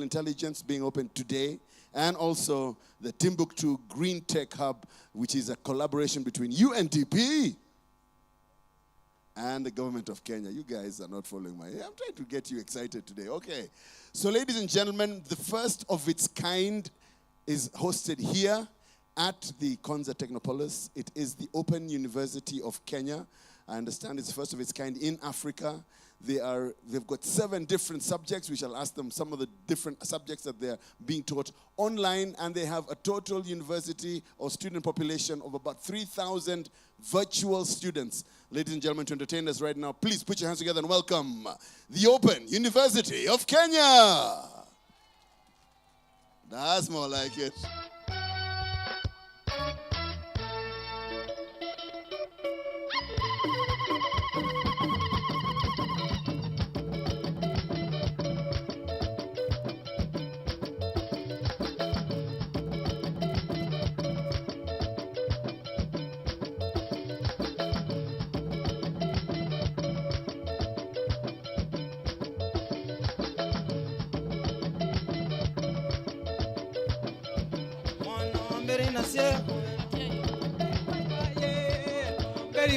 Intelligence being opened today, and also the Timbuktu GreenTech Hub, which is a collaboration between UNDP and the government of Kenya. You guys are not following I'm trying to get you excited today. Okay. So ladies and gentlemen, the first of its kind is hosted here at the Konza Technopolis. It is the Open University of Kenya. I understand it's the first of its kind in Africa. They've got 7 different subjects. We shall ask them some of the different subjects that they're being taught online, and they have a total university or student population of about 3,000 virtual students. Ladies and gentlemen, to entertain us right now, please put your hands together and welcome the Open University of Kenya. That's more like it.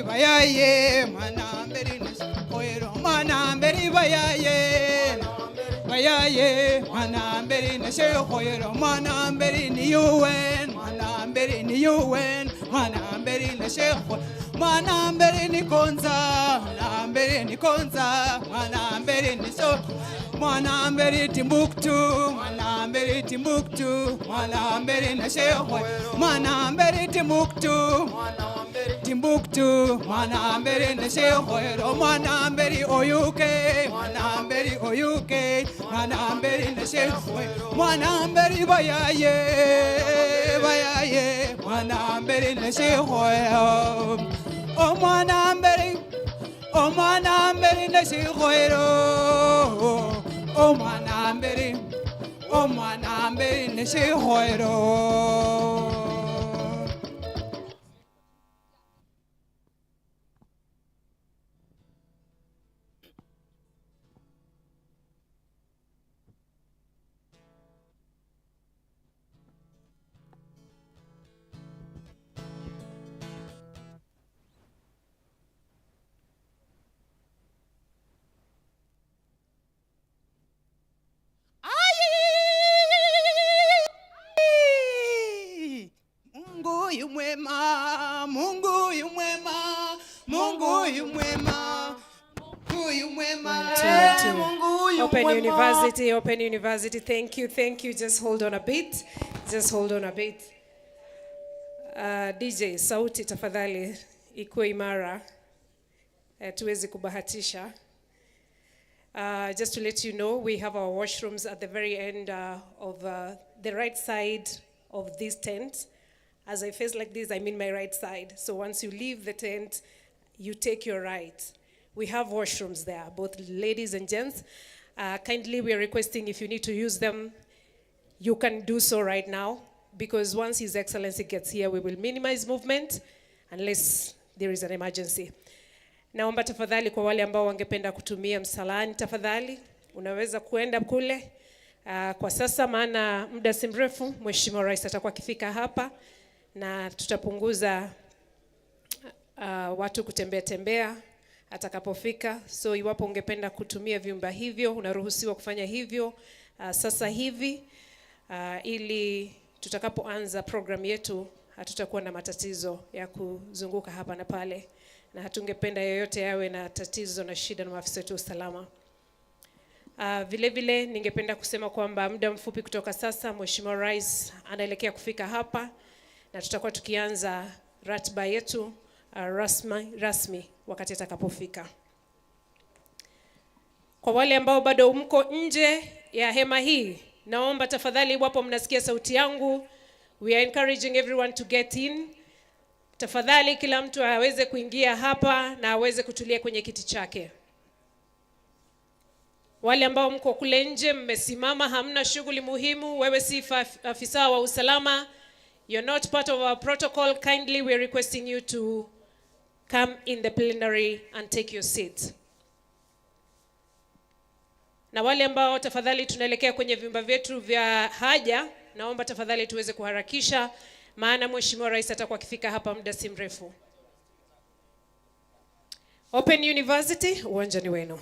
Bayaye, manamberi oiro manamberi bayaye, bayaye, manamberi nase oiro manamberi ni UN, manamberi ni UN, manamberi nase manamberi ni Konza, manamberi ni Konza, manamberi ni so, manamberi Timbuktu, manamberi Timbuktu, manamberi nase manamberi Timbuktu. Timbuktu, manamberi nese hoero, manamberi oyuke, manamberi oyuke, manamberi nese hoero, manamberi bayaye, bayaye, manamberi nese hoero, o manamberi nese hoero, o manamberi nese hoero. Open University, thank you. Just hold on a bit. DJ, sauti tafadhali ikuwe imara. Tuwezi kubahatisha. Just to let you know, we have our washrooms at the very end of the right side of this tent. As I face like this, I mean my right side. So once you leave the tent, you take your right. We have washrooms there, both ladies and gents. Kindly, we are requesting if you need to use them, you can do so right now, because once His Excellency gets here, we will minimize movement unless there is an emergency. Naomba tafadhali kwa wale ambao wangependa kutumia msalani, tafadhali unaweza kuenda kule. Kwa sasa maana muda si mrefu Mheshimiwa Rais atakuwa akifika hapa na tutapunguza watu kutembea atakapofika. So iwapo ungependa kutumia vyumba hivyo, unaruhusiwa kufanya hivyo sasa hivi, ili tutakapoanza program yetu hatutakuwa na matatizo ya kuzunguka hapa na pale, na hatungependa yoyote yawe na tatizo na shida na maafisa wetu usalama. Vile ningependa kusema kwamba muda mfupi kutoka sasa Mheshimiwa Rais anaelekea kufika hapa na tutakuwa tukianza ratiba yetu rasmi wakati atakapofika. Kwa wale ambao bado mko nje ya hema hii, naomba tafadhali iwapo mnasikia sauti yangu, we are encouraging everyone to get in. Tafadhali kila mtu aweze kuingia hapa na aweze kutulia kwenye kiti chake. Wale ambao mko kule nje mmesimama, hamna shughuli muhimu, wewe si afisa wa usalama, you're not part of our protocol, kindly we are requesting you to come in the plenary and take your seat. Na wale ambao tafadhali tunaelekea kwenye vyumba vyetu vya haja, naomba tafadhali tuweze kuharakisha, maana Mheshimiwa Rais atakuwa akifika hapa muda si mrefu. Open University, uwanjani wenu.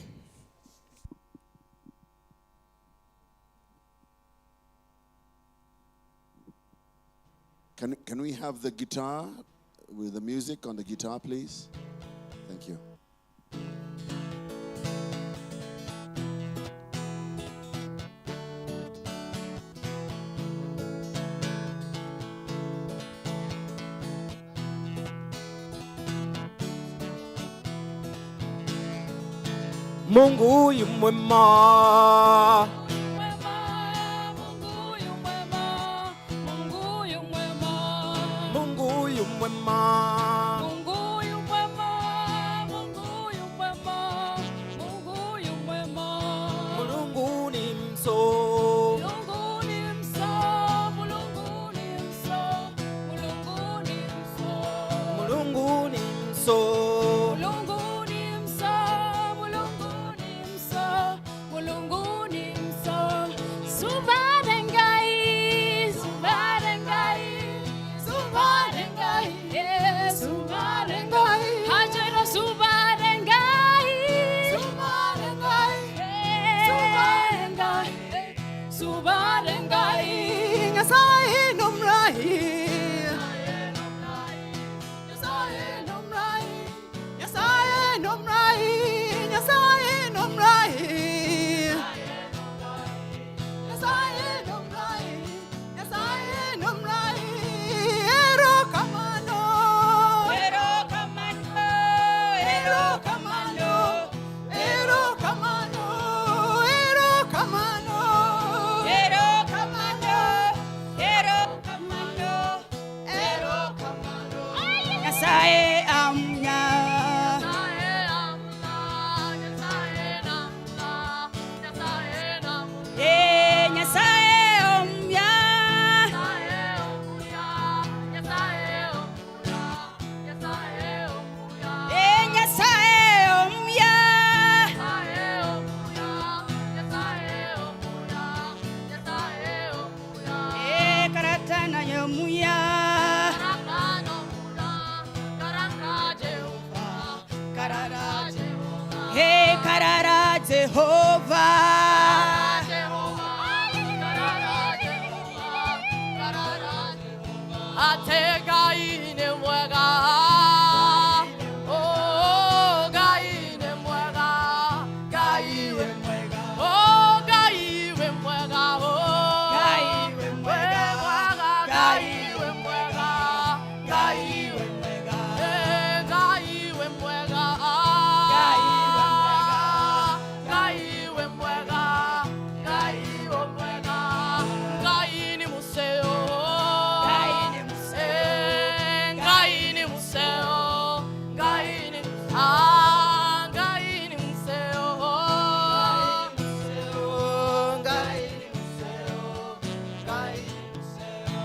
Can we have the guitar with the music on the guitar, please? Thank you. Mungu yu mwema. Mungu yu mwema. Mulungu ni mso. Mulungu ni mso.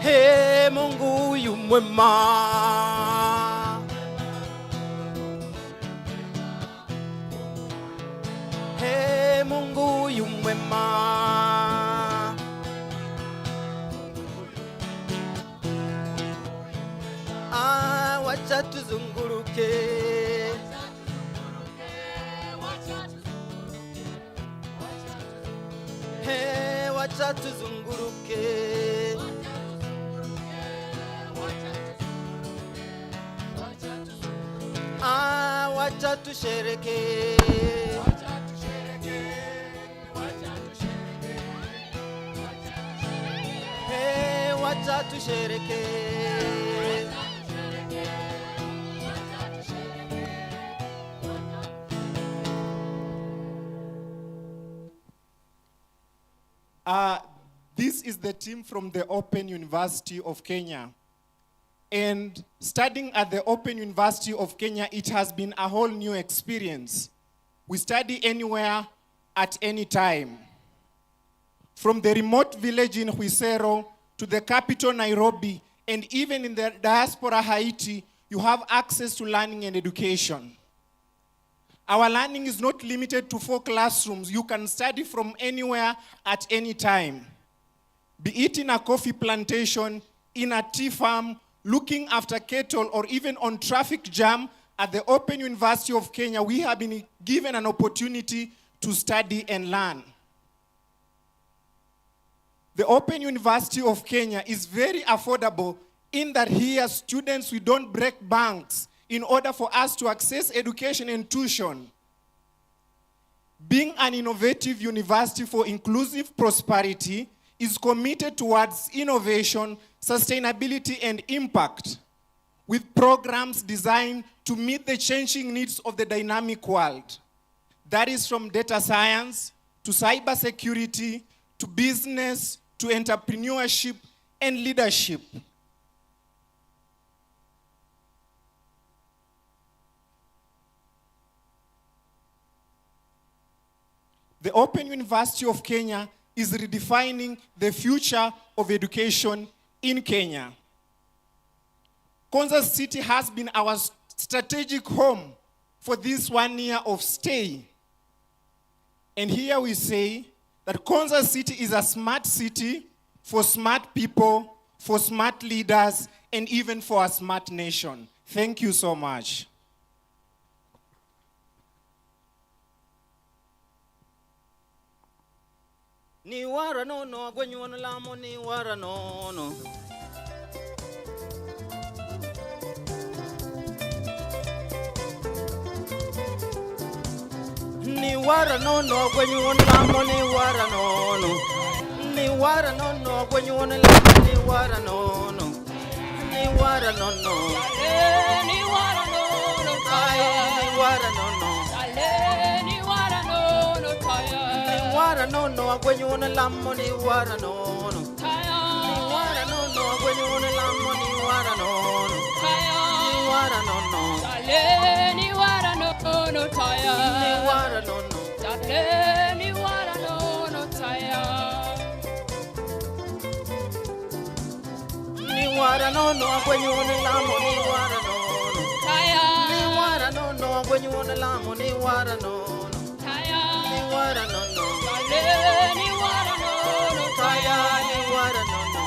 Hey, Mungu yu mwema. Hey, Mungu yu mwema. Wacha tuzunguruke. Hey, wacha tuzunguruke. Wacha tushereke. Hey, wacha tushereke. This is the team from the Open University of Kenya. And studying at the Open University of Kenya, it has been a whole new experience. We study anywhere, at any time. From the remote village in Huisero to the capital Nairobi, and even in the diaspora Haiti, you have access to learning and education. Our learning is not limited to 4 classrooms. You can study from anywhere at any time. Be it in a coffee plantation, in a tea farm, looking after cattle, or even on traffic jam, at the Open University of Kenya, we have been given an opportunity to study and learn. The Open University of Kenya is very affordable in that here students, we don't break banks in order for us to access education and tuition. Being an innovative university for inclusive prosperity is committed towards innovation, sustainability, and impact, with programs designed to meet the changing needs of the dynamic world. That is from data science, to cybersecurity, to business, to entrepreneurship and leadership. The Open University of Kenya is redefining the future of education in Kenya. Konza City has been our strategic home for this 1 year of stay. And here we say that Konza City is a smart city for smart people, for smart leaders, and even for a smart nation. Thank you so much. Ni wara no no gwenyu na lamo ni wara no no. Ni wara no no gwenyu na lamo ni wara no no. Ni wara no no gwenyu na lamo ni wara no no. Ni wara no no. Ni wara no no taya. Ni wara no no. Ni wara no no taya. Ni wara no no gwenyu na lamo ni wara no no. Taya. Ni wara no no gwenyu na lamo ni wara no no. Taya. Ni wara no no. Ni wara no no taya. Ni wara no no. Ni wara no no taya. Ni wara no no gwenyu na lamo ni wara no no. Taya. Ni wara no no gwenyu na lamo ni wara no no. Taya. Ni wara no no. Ni wara no no Taya taya. ni wara no no.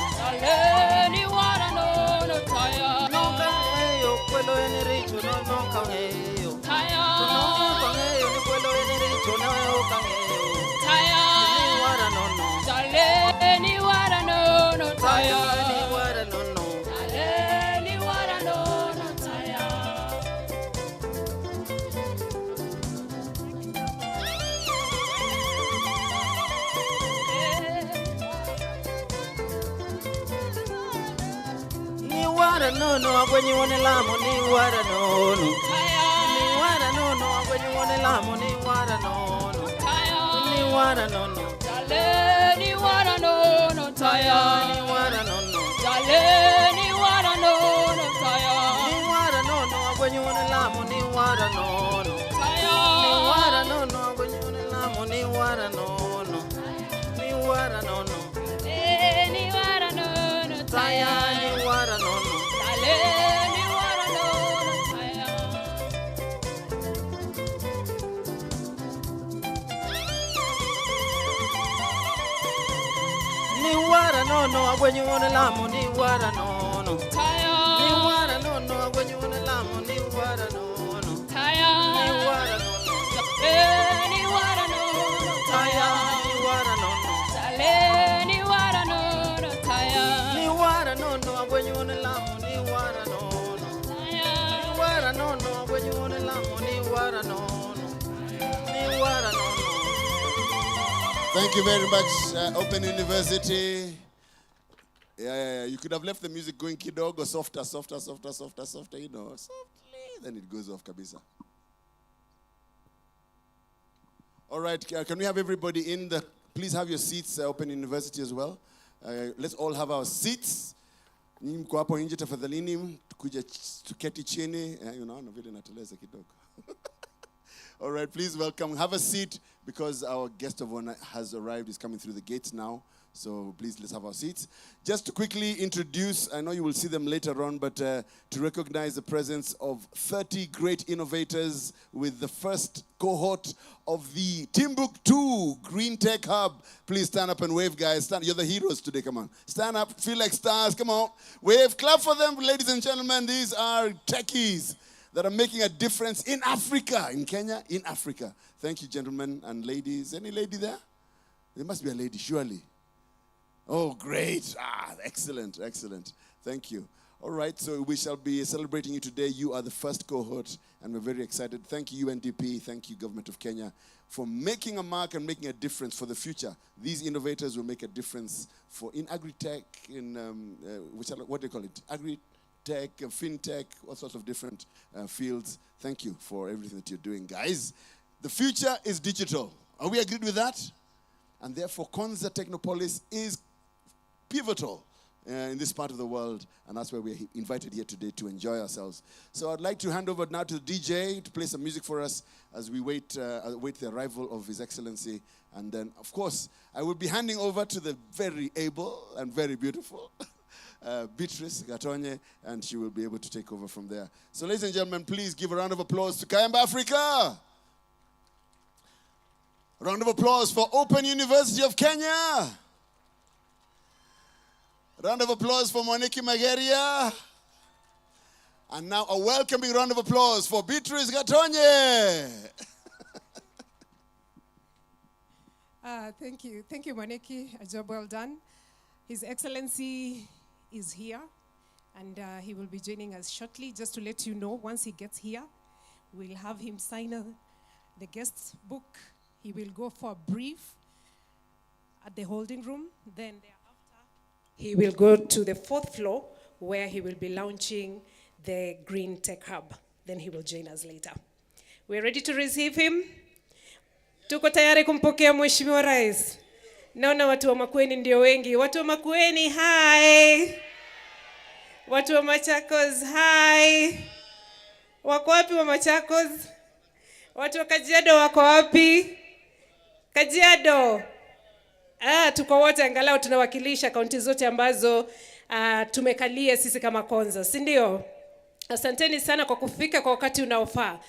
Ni wara no no taya. No kangeyo kwelo ene richo no no kangeyo. Taya. No kangeyo ni kwelo ene richo no kangeyo. Taya. Ni wara no no. Ni wara no no Taya taya. ni wara no no. Ni wara no no taya. Ni wara no no gwenyu na lamo ni wara no no. Ni wara no no gwenyu na lamo ni wara no no. Ni wara no no. Ni wara no no taya. Ni wara no no. Ni wara no no taya. Ni wara no no gwenyu na lamo ni wara no no. Ni wara no no gwenyu na lamo ni wara no no. Ni wara no no. Ni wara no no Taya taya. ni wara no no. Ni wara no no taya. Ni wara no no gwenyu na lamo ni wara no no. Ni Taya. wara no no gwenyu na lamo ni wara no no. Taya. Ni wara no no. Ni wara no no Taya taya. ni wara no no. Ni wara no no taya. Ni wara no no gwenyu na lamo ni wara no no. Ni wara no no gwenyu na lamo ni wara no no. Ni wara no no. Thank you very much, Open University. Yeah. You could have left the music going kidogo, softer, you know, softly. Then it goes off kabisa. All right, can we have everybody in the... Please have your seats, Open University as well. Let's all have our seats. Nyinyi mko hapo nje tafadhalini, tukuje tuketi chini. Unaona vile nateleza kidogo. All right, please welcome. Have a seat because our guest of honor has arrived. He's coming through the gates now. So please, let's have our seats. Just to quickly introduce, I know you will see them later on, but to recognize the presence of 30 great innovators with the first cohort of the Timbuktu GreenTech Hub. Please stand up and wave, guys. Stand. You're the heroes today, come on. Stand up, feel like stars, come on. Wave, clap for them, ladies and gentlemen. These are techies that are making a difference in Africa, in Kenya, in Africa. Thank you, gentlemen and ladies. Any lady there? There must be a lady, surely. Oh, great. Excellent, excellent. Thank you. All right, so we shall be celebrating you today. You are the first cohort, and we're very excited. Thank you, UNDP. Thank you, Government of Kenya, for making a mark and making a difference for the future. These innovators will make a difference in agri-tech, in, what do you call it? Agri-tech, fintech, all sorts of different fields. Thank you for everything that you're doing, guys. The future is digital. Are we agreed with that? And therefore, Konza Technopolis is pivotal in this part of the world, and that's why we're invited here today to enjoy ourselves. So I'd like to hand over now to the DJ to play some music for us as we wait the arrival of His Excellency. And then, of course, I will be handing over to the very able and very beautiful Beatrice Gatonye, and she will be able to take over from there. So ladies and gentlemen, please give a round of applause to Kayamba Africa. Round of applause for Open University of Kenya. Round of applause for Moniki Mageria. And now a welcoming round of applause for Beatrice Gatonye. Thank you. Thank you, Moniki. A job well done. His Excellency is here, and he will be joining us shortly. Just to let you know, once he gets here, we'll have him sign the guest book. He will go for a brief at the holding room. Then thereafter, he will go to the 4th floor where he will be launching the GreenTech Hub. Then he will join us later. We're ready to receive him. Tuko tayari kumpokea Mheshimiwa Rais. Naona watu wa Makueni ndio wengi. Watu wa Makueni, hi. Watu wa Machakos, hi. Wako wapi wa Machakos? Watu wa Kajiado wako wapi? Kajiado. Tuko wote, angalau tunawakilisha kaunti zote ambazo tumekalia sisi kama Konza, si ndio? Asanteni sana kwa kufika kwa wakati unaofaa.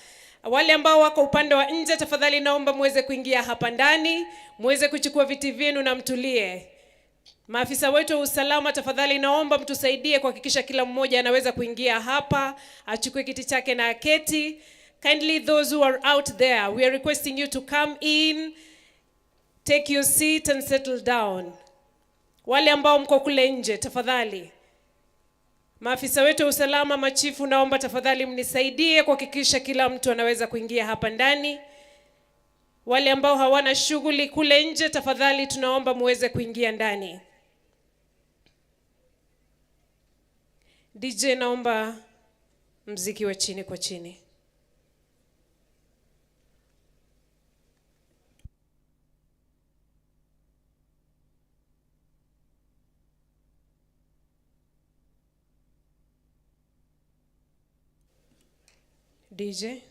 Wale ambao wako upande wa nje, tafadhali naomba muweze kuingia hapa ndani, muweze kuchukua viti vyenu na mtulie. Maafisa wetu wa usalama, tafadhali naomba mtusaidie kuhakikisha kila mmoja anaweza kuingia hapa, achukue kiti chake na aketi. Kindly those who are out there, we are requesting you to come in, take your seat and settle down. Wale ambao mko kule nje, tafadhali. Maafisa wetu wa usalama, machifu, naomba tafadhali mnisaidie kuhakikisha kila mtu anaweza kuingia hapa ndani. Wale ambao hawana shughuli kule nje, tafadhali tunaomba muweze kuingia ndani. DJ, naomba mziki wa chini kwa chini. DJ.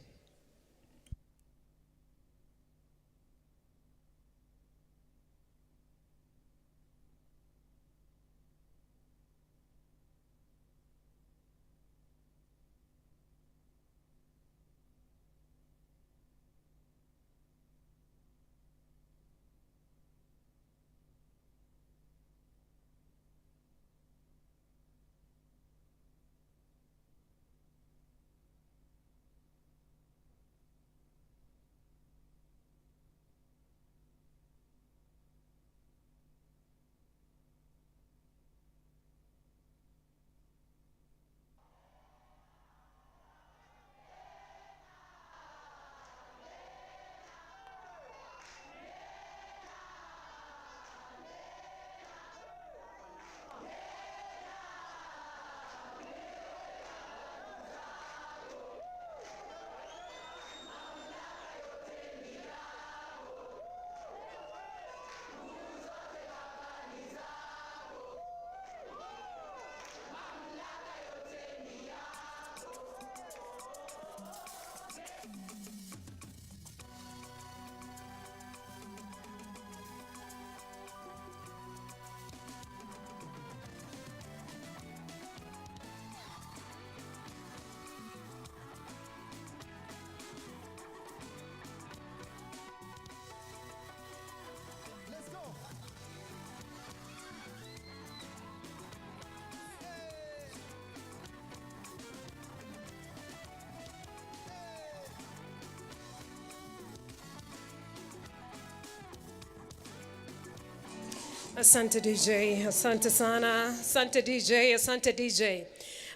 Asante DJ, asante sana, asante DJ, asante DJ.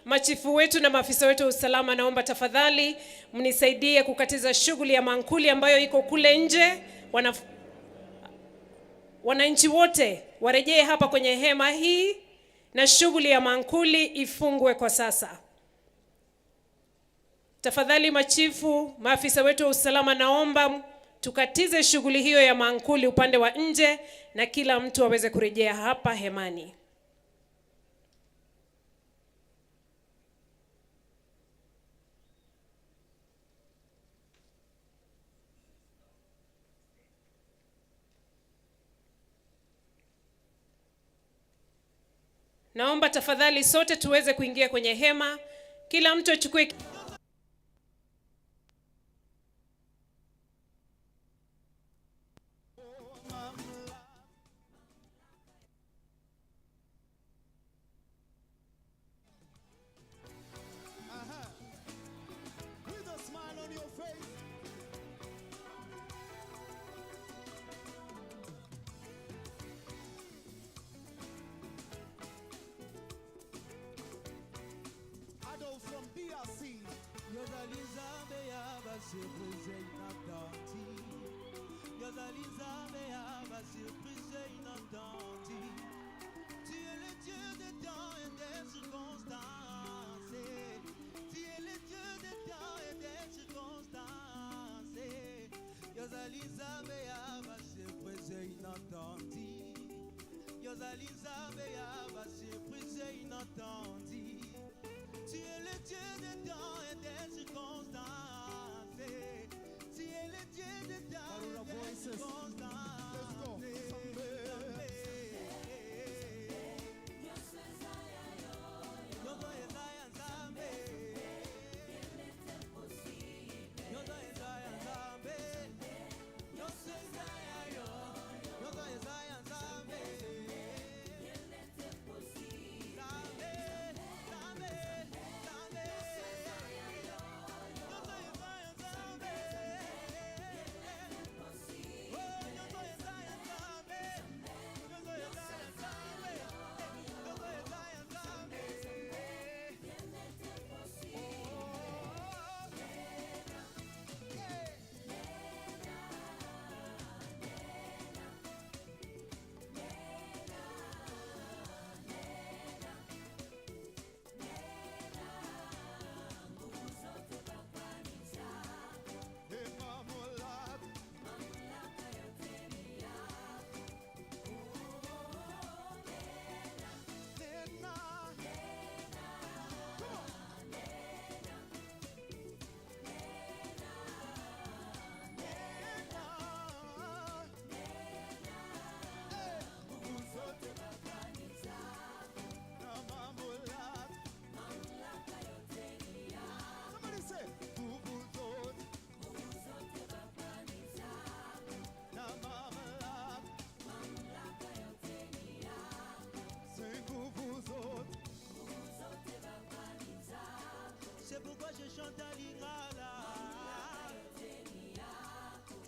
Machifu wetu na maafisa wetu wa usalama, naomba tafadhali mnisaidie kukatiza shughuli ya mankuli ambayo iko kule nje. Wananchi wote warejee hapa kwenye hema hii na shughuli ya mankuli ifungwe kwa sasa. Tafadhali machifu, maafisa wetu wa usalama, naomba tukatize shughuli hiyo ya mankuli upande wa nje na kila mtu aweze kurejea hapa hemani. Naomba tafadhali sote tuweze kuingia kwenye hema. Kila mtu achukue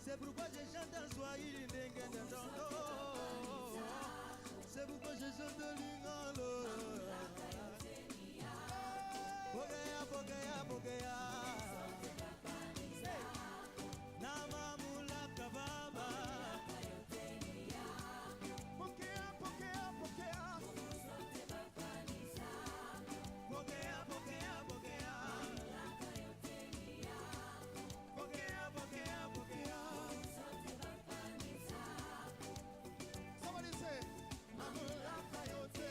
C'est pourquoi je chante en Swahili, c'est pourquoi je chante en lingala. Pokea, pokea, pokea. Nama mulaka baba. Pokea, pokea, pokea. Pokea, pokea, pokea. Pokea, pokea, pokea. Somebody say, mamulaka yote.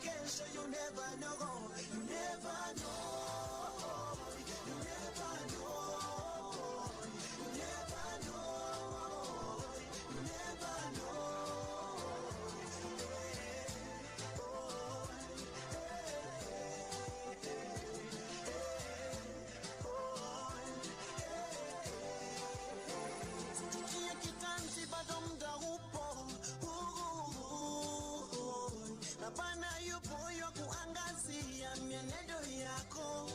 kesho, you never know. You never know. You never know. You never know. You never know. Sikia kitanzi bado muda upo. Na Bwana yupo yo kuangazia mienendo yako.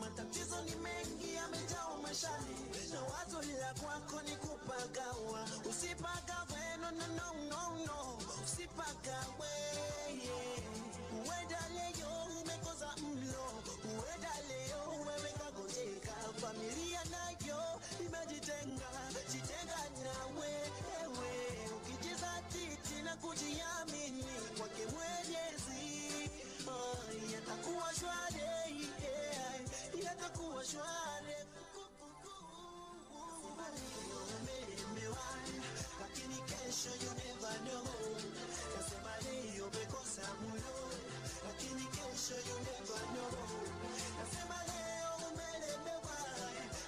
Matatizo ni mengi yamejaa maishani, na wazo la kwako ni kupagawa. Usipagawe, no no no no no, usipagawe. Uenda leo umekosa mlo, uenda leo wewe kagojeka, familia nayo imejitenga, jitenga nawe ewe. Ukijizatiti na kujiamini kwake Mwenyezi, yatakuwa shwari, yatakuwa shwari. Lakini kesho you never know. Nasema leo umekosa mulo, lakini kesho you never know. Nasema leo umelemewa,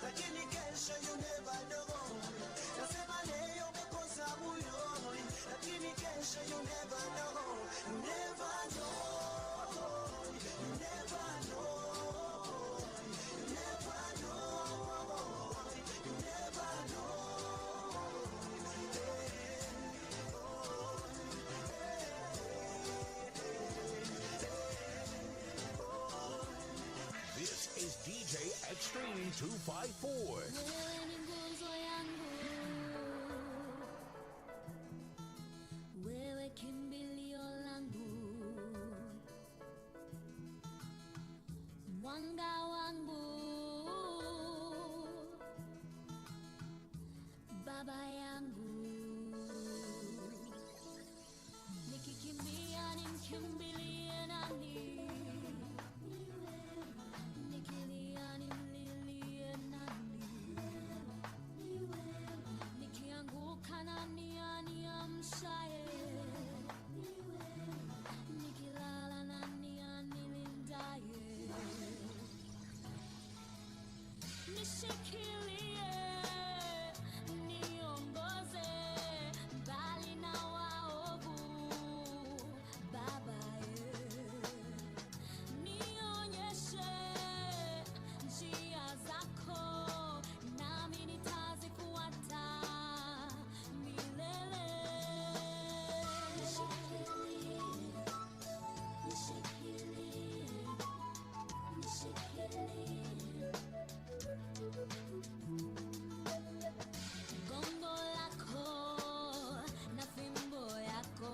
lakini kesho you never know. Nasema leo umekosa mulo, lakini kesho you never know. You never know. You never know. You never know. You never know. This is DJ Extreme 254. Wewe ni nguzo yangu, wewe kimbilio langu, mwanga wangu, baba yangu. Nikikimbia nimkimbilie nani? Nikilia nimlilie nani? Nikianguka nani aniamshaye? Nikilala nani anilindaye? Nishikilie, niongoze mbali na waovu, Baba nionyeshe njia zako, nami nitazifuata milele. Nishikilie, nishikilie, nishikilie. Gongo lako na fimbo yako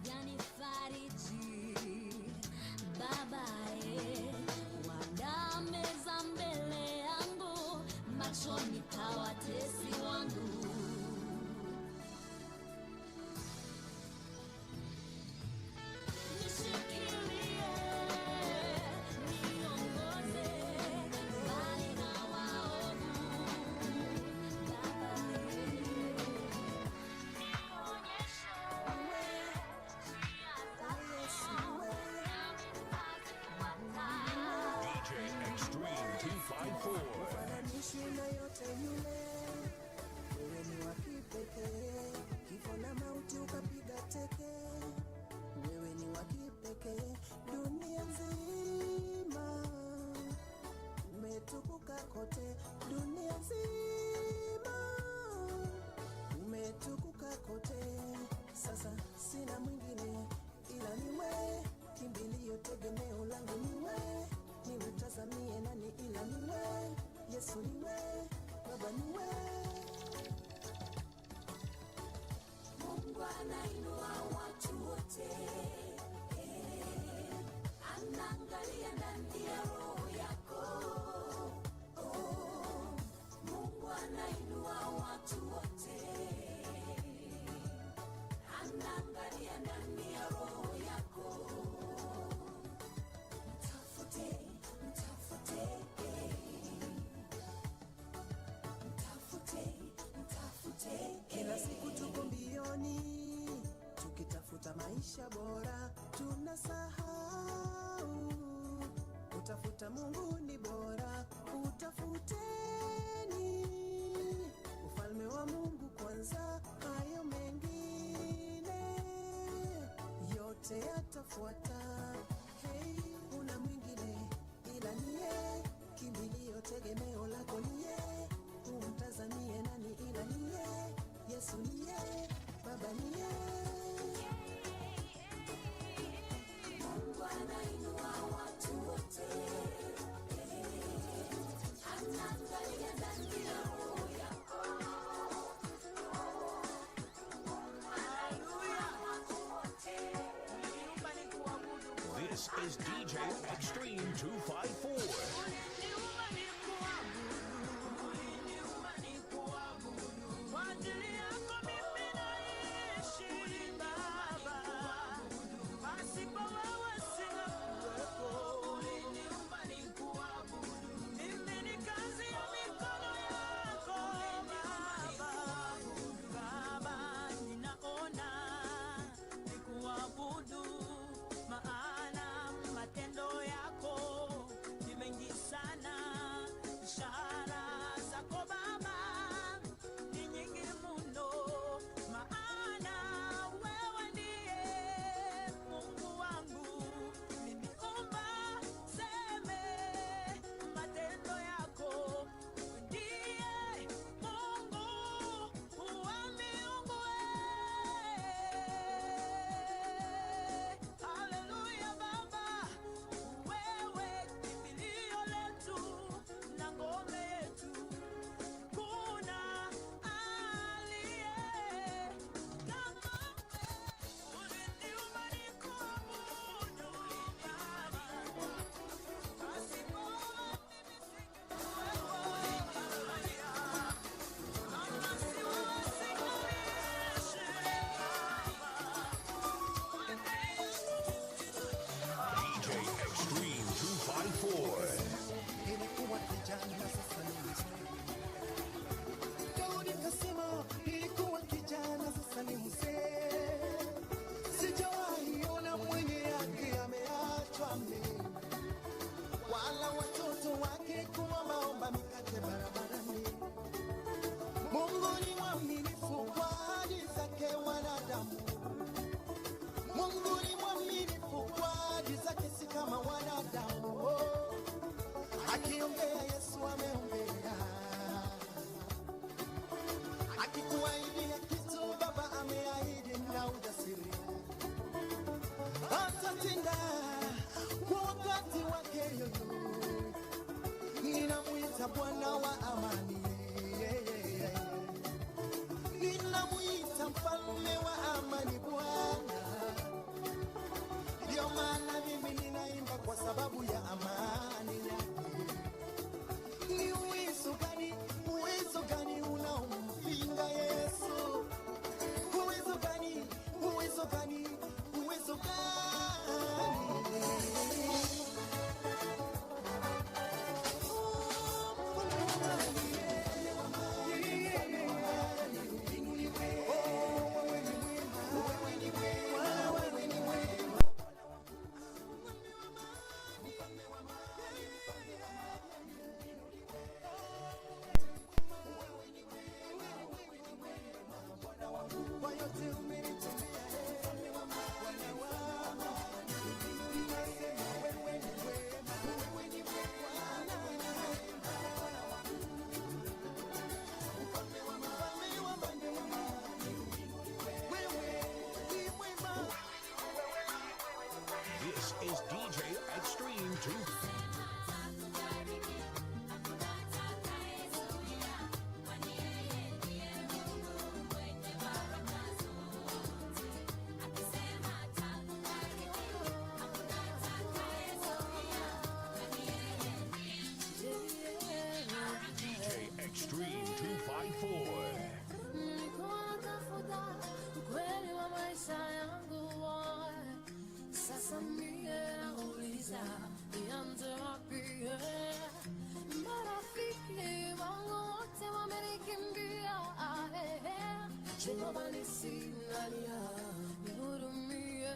vyanifariji, Baba waandaa meza mbele yangu, machoni pa watesi wangu. Nishikilie, niongoze mbali na waovu, Baba nionyeshe njia zako, nami nitazifuata. DJ Extreme 254. Ufananishi na yote yule, wewe ni wa kipekee. Kifo na mauti ukapiga teke, wewe ni wa kipekee. Dunia nzima umetukuka kote, dunia nzima umetukuka kote. Sasa sina mwingine ila ni wewe, kimbilio tegemeo langu ni wewe. Nimtazamie nani ila ni wewe, Yesu ni wewe, Baba ni wewe. Mungu anainua watu wote, anaangalia ndani ya roho yako. Mungu anainua watu wote, anaangalia ndani ya roho yako. Mtafute, mtafute, mtafute, mtafute. Kila siku tuko mbioni tukitafuta maisha bora, wanasahau utafuta Mungu ni bora, utafuteni ufalme wa Mungu kwanza, hayo mengine yote yatafuata. Hey, una mwingine ila niye, kimbilio tegemeo lako niye, umtazamie nani ila niye, Yesu niye, Baba niye. Mungu anainua watu wote, anaangalia ndani ya roho yako. This is DJ Extreme 254. Bwana wa amani, ninamuita mfalme wa amani Bwana. Ndio maana mimi ninaimba kwa sababu ya amani yake. Ni uwezo gani unaompinga Yesu? Uwezo gani? is DJ Extreme 2. Extreme 254. Sasa mie nauliza nianze wapi? Marafiki wangu wote wamenikimbia, chumbani sinalia, nihurumie.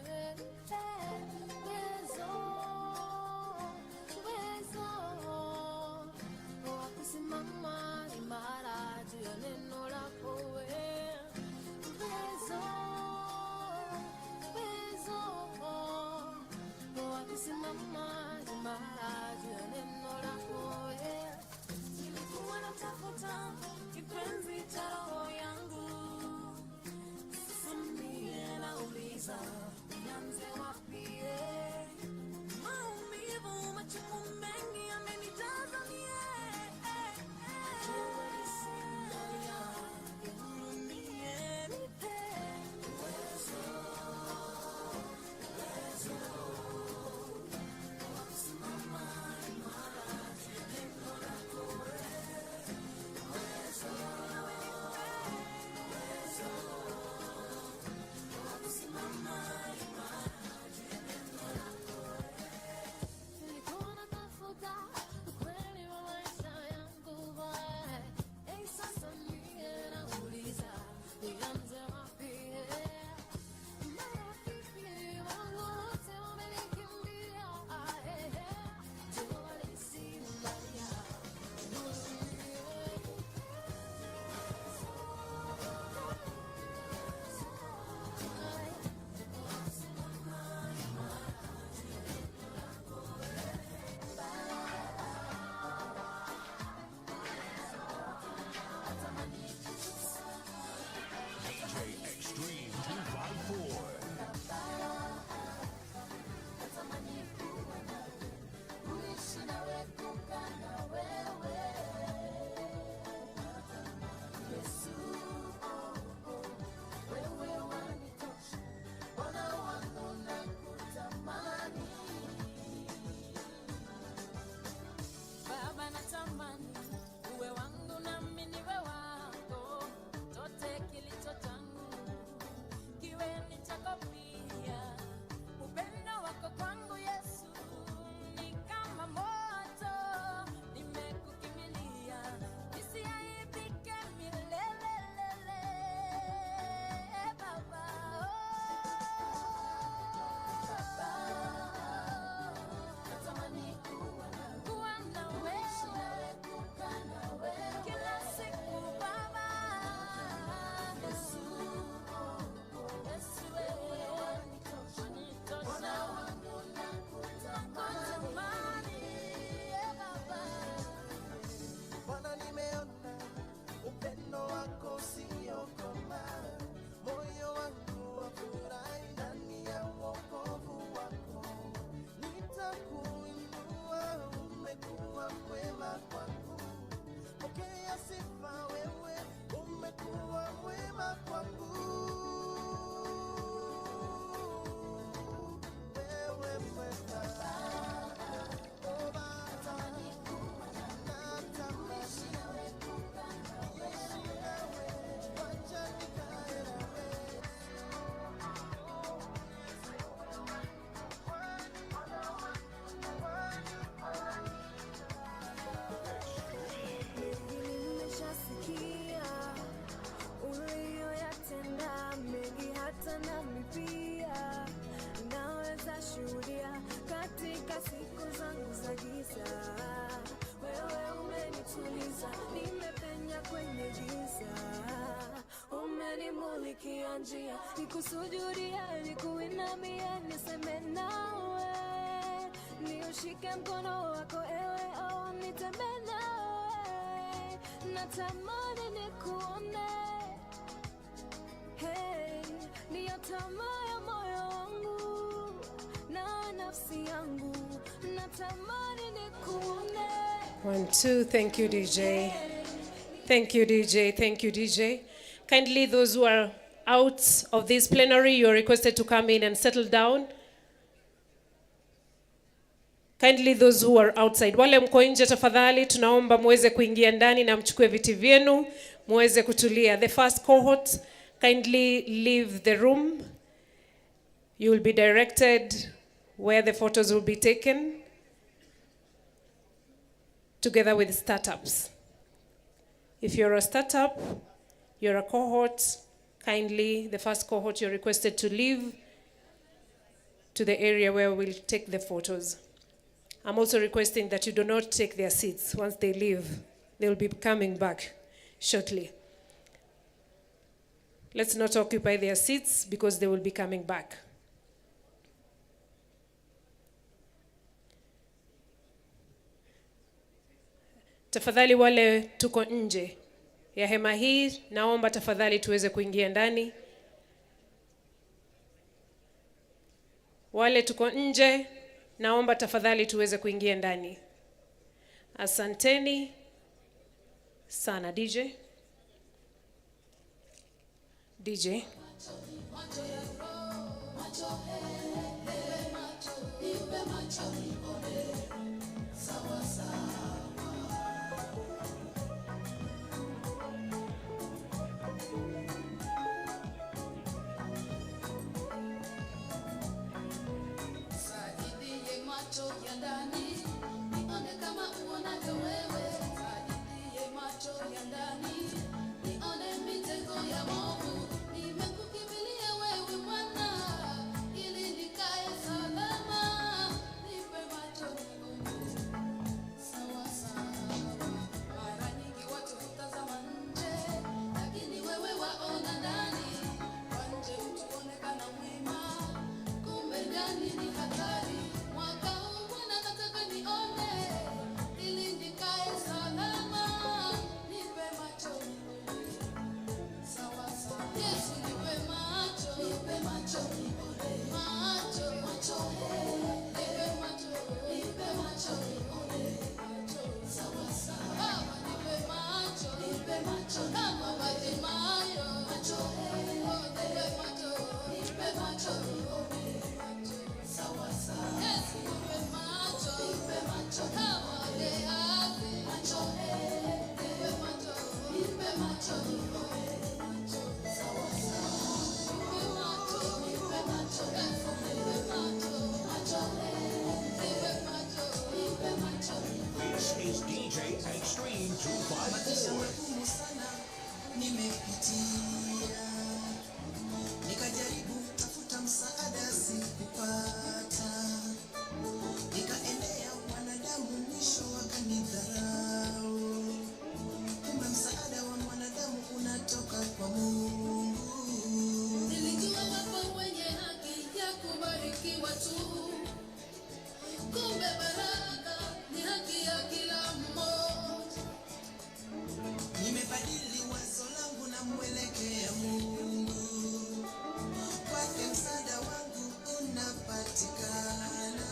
wanimulikia njia, nikusujudie, nikuinamie, niseme nawe, niushike mkono wako ewe, oh nitembee nawe, natamani nikuone, hey, ni tamaa ya moyo wangu na nafsi yangu, natamani nikuone. 1, 2, thank you DJ. Thank you DJ, thank you DJ. Kindly those who are out of this plenary, you are requested to come in and settle down. Kindly those who are outside. Wale mko nje tafadhali tunaomba muweze kuingia ndani na mchukue viti vyenu, muweze kutulia. The first cohort, kindly leave the room. You will be directed where the photos will be taken together with startups. If you're a startup, you're a cohort, kindly, the first cohort, you're requested to leave to the area where we'll take the photos. I'm also requesting that you do not take their seats. Once they leave, they'll be coming back shortly. Let's not occupy their seats because they will be coming back. Tafadhali wale tuko nje ya hema hii, naomba tafadhali tuweze kuingia ndani. Wale tuko nje, naomba tafadhali tuweze kuingia ndani. Asanteni sana DJ. DJ. This is DJ Extreme 254. Nikajaribu tafuta msaada sikupata, nikaendea wanadamu mwisho wakanidharau, kumbe msaada wa mwanadamu unatoka kwa Mungu. Nilijua wapo wenye haki ya kubarikiwa tu, kumbe baraka ni haki ya kila mmoja. Nimebadili wazo langu na mwelekea Mungu, kwake msaada wangu unapatikana.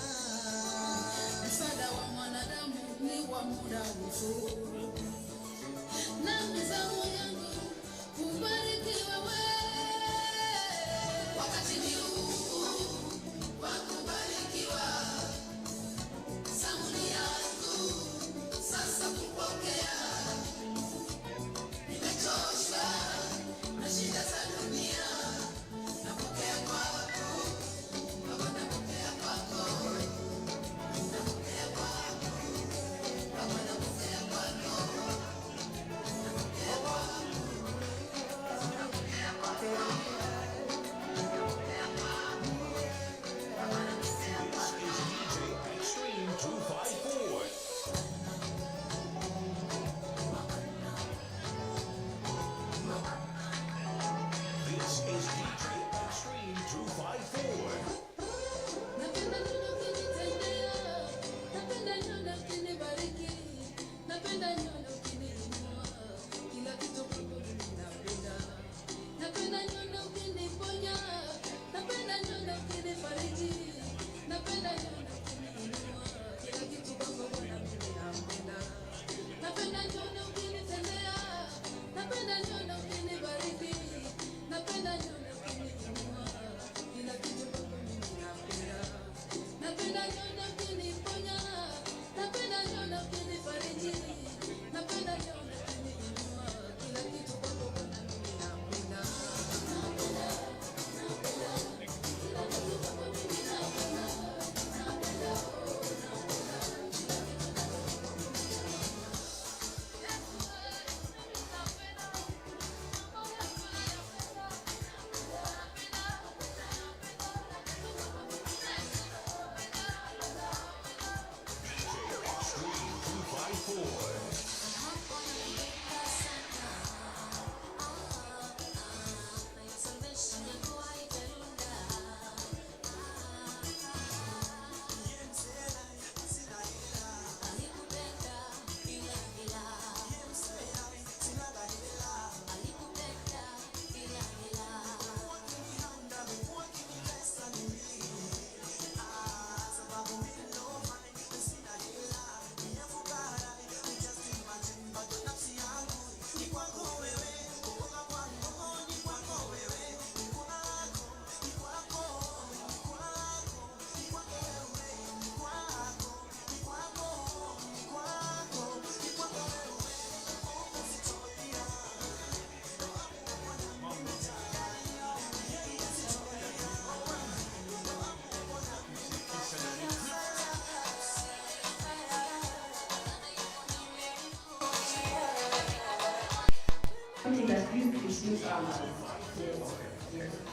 Msaada wa mwanadamu ni wa muda mfupi, na mizamu yangu kubarikiwa wewe. Wakati ni huu wa kubarikiwa, zamuni yangu sasa kupokea. Nimechoshwa na shida za dunia, napokea kwako Baba, napokea kwako, napokea kwako Baba, napokea kwako.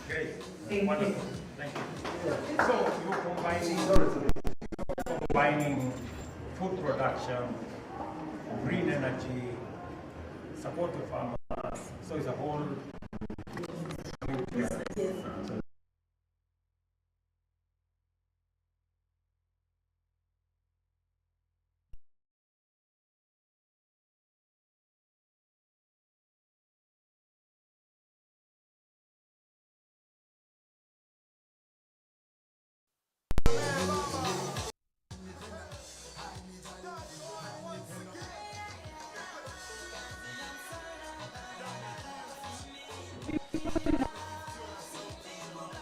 Great. Thank Wonderful. you. Thank you. So you're combining food production, green energy, support to farmers. So it's a whole. Yes.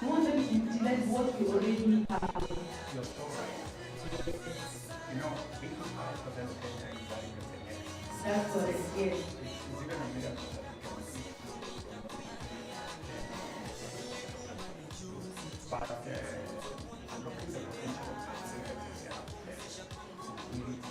More than utilize what we already have. You're so right. You know, 85% of Kenya is agriculture. That's correct, yes. It's even a miracle that we can see. But looking at the potential of agriculture out there, we need to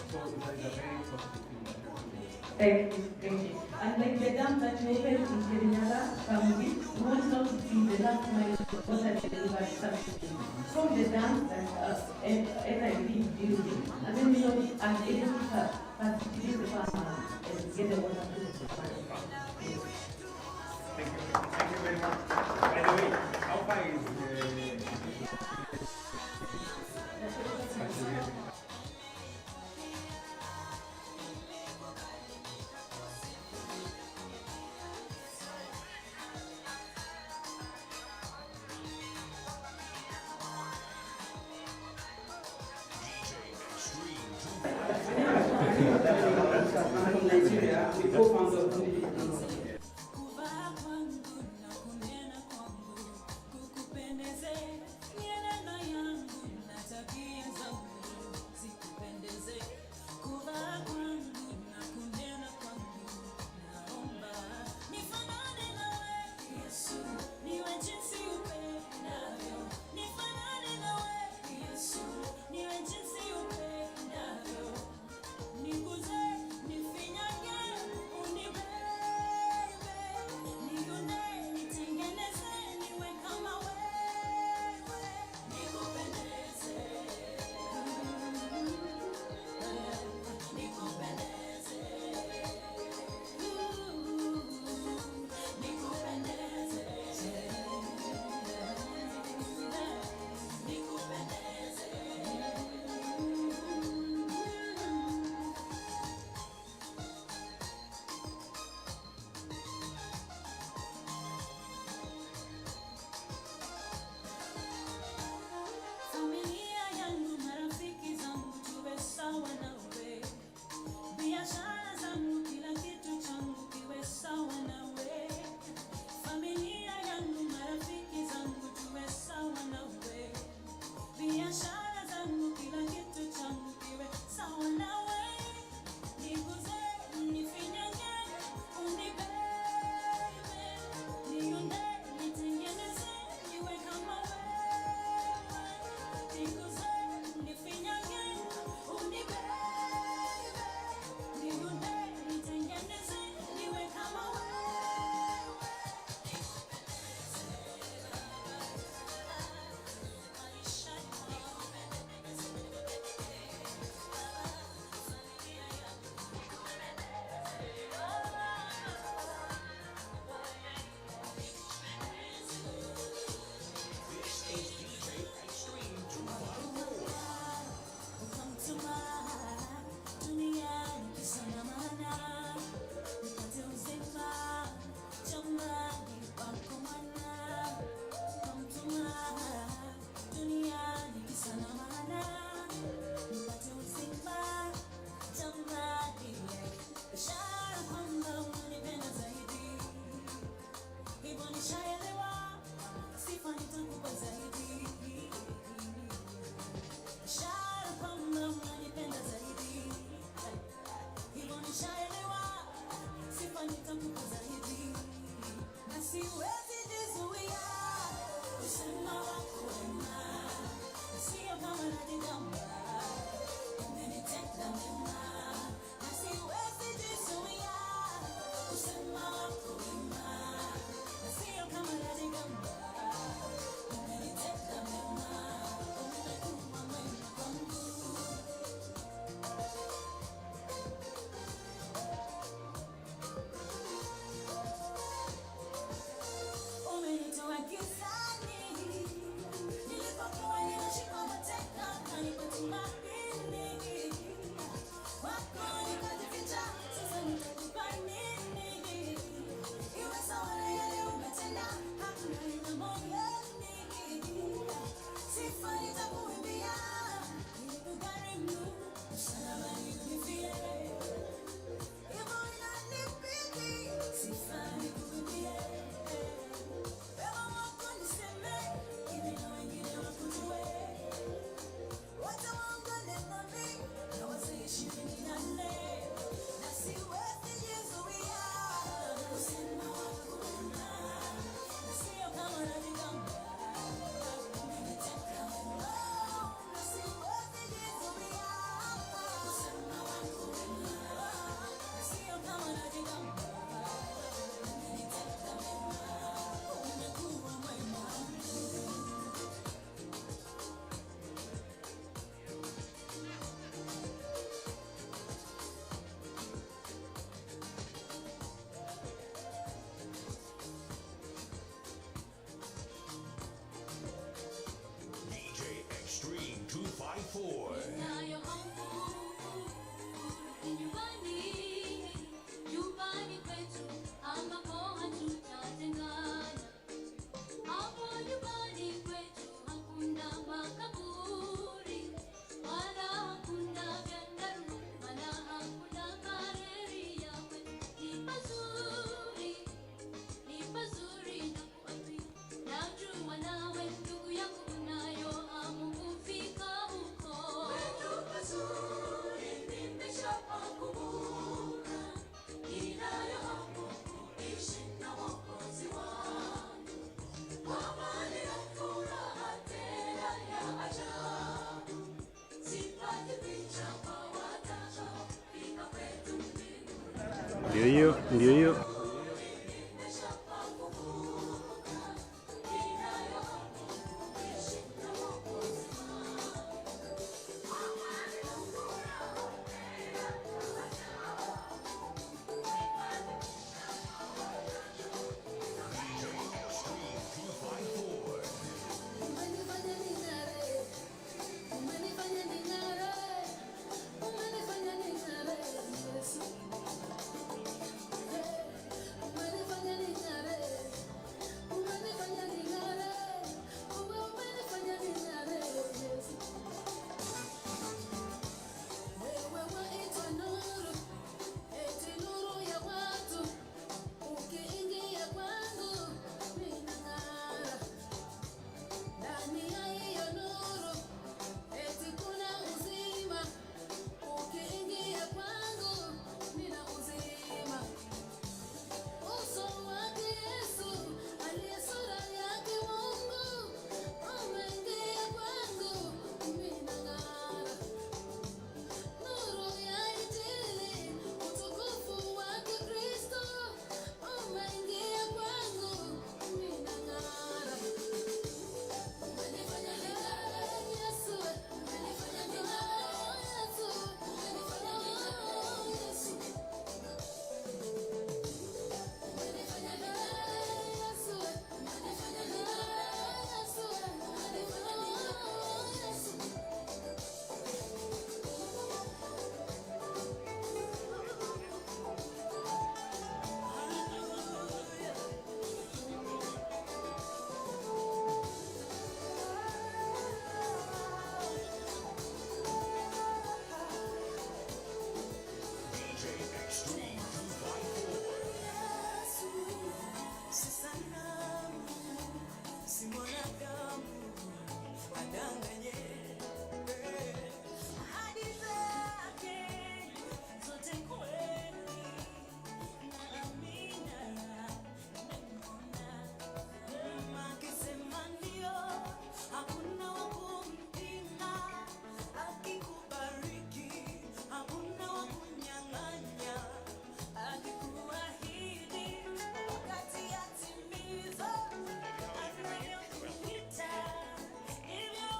so it's a very positive thing that you're doing. Thank you, thank you. And like the dam that you opened in Kirinyala County, we want not to see the last mile water delivery services from the dam that NIP is building, and then we know and able to facilitate the farmer and get the water to the farmer. Thank you. Thank you very much. By the way, how far is Ndio hiyo.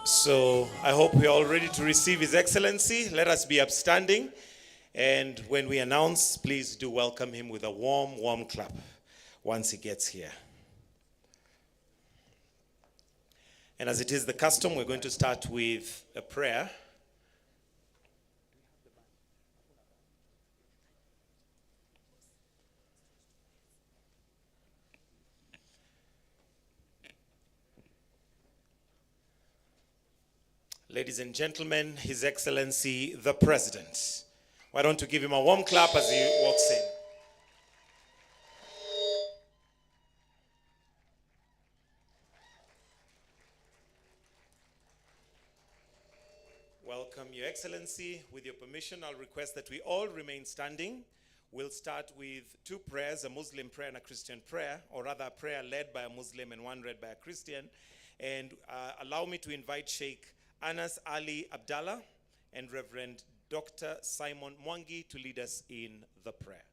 So I hope we are all ready to receive His Excellency. Let us be upstanding. And when we announce, please do welcome him with a warm, warm clap once he gets here. And as it is the custom, we're going to start with a prayer. Ladies and gentlemen, His Excellency, the President. Why don't you give him a warm clap as he walks in? Welcome, Your Excellency. With your permission, I'll request that we all remain standing. We'll start with two prayers, a Muslim prayer and a Christian prayer, or rather a prayer led by a Muslim and one read by a Christian. And allow me to invite Sheikh Anas Ali Abdallah and Reverend Dr. Simon Mwangi to lead us in the prayer.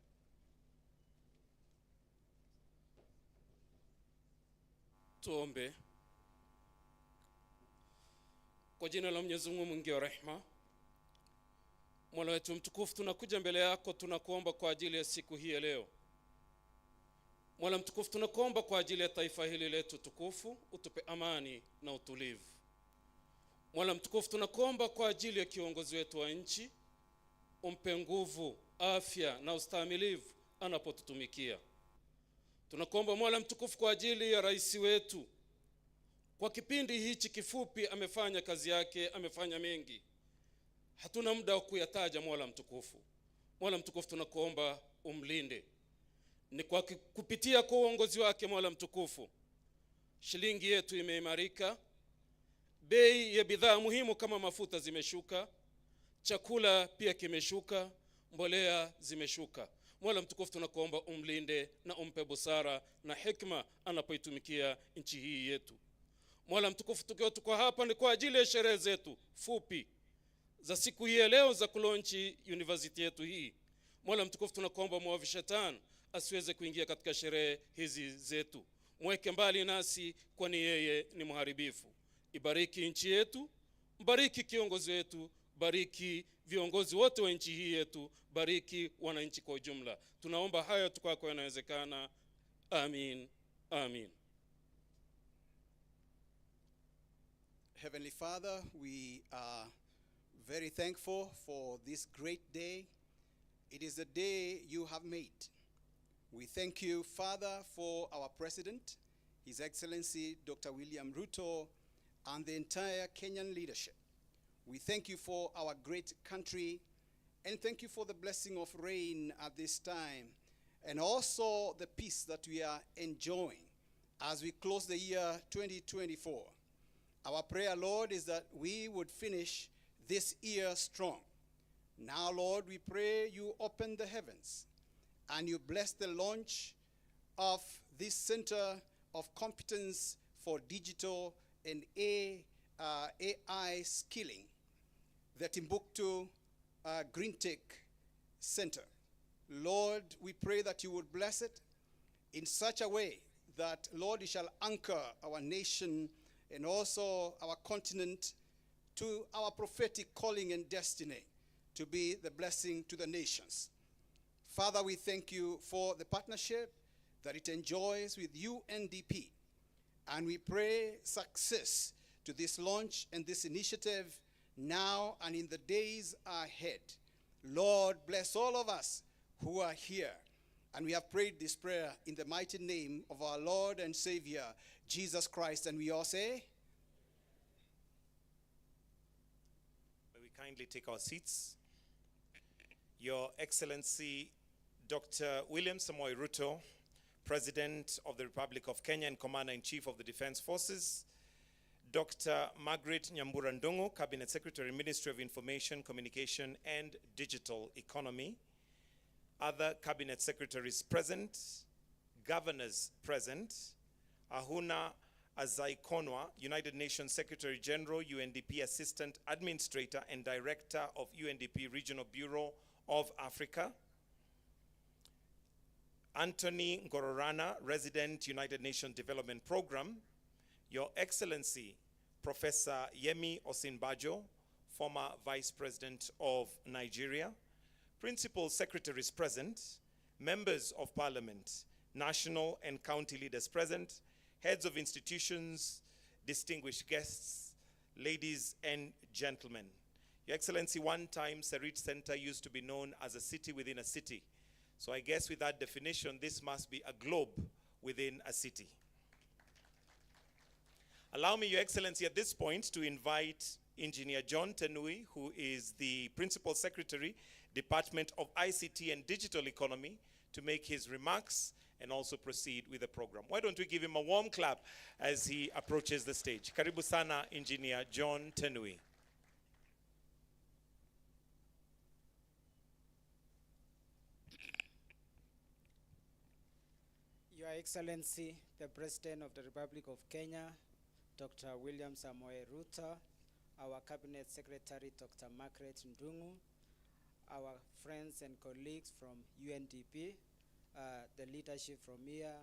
Tuombe. Kwa jina la Mwenyezi Mungu mwingi wa rehema, Mola wetu mtukufu, tunakuja mbele yako, tunakuomba kwa ajili ya siku hii ya leo. Mola mtukufu, tunakuomba kwa ajili ya taifa hili letu tukufu, utupe amani na utulivu. Mola mtukufu, tunakuomba kwa ajili ya kiongozi wetu wa nchi, umpe nguvu, afya na ustahimilivu anapotutumikia. Tunakuomba Mola mtukufu kwa ajili ya rais wetu. Kwa kipindi hichi kifupi amefanya kazi yake, amefanya mengi. Hatuna muda wa kuyataja Mola mtukufu. Mola mtukufu, tunakuomba umlinde. Ni kwa kupitia kwa uongozi wake Mola mtukufu, shilingi yetu imeimarika. Bei ya bidhaa muhimu kama mafuta zimeshuka, chakula pia kimeshuka, mbolea zimeshuka. Mola mtukufu, tunakuomba umlinde na umpe busara na hikma anapoitumikia nchi hii yetu. Mola mtukufu, tuko hapa ni kwa ajili ya sherehe zetu fupi za siku hii leo za kulonchi university yetu hii. Mola mtukufu tunakuomba muovu shetani asiweze kuingia katika sherehe hizi zetu. Mweke mbali nasi kwani yeye ni mharibifu. Ibariki nchi yetu, bariki kiongozi wetu, bariki viongozi wote wa nchi hii yetu, bariki wananchi kwa ujumla. Tunaomba haya tukako yanawezekana. Amin. Amin. Heavenly Father, we are very thankful for this great day. It is a day you have made. We thank you, Father, for our President, His Excellency Dr. William Ruto, and the entire Kenyan leadership. We thank you for our great country, and thank you for the blessing of rain at this time, and also the peace that we are enjoying as we close the year 2024. Our prayer, Lord, is that we would finish this year strong. Now, Lord, we pray you open the heavens and you bless the launch of this Center of Competence for Digital and AI Skilling, the Timbuktu GreenTech Center. Lord, we pray that you would bless it in such a way that, Lord, it shall anchor our nation and also our continent to our prophetic calling and destiny to be the blessing to the nations. Father, we thank you for the partnership that it enjoys with UNDP. And we pray success to this launch and this initiative now and in the days ahead. Lord, bless all of us who are here. And we have prayed this prayer in the mighty name of our Lord and Savior, Jesus Christ. And we all say, may we kindly take our seats. Your Excellency, Dr. William Samoei Ruto, President of the Republic of Kenya and Commander-in-Chief of the Defense Forces, Dr. Margaret Nyambura, Cabinet Secretary, Ministry of Information, Communication and Digital Economy, other Cabinet Secretaries present, Governors present, Ahuna Azaikonwa, United Nations Secretary General, UNDP Assistant Administrator and Director of UNDP Regional Bureau of Africa, Anthony Ngororana, Resident United Nations Development Program, Your Excellency, Professor Yemi Osinbajo, former Vice President of Nigeria, Principal Secretaries present, Members of Parliament, National and County leaders present, Heads of institutions, distinguished guests, ladies and gentlemen. Your Excellency, one time Sarit Center used to be known as a city within a city. So I guess with that definition, this must be a globe within a city. Allow me, Your Excellency, at this point to invite Engineer John Tanui, who is the Principal Secretary, Department of ICT and Digital Economy, to make his remarks and also proceed with the program. Why don't we give him a warm clap as he approaches the stage. Karibu sana, Engineer John Tanui. Your Excellency, the President of the Republic of Kenya, Dr. William Samoei Ruto, our Cabinet Secretary, Dr. Margaret Ndungu, our friends and colleagues from UNDP, the leadership from here,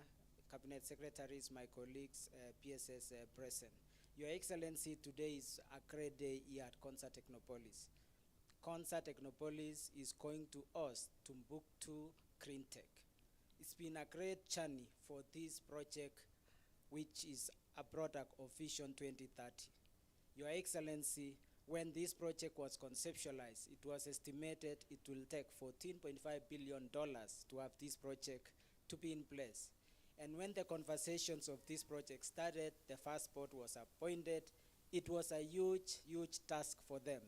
Cabinet Secretaries, my colleagues, PSS present. Your Excellency, today is a great day here at Konza Technopolis. Konza Technopolis is going to host Timbuktu GreenTech. It's been a great journey for this project, which is a product of Vision 2030. Your Excellency, when this project was conceptualized, it was estimated it will take $14.5 billion to have this project to be in place. And when the conversations of this project started, the first board was appointed. It was a huge, huge task for them.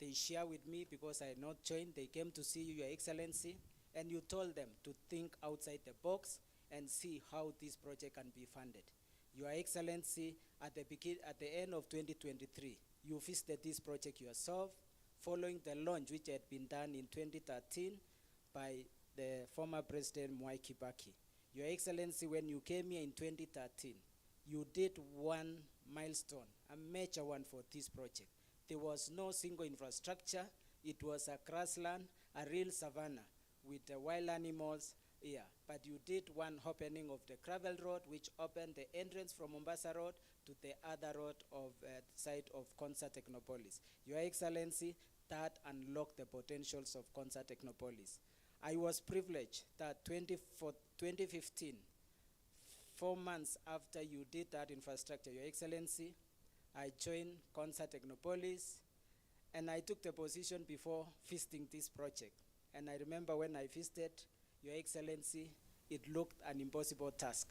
They share with me because I had not joined. They came to see you, Your Excellency, and you told them to think outside the box and see how this project can be funded. Your Excellency, at the end of 2023, you visited this project yourself, following the launch which had been done in 2013 by the former President Mwai Kibaki. Your Excellency, when you came here in 2013, you did one milestone, a major one for this project. There was no single infrastructure. It was a grassland, a real savanna, with the wild animals here. But you did one opening of the gravel road, which opened the entrance from Mombasa Road to the other road of side of Konza Technopolis. Your Excellency, that unlocked the potentials of Konza Technopolis. I was privileged that 2015, 4 months after you did that infrastructure, Your Excellency, I joined Konza Technopolis, and I took the position before visiting this project. And I remember when I visited, Your Excellency, it looked an impossible task.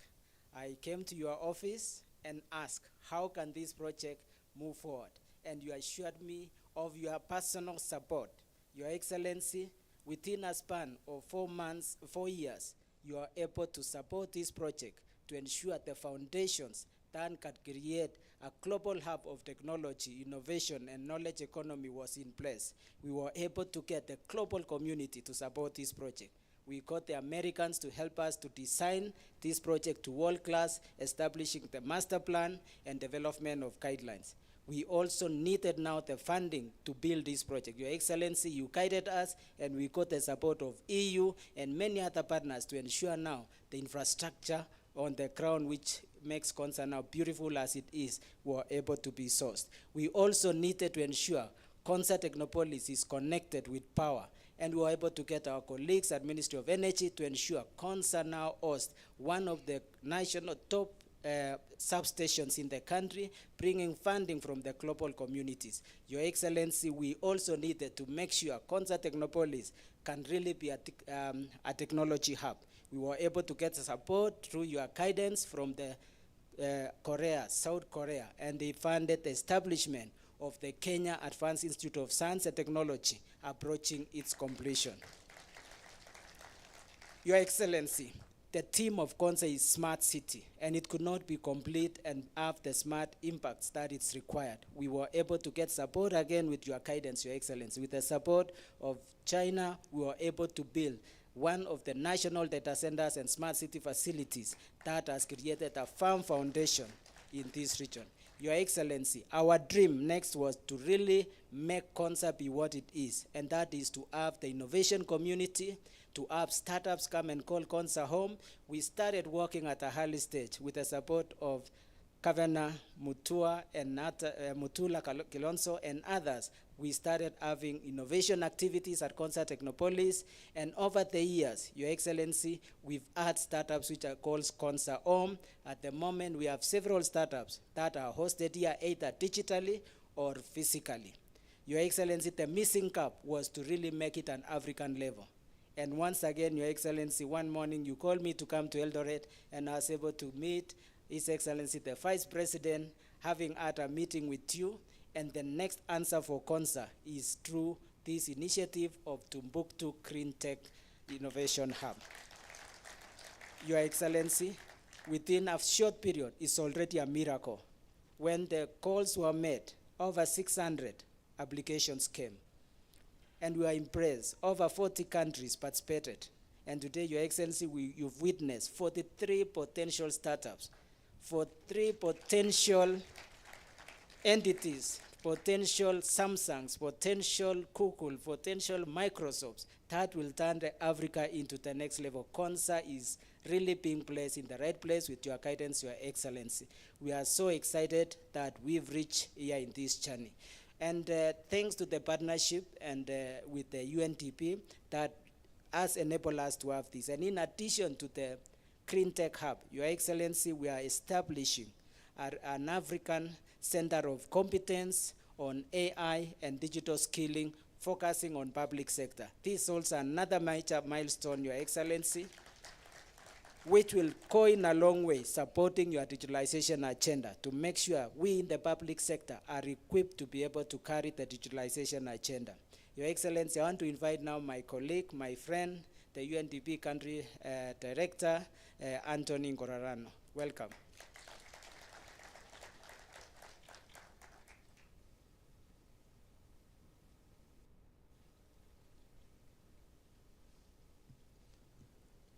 I came to your office and asked, how can this project move forward? And you assured me of your personal support. Your Excellency, within a span of 4 years, you are able to support this project to ensure the foundations that can create a global hub of technology, innovation, and knowledge economy was in place. We were able to get the global community to support this project. We got the Americans to help us to design this project to world class, establishing the master plan and development of guidelines. We also needed now the funding to build this project. Your Excellency, you guided us, and we got the support of EU and many other partners to ensure now the infrastructure on the ground, which makes Konza now beautiful as it is, were able to be sourced. We also needed to ensure Konza Technopolis is connected with power, and we were able to get our colleagues at Ministry of Energy to ensure Konza now hosts one of the national top substations in the country, bringing funding from the global communities. Your Excellency, we also needed to make sure Konza Technopolis can really be a technology hub. We were able to get support through your guidance from the South Korea, and they funded the establishment of the Kenya Advanced Institute of Science and Technology, approaching its completion. Your Excellency, the theme of Konza is smart city, and it could not be complete and have the smart impacts that it's required. We were able to get support again with your guidance, Your Excellency. With the support of China, we were able to build one of the national data centers and smart city facilities that has created a firm foundation in this region. Your Excellency, our dream next was to really make Konza be what it is, and that is to have the innovation community, to have startups come and call Konza home. We started working at a early stage with the support of Governor Mutula Kilonzo and others. We started having innovation activities at Konza Technopolis, and over the years, Your Excellency, we've had startups which are called Konza Home. At the moment, we have several startups that are hosted here either digitally or physically. Your Excellency, the missing gap was to really make it an African level. And once again, Your Excellency, one morning you called me to come to Eldoret, and I was able to meet His Excellency, the Vice President, having had a meeting with you. And the next answer for Konza is through this initiative of Timbuktu GreenTech Innovation Hub. Your Excellency, within a short period, it's already a miracle. When the calls were made, over 600 applications came. And we are impressed. Over 40 countries participated. And today, Your Excellency, you've witnessed 43 potential startups, 43 potential entities, potential Samsungs, potential Google, potential Microsofts that will turn Africa into the next level. Konza is really being placed in the right place with your guidance, Your Excellency. We are so excited that we've reached here in this journey. And thanks to the partnership and with the UNDP that has enabled us to have this. And in addition to the GreenTech Hub, Your Excellency, we are establishing an African Centre of Competence on AI and digital skilling, focusing on public sector. This is also another major milestone, Your Excellency, which will go in a long way supporting your digitalization agenda to make sure we in the public sector are equipped to be able to carry the digitalization agenda. Your Excellency, I want to invite now my colleague, my friend, the UNDP Country Director, Anthony Ngorarano. Welcome.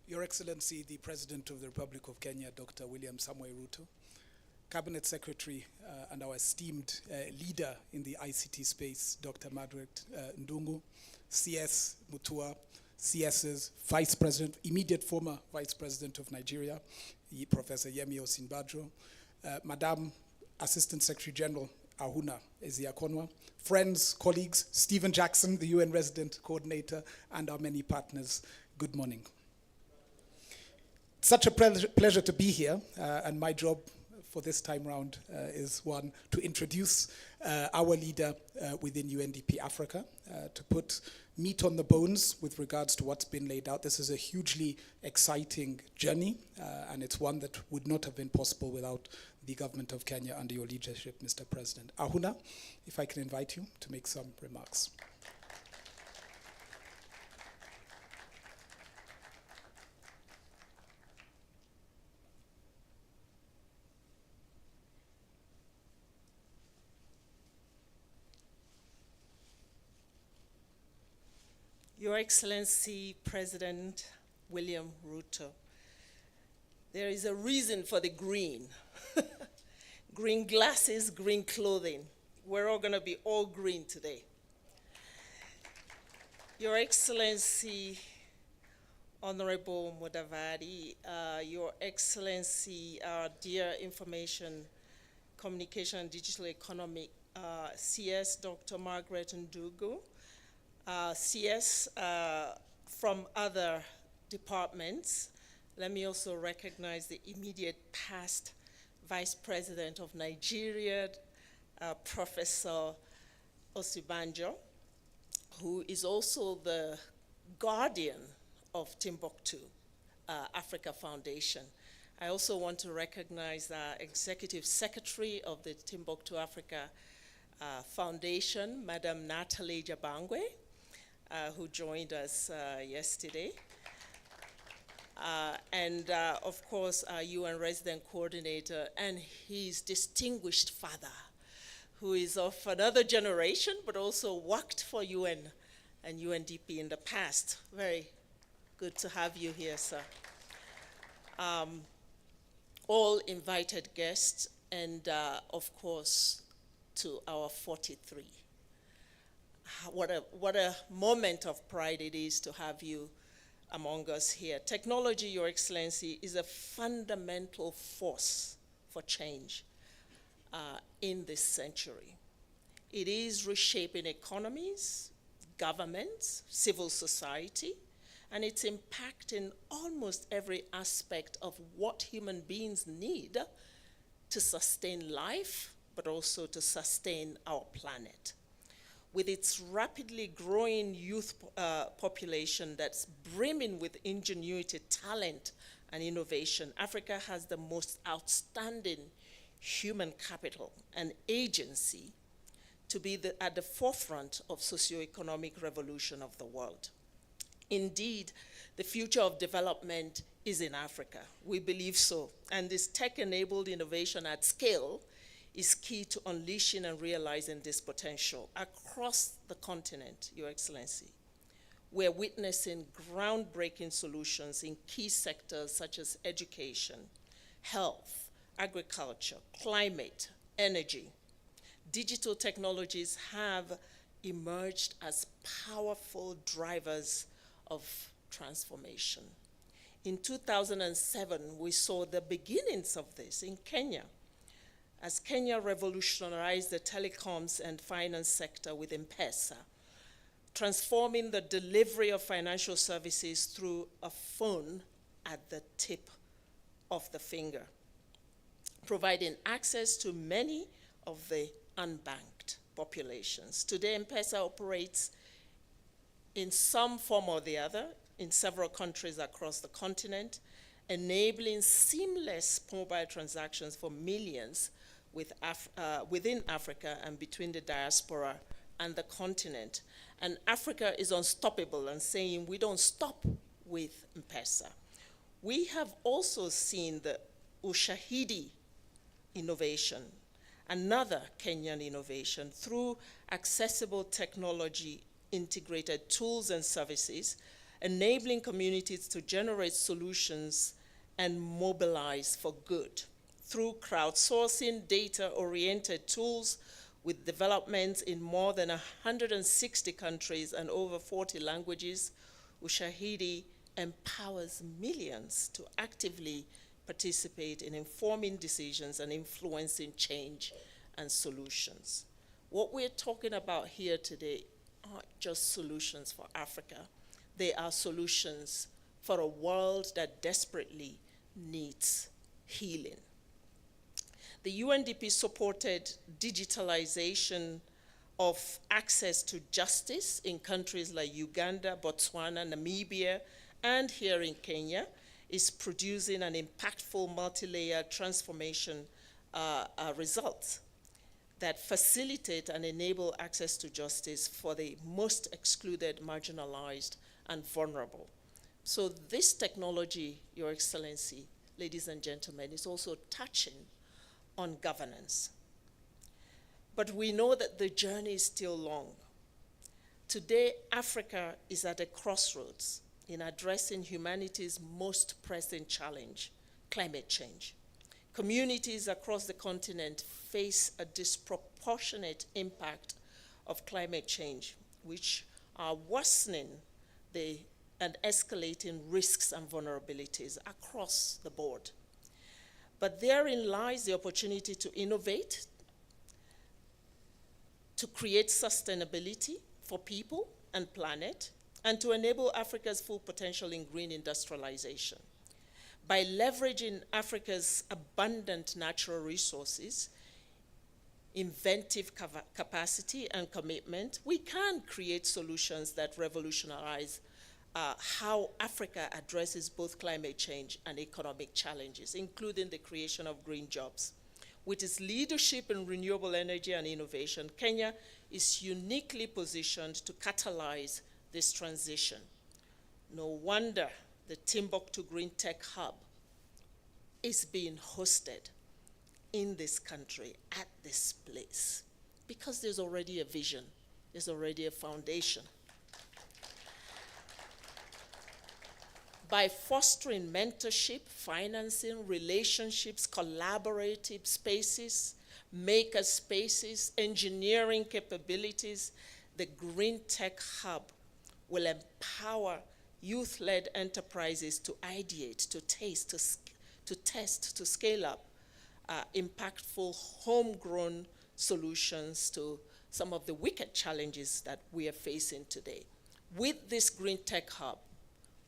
Your Excellency, the President of the Republic of Kenya, Dr. William Samoei Ruto, Cabinet Secretary and our esteemed leader in the ICT space, Dr. Margaret Ndungu, CS Mutua, CS's Vice President, immediate former Vice President of Nigeria, Professor Yemi Osinbajo, Madam Assistant Secretary General Ahuna Eziakonwa, friends, colleagues, Stephen Jackson, the UN Resident Coordinator, and our many partners, good morning. Such a pleasure to be here, and my job for this time round is one, to introduce our leader within UNDP Africa, to put meat on the bones with regards to what's been laid out. This is a hugely exciting journey, and it's one that would not have been possible without the government of Kenya under your leadership, Mr. President. Ahuna, if I can invite you to make some remarks. Your Excellency, President William Ruto, there is a reason for the green. Green glasses, green clothing. We're all going to be all green today. Your Excellency, Honorable Mudavadi, Your Excellency, our dear Information, Communication and Digital Economy, CS Dr. Margaret Ndugu, CS from other departments. Let me also recognize the immediate past Vice President of Nigeria, Professor Osibanjo, who is also the guardian of Timbuktu Africa Foundation. I also want to recognize the Executive Secretary of the Timbuktu Africa Foundation, Madam Natalie Jabangwe, who joined us yesterday. And of course, our UN Resident Coordinator and his distinguished father, who is of another generation, but also worked for UN and UNDP in the past. Very good to have you here, sir. All invited guests, and of course, to our 43. What a moment of pride it is to have you among us here. Technology, Your Excellency, is a fundamental force for change in this century. It is reshaping economies, governments, civil society, and it's impacting almost every aspect of what human beings need to sustain life, but also to sustain our planet. With its rapidly growing youth population that's brimming with ingenuity, talent, and innovation, Africa has the most outstanding human capital and agency to be at the forefront of socioeconomic revolution of the world. Indeed, the future of development is in Africa. We believe so. And this tech-enabled innovation at scale is key to unleashing and realizing this potential across the continent, Your Excellency. We're witnessing groundbreaking solutions in key sectors such as education, health, agriculture, climate, energy. Digital technologies have emerged as powerful drivers of transformation. In 2007, we saw the beginnings of this in Kenya, as Kenya revolutionized the telecoms and finance sector with M-Pesa, transforming the delivery of financial services through a phone at the tip of the finger, providing access to many of the unbanked populations. Today, M-Pesa operates in some form or the other in several countries across the continent, enabling seamless mobile transactions for millions within Africa and between the diaspora and the continent. And Africa is unstoppable and saying we don't stop with M-Pesa. We have also seen the Ushahidi innovation, another Kenyan innovation, through accessible technology integrated tools and services, enabling communities to generate solutions and mobilize for good through crowdsourcing, data-oriented tools with developments in more than 160 countries and over 40 languages. Ushahidi empowers millions to actively participate in informing decisions and influencing change and solutions. What we're talking about here today aren't just solutions for Africa. They are solutions for a world that desperately needs healing. The UNDP supported digitalization of access to justice in countries like Uganda, Botswana, Namibia, and here in Kenya, is producing an impactful multi-layer transformation results that facilitate and enable access to justice for the most excluded, marginalized, and vulnerable. So this technology, Your Excellency, ladies and gentlemen, is also touching on governance. But we know that the journey is still long. Today, Africa is at a crossroads in addressing humanity's most pressing challenge, climate change. Communities across the continent face a disproportionate impact of climate change, which are worsening and escalating risks and vulnerabilities across the board. But therein lies the opportunity to innovate, to create sustainability for people and planet, and to enable Africa's full potential in green industrialization. By leveraging Africa's abundant natural resources, inventive capacity, and commitment, we can create solutions that revolutionize how Africa addresses both climate change and economic challenges, including the creation of green jobs. With its leadership in renewable energy and innovation, Kenya is uniquely positioned to catalyze this transition. No wonder the Timbuktu GreenTech Hub is being hosted in this country at this place, because there's already a vision, there's already a foundation. By fostering mentorship, financing, relationships, collaborative spaces, maker spaces, engineering capabilities, the GreenTech Hub will empower youth-led enterprises to ideate, to test, to scale up impactful homegrown solutions to some of the wicked challenges that we are facing today. With this GreenTech Hub,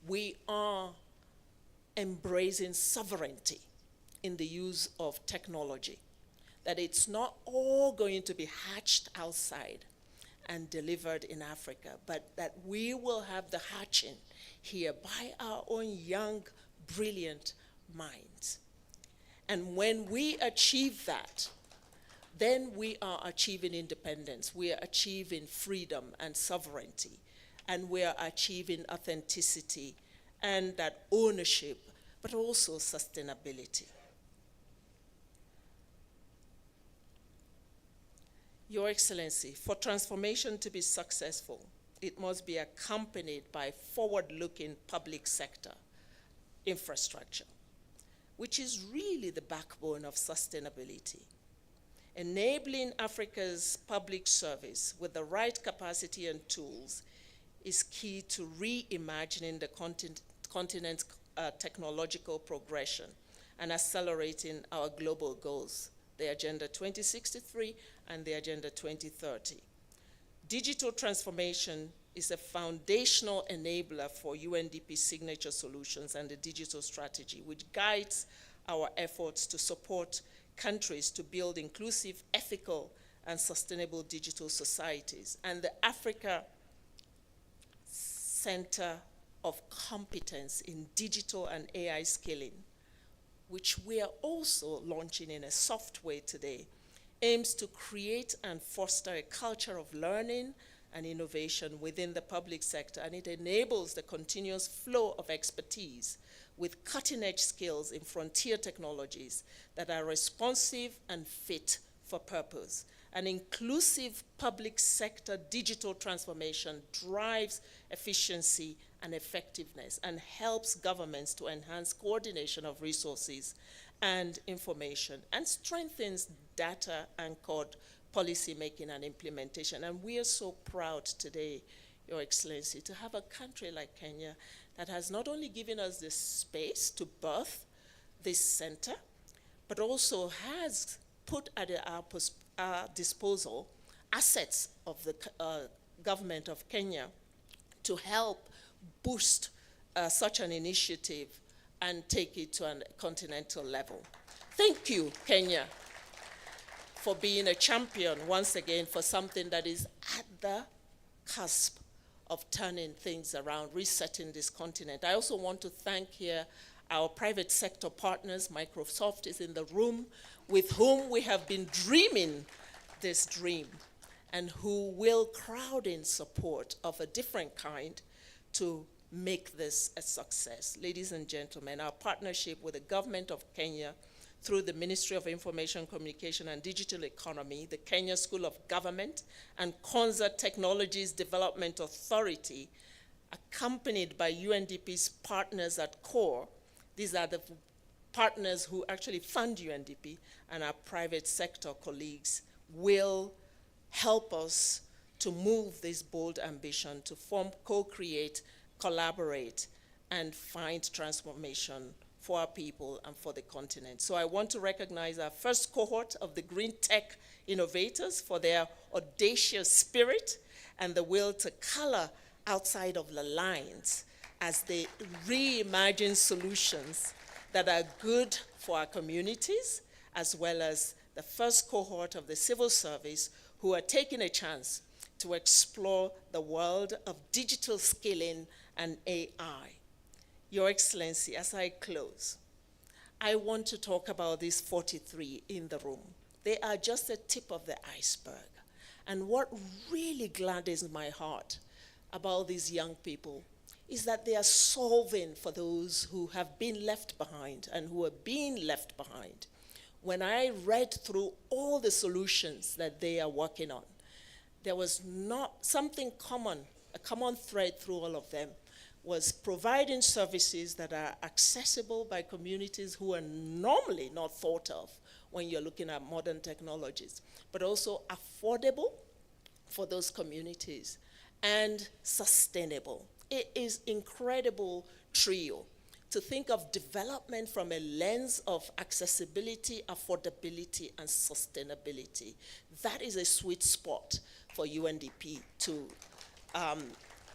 we are embracing sovereignty in the use of technology, that it's not all going to be hatched outside and delivered in Africa, but that we will have the hatching here by our own young, brilliant minds. And when we achieve that, then we are achieving independence, we are achieving freedom and sovereignty, and we are achieving authenticity and that ownership, but also sustainability. Your Excellency, for transformation to be successful, it must be accompanied by forward-looking public sector infrastructure, which is really the backbone of sustainability. Enabling Africa's public service with the right capacity and tools is key to reimagining the continent's technological progression and accelerating our global goals, the Agenda 2063 and the Agenda 2030. Digital transformation is a foundational enabler for UNDP signature solutions and the digital strategy, which guides our efforts to support countries to build inclusive, ethical, and sustainable digital societies. And the Africa Centre of Competence in Digital and AI Skilling, which we are also launching in a soft way today, aims to create and foster a culture of learning and innovation within the public sector, and it enables the continuous flow of expertise with cutting-edge skills in frontier technologies that are responsive and fit for purpose. An inclusive public sector digital transformation drives efficiency and effectiveness and helps governments to enhance coordination of resources and information and strengthens data-anchored policy making and implementation. And we are so proud today, Your Excellency, to have a country like Kenya that has not only given us the space to birth this center, but also has put at our disposal assets of the government of Kenya to help boost such an initiative and take it to a continental level. Thank you, Kenya, for being a champion once again for something that is at the cusp of turning things around, resetting this continent. I also want to thank here our private sector partners. Microsoft is in the room, with whom we have been dreaming this dream and who will crowd in support of a different kind to make this a success. Ladies and gentlemen, our partnership with the government of Kenya through the Ministry of Information, Communication and Digital Economy, the Kenya School of Government, and Konza Technologies Development Authority, accompanied by UNDP's partners at CORE. These are the partners who actually fund UNDP, and our private sector colleagues will help us to move this bold ambition to form, co-create, collaborate, and find transformation for our people and for the continent. So I want to recognize our first cohort of the GreenTech innovators for their audacious spirit and the will to color outside of the lines as they reimagine solutions that are good for our communities, as well as the first cohort of the civil service who are taking a chance to explore the world of digital skilling and AI. Your Excellency, as I close, I want to talk about these 43 in the room. They are just the tip of the iceberg. And what really gladdens my heart about these young people is that they are solving for those who have been left behind and who are being left behind. When I read through all the solutions that they are working on, there was not something common, a common thread through all of them, was providing services that are accessible by communities who are normally not thought of when you're looking at modern technologies, but also affordable for those communities and sustainable. It is incredible trio to think of development from a lens of accessibility, affordability, and sustainability. That is a sweet spot for UNDP to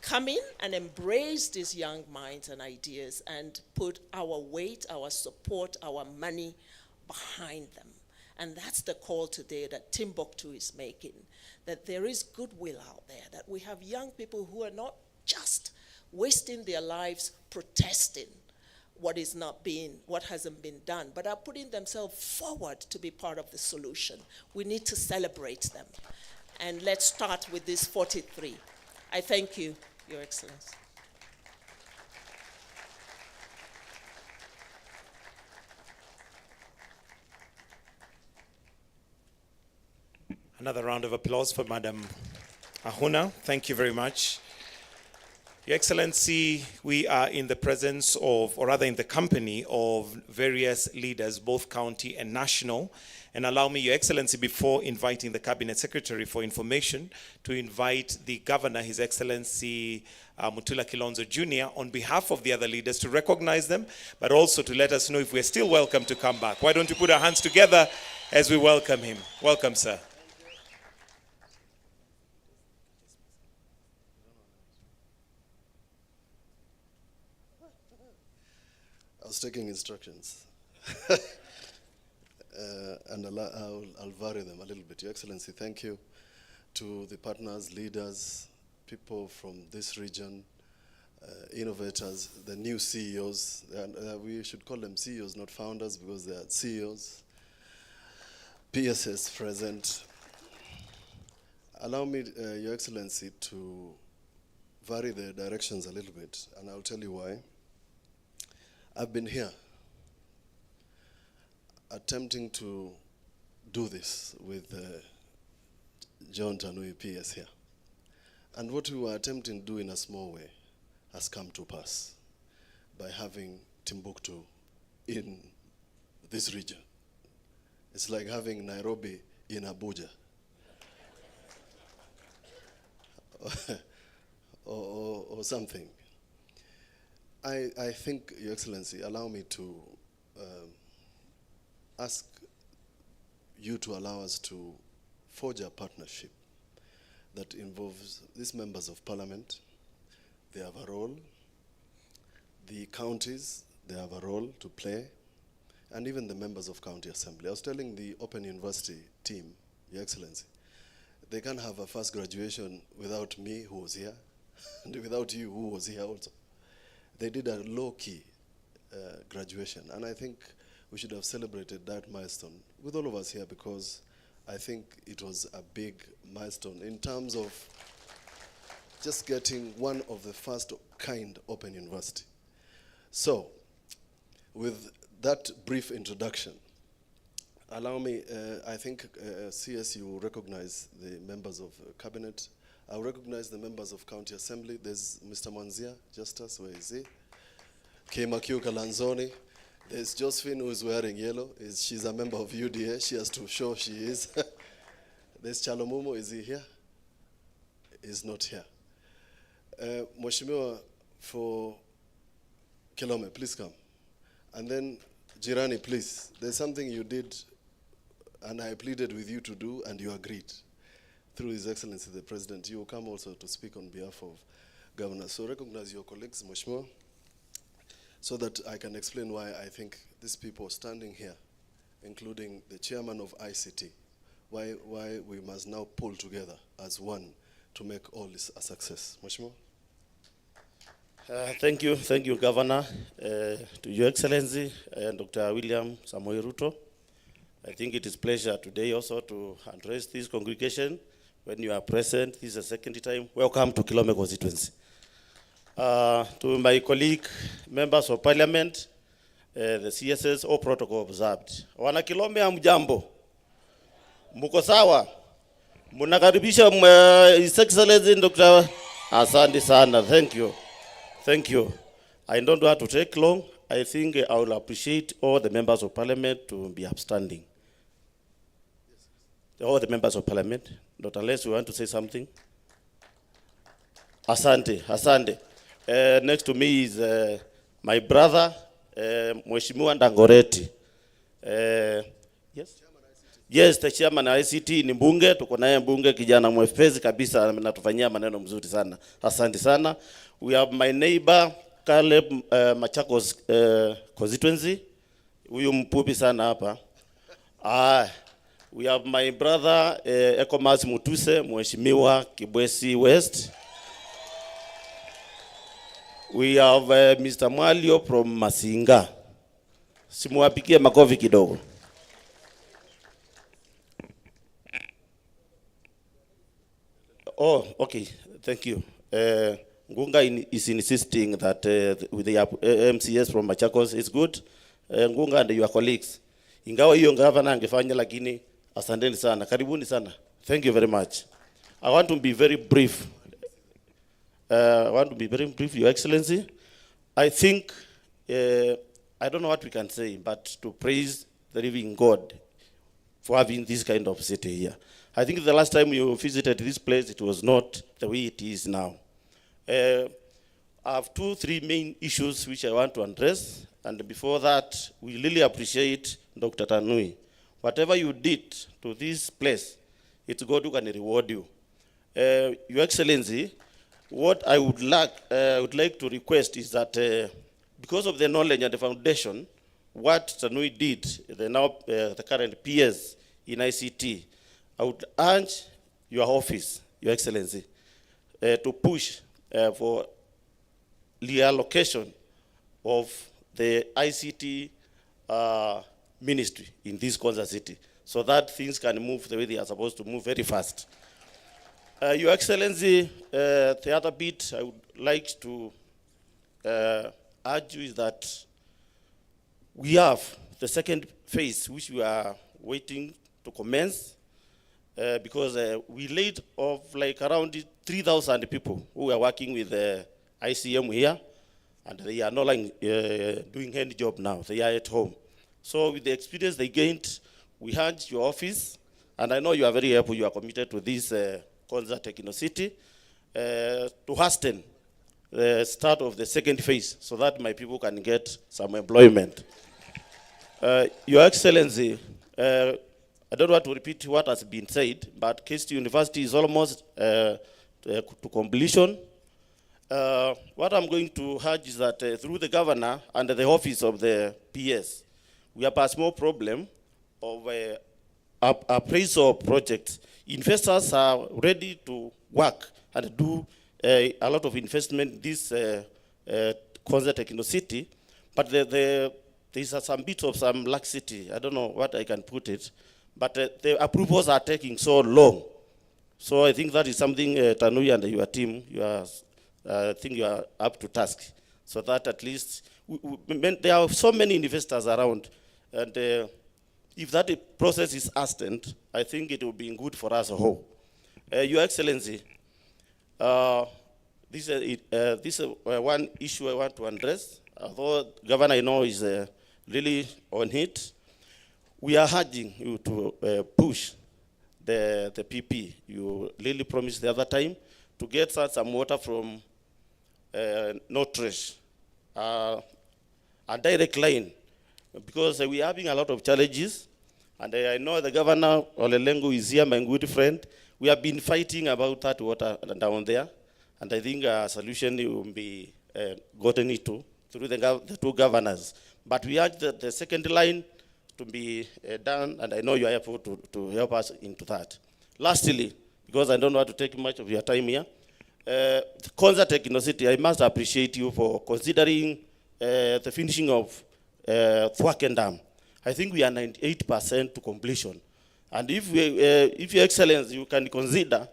come in and embrace these young minds and ideas and put our weight, our support, our money behind them. And that's the call today that Timbuktu is making, that there is goodwill out there, that we have young people who are not just wasting their lives protesting what hasn't been done, but are putting themselves forward to be part of the solution. We need to celebrate them. And let's start with these 43. I thank you, Your Excellency. Another round of applause for Madam Ahuna. Thank you very much. Your Excellency, we are in the presence of, or rather in the company of various leaders, both county and national. And allow me, Your Excellency, before inviting the Cabinet Secretary for information, to invite the Governor, His Excellency Mutula Kilonzo Jr., on behalf of the other leaders to recognize them, but also to let us know if we're still welcome to come back. Why don't you put our hands together as we welcome him. Welcome, sir. I was taking instructions. And I'll vary them a little bit. Your Excellency, thank you to the partners, leaders, people from this region, innovators, the new CEOs. We should call them CEOs, not founders, because they are CEOs. PSS present. Allow me, Your Excellency, to vary the directions a little bit, and I'll tell you why. I've been here attempting to do this with John Tanui PS here. And what we were attempting to do in a small way has come to pass by having Timbuktu in this region. It's like having Nairobi in Abuja. or something. I think, Your Excellency, allow me to ask you to allow us to forge a partnership that involves these members of parliament. They have a role. The counties, they have a role to play. And even the members of county assembly. I was telling the Open University team, Your Excellency, they can't have a first graduation without me, who was here, and without you, who was here also. They did a low-key graduation, and I think we should have celebrated that milestone with all of us here, because I think it was a big milestone in terms of just getting one of the first kind Open University. So, with that brief introduction, allow me, I think CS, you will recognize the members of cabinet. I'll recognize the members of county assembly. There's Mr. Mwanzia, Justus, where is he? Mutula Kilonzo. There's Josephine, who is wearing yellow. She's a member of UDA. She has to show she is. There's Chalomumo, is he here? He's not here. Mheshimiwa for Kilome, please come. And then Jirani, please. There's something you did and I pleaded with you to do and you agreed. Through His Excellency the President, you will come also to speak on behalf of Governor. So recognize your colleagues, Mheshimiwa, so that I can explain why I think these people standing here, including the chairman of ICT, why we must now pull together as one to make all this a success. Mheshimiwa. Thank you, Governor. To Your Excellency, Dr. William Samoei Ruto. I think it is a pleasure today also to address this congregation. When you are present, this is the second time. Welcome to Kilome constituency. To my colleague, members of parliament, the CSS, all protocol observed. Wana Kilome hamjambo. Muko sawa? Munakaribisha His Excellency Dr. Asante sana. Thank you. Thank you. I don't want to take long. I think I will appreciate all the members of parliament to be upstanding. All the members of parliament, not unless you want to say something. Asante, asante. Next to me is my brother, Mheshimiwa Ndangoreti. Yes? Yes, the chairman of ICT ni mbunge, tuko naye mbunge kijana mwepesi kabisa, anatufanyia maneno mzuri sana. Asante sana. We have my neighbor, Caleb Machakos constituency. Huyu mpupi sana hapa. We have my brother, Ekomas Mutuse, Mheshimiwa Kibwesi West. We have Mr. Mwalio from Masinga. Simuwapikie makofi kidogo. Oh, okay. Thank you. Ngunga is insisting that with the MCS from Machakos is good. Ngunga and your colleagues. Ingawa hiyo governor angefanya lakini asanteni sana. Karibuni sana. Thank you very much. I want to be very brief. Your Excellency. I think, I don't know what we can say, but to praise the living God for having this kind of city here. I think the last time you visited this place, it was not the way it is now. I have 2-3 main issues which I want to address. And before that, we really appreciate Dr. Tanui. Whatever you did to this place, it's God who can reward you. Your Excellency, what I would like to request is that because of the knowledge and the foundation, what Tanui did, the current PS in ICT, I would urge your office, Your Excellency, to push for reallocation of the ICT ministry in this Konza city, so that things can move the way they are supposed to move very fast. Your Excellency, the other bit I would like to urge you is that we have the second phase, which we are waiting to commence, because we laid off like around 3,000 people who are working with ICM here, and they are no longer doing any job now. They are at home. So with the experience they gained, we urge your office, and I know you are very helpful, you are committed to this Konza Techno City. to hasten the start of the second phase so that my people can get some employment. Your Excellency, I don't want to repeat what has been said, but KST University is almost to completion. What I'm going to urge is that through the governor and the office of the PS, we have a small problem of appraisal projects. Investors are ready to work and do a lot of investment in this Konza Technopolis, but there's some bit of some laxity. I don't know what I can put it, but the approvals are taking so long. So I think that is something, Tanui and your team, I think you are up to task, so that at least, there are so many investors around, and if that process is hastened, I think it will be good for us a whole. Your Excellency, this is one issue I want to address. Although Governor I know is really on it, we are urging you to push the PP. You really promised the other time to get some water from Northresh, a direct line, because we are having a lot of challenges, and I know the Governor Ole Lenku is here, my good friend. We have been fighting about that water down there, and I think a solution will be gotten into through the two governors. But we urge the second line to be done, and I know you are able to help us into that. Lastly, because I don't want to take much of your time here, Konza Technopolis, I must appreciate you for considering the finishing of Thwaken Dam. I think we are 98% to completion. And if Your Excellency, you can consider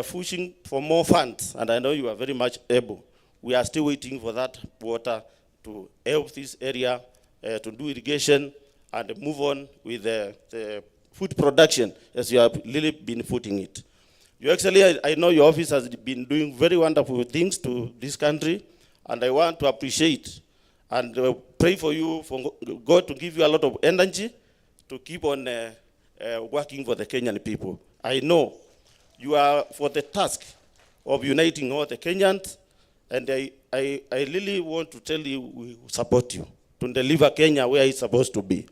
pushing for more funds, and I know you are very much able. We are still waiting for that water to help this area to do irrigation and move on with the food production as you have really been putting it. Your Excellency, I know your office has been doing very wonderful things to this country, and I want to appreciate and pray for you, for God to give you a lot of energy to keep on working for the Kenyan people. I know you are for the task of uniting all the Kenyans, and I really want to tell you we support you to deliver Kenya where it's supposed to be.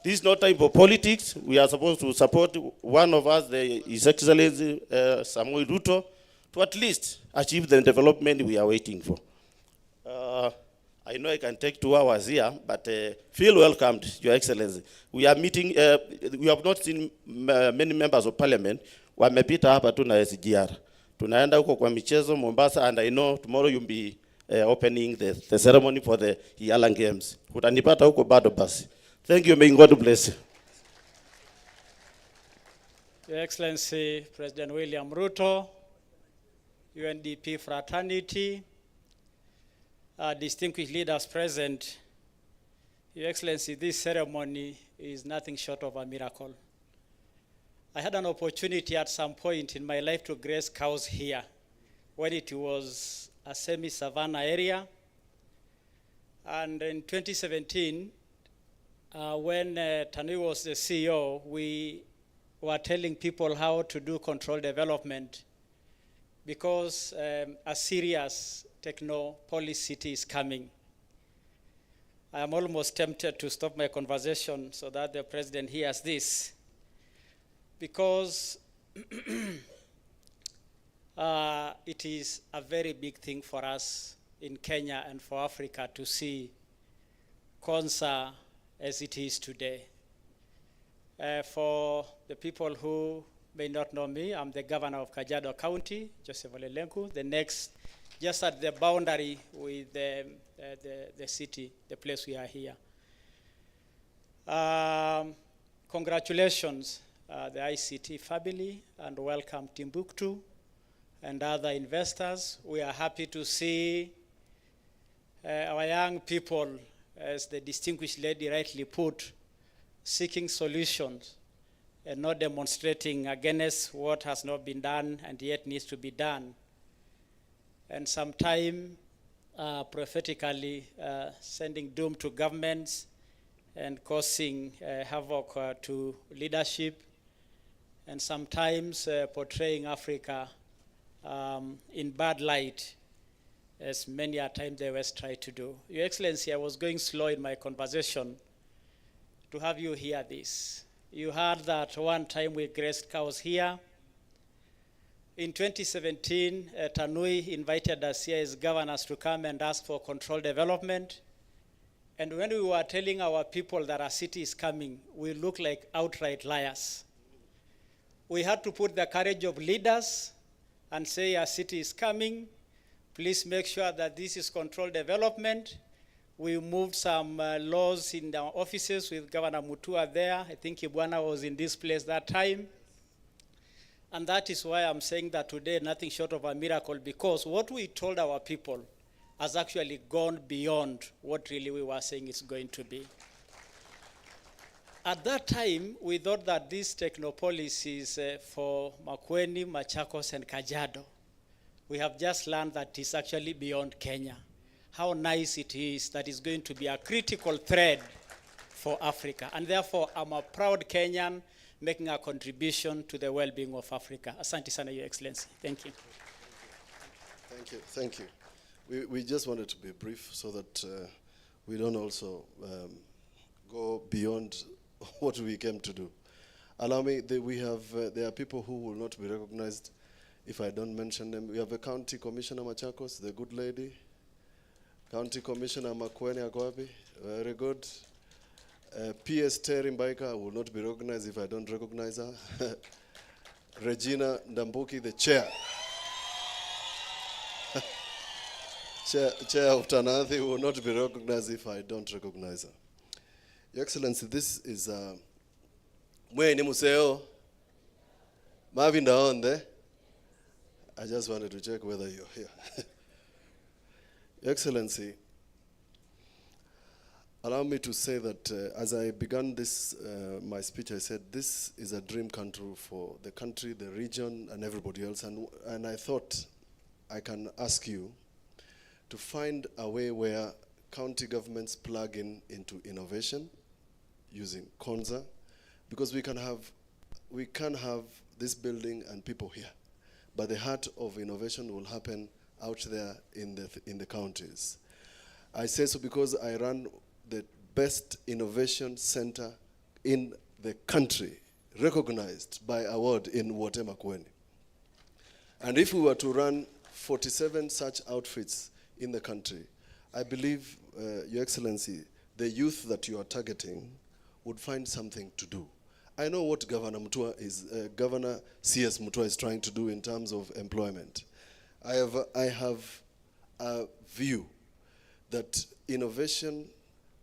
This is not time for politics. We are supposed to support one of us, His Excellency Samuel Ruto, to at least achieve the development we are waiting for. I know I can take 2 hours here, but feel welcomed, Your Excellency. We are meeting, we have not seen many members of parliament. Wamepita hapa tu na SGR. Tunaenda huko kwa michezo Mombasa, and I know tomorrow you'll be opening the ceremony for the Yala Games. Utanipata huko bado basi. Thank you, may God bless you. Your Excellency, President William Ruto, UNDP fraternity, distinguished leaders present, Your Excellency, this ceremony is nothing short of a miracle. I had an opportunity at some point in my life to graze cows here, when it was a semi-savanna area. And in 2017, when Tanui was the CEO, we were telling people how to do control development, because a serious technopolis city is coming. I am almost tempted to stop my conversation so that the president hears this, because it is a very big thing for us in Kenya and for Africa to see Konza as it is today. For the people who may not know me, I'm the governor of Kajiado County, Joseph Ole Lenku, the next, just at the boundary with the city, the place we are here. Congratulations, the ICT family, and welcome Timbuktu and other investors. We are happy to see our young people, as the distinguished lady rightly put, seeking solutions and not demonstrating against what has not been done and yet needs to be done. And sometimes prophetically sending doom to governments and causing havoc to leadership, and sometimes portraying Africa in bad light, as many a time they always try to do. Your Excellency, I was going slow in my conversation to have you hear this. You heard that one time we grazed cows here. In 2017, Tanui invited us here as governors to come and ask for controlled development. And when we were telling our people that our city is coming, we looked like outright liars. We had to put the courage of leaders and say our city is coming. Please make sure that this is controlled development. We moved some laws in our offices with Governor Mutua there. I think Ibwana was in this place that time. And that is why I'm saying that today nothing short of a miracle, because what we told our people has actually gone beyond what really we were saying it's going to be. At that time, we thought that this Technopolis is for Makueni, Machakos, and Kajiado. We have just learned that it's actually beyond Kenya. How nice it is that it's going to be a critical thread for Africa. And therefore, I'm a proud Kenyan making a contribution to the well-being of Africa. Asante sana, Your Excellency. Thank you. Thank you. Thank you. We just wanted to be brief so that we don't also go beyond what we came to do. Allow me, there are people who will not be recognized if I don't mention them. We have a County Commissioner Machakos, the good lady. County Commissioner Makueni Akwapi, very good. PS Terry Mbaika will not be recognized if I don't recognize her. Regina Ndambuki, the chair. Chair of Tanathi will not be recognized if I don't recognize her. Your Excellency, this is Mweni Museo. Marvin down there. I just wanted to check whether you're here. Your Excellency, allow me to say that as I began this, my speech, I said this is a dream come true for the country, the region, and everybody else. And I thought I can ask you to find a way where county governments plug into innovation using Konza, because we can have this building and people here, but the heart of innovation will happen out there in the counties. I say so because I run the best innovation center in the country, recognized by award in Makueni. And if we were to run 47 such outfits in the country, I believe, Your Excellency, the youth that you are targeting would find something to do. I know what Governor CS Mutua is trying to do in terms of employment. I have a view that innovation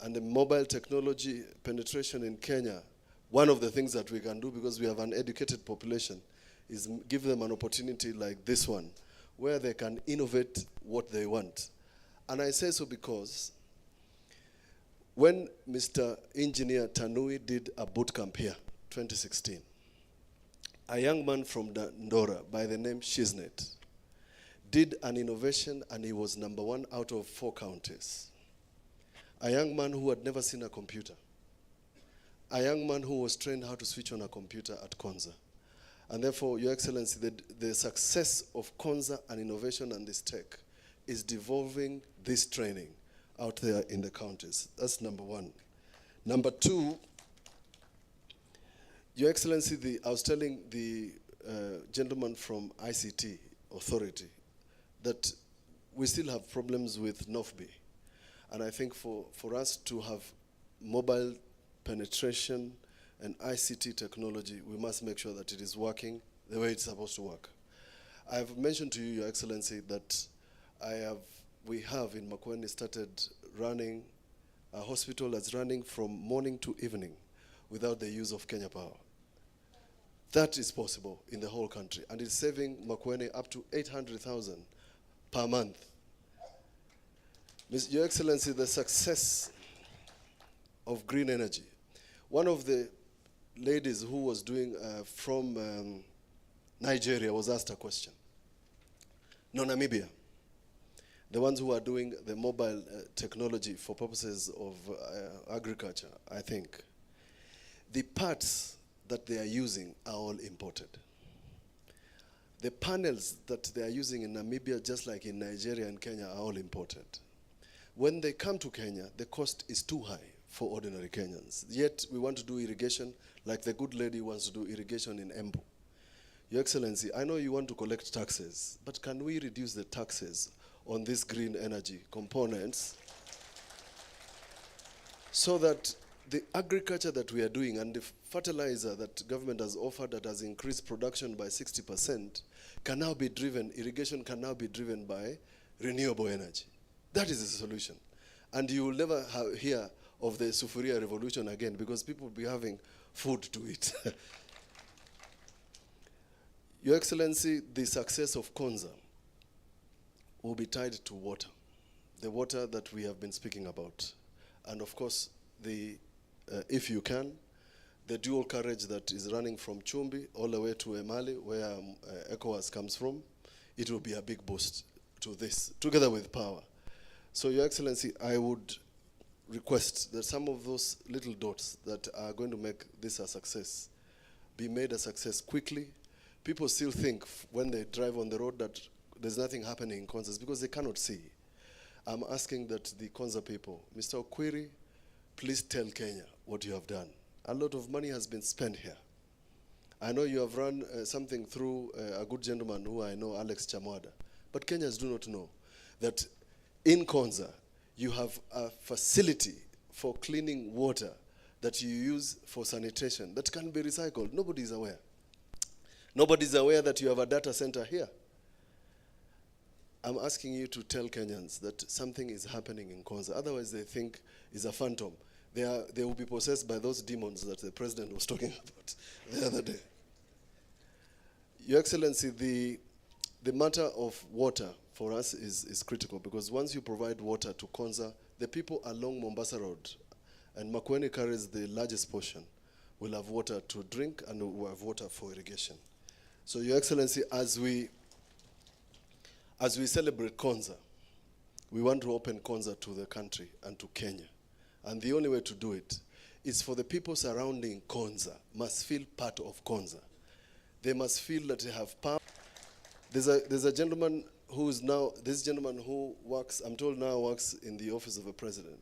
and the mobile technology penetration in Kenya, one of the things that we can do, because we have an educated population, is give them an opportunity like this one, where they can innovate what they want. And I say so because when Mr. Engineer Tanui did a boot camp here, 2016, a young man from Ndora by the name Shiznet did an innovation, and he was #1 out of 4 counties. A young man who had never seen a computer. A young man who was trained how to switch on a computer at Konza. And therefore, Your Excellency, the success of Konza and innovation and this tech is devolving this training out there in the counties. That's #1. #2, Your Excellency, I was telling the gentleman from ICT Authority that we still have problems with NOFB. And I think for us to have mobile penetration and ICT technology, we must make sure that it is working the way it's supposed to work. I have mentioned to you, Your Excellency, that we have in Makueni started running a hospital that's running from morning to evening without the use of Kenya Power. That is possible in the whole country, and it's saving Makueni up to 800,000 per month. Your Excellency, the success of green energy. One of the ladies who was doing from Nigeria was asked a question. No, Namibia. The ones who are doing the mobile technology for purposes of agriculture, I think, the parts that they are using are all imported. The panels that they are using in Namibia, just like in Nigeria and Kenya, are all imported. When they come to Kenya, the cost is too high for ordinary Kenyans. Yet we want to do irrigation like the good lady wants to do irrigation in Embu. Your Excellency, I know you want to collect taxes, but can we reduce the taxes on these green energy components so that the agriculture that we are doing and the fertilizer that government has offered that has increased production by 60% can now be driven, irrigation can now be driven by renewable energy. That is the solution. And you will never hear of the Sufuria revolution again because people will be having food to eat. Your Excellency, the success of Konza will be tied to water, the water that we have been speaking about. And of course, if you can, the dual carriage that is running from Chumbi all the way to Emali, where ECOWAS comes from, it will be a big boost to this, together with power. So, Your Excellency, I would request that some of those little dots that are going to make this a success be made a success quickly. People still think when they drive on the road that there's nothing happening in Konza because they cannot see. I'm asking that the Konza people, Mr. Okwiri, please tell Kenya what you have done. A lot of money has been spent here. I know you have run something through a good gentleman who I know, Alex Chamwada. But Kenyans do not know that in Konza, you have a facility for cleaning water that you use for sanitation that can be recycled. Nobody is aware. Nobody is aware that you have a data center here. I'm asking you to tell Kenyans that something is happening in Konza. Otherwise, they think it's a phantom. They will be possessed by those demons that the president was talking about the other day. Your Excellency, the matter of water for us is critical because once you provide water to Konza, the people along Mombasa Road, and Makueni carries the largest portion, will have water to drink and will have water for irrigation. So, Your Excellency, as we celebrate Konza, we want to open Konza to the country and to Kenya. And the only way to do it is for the people surrounding Konza must feel part of Konza. They must feel that they have power. There's a gentleman who is now, this gentleman who works, I'm told now works in the office of a president.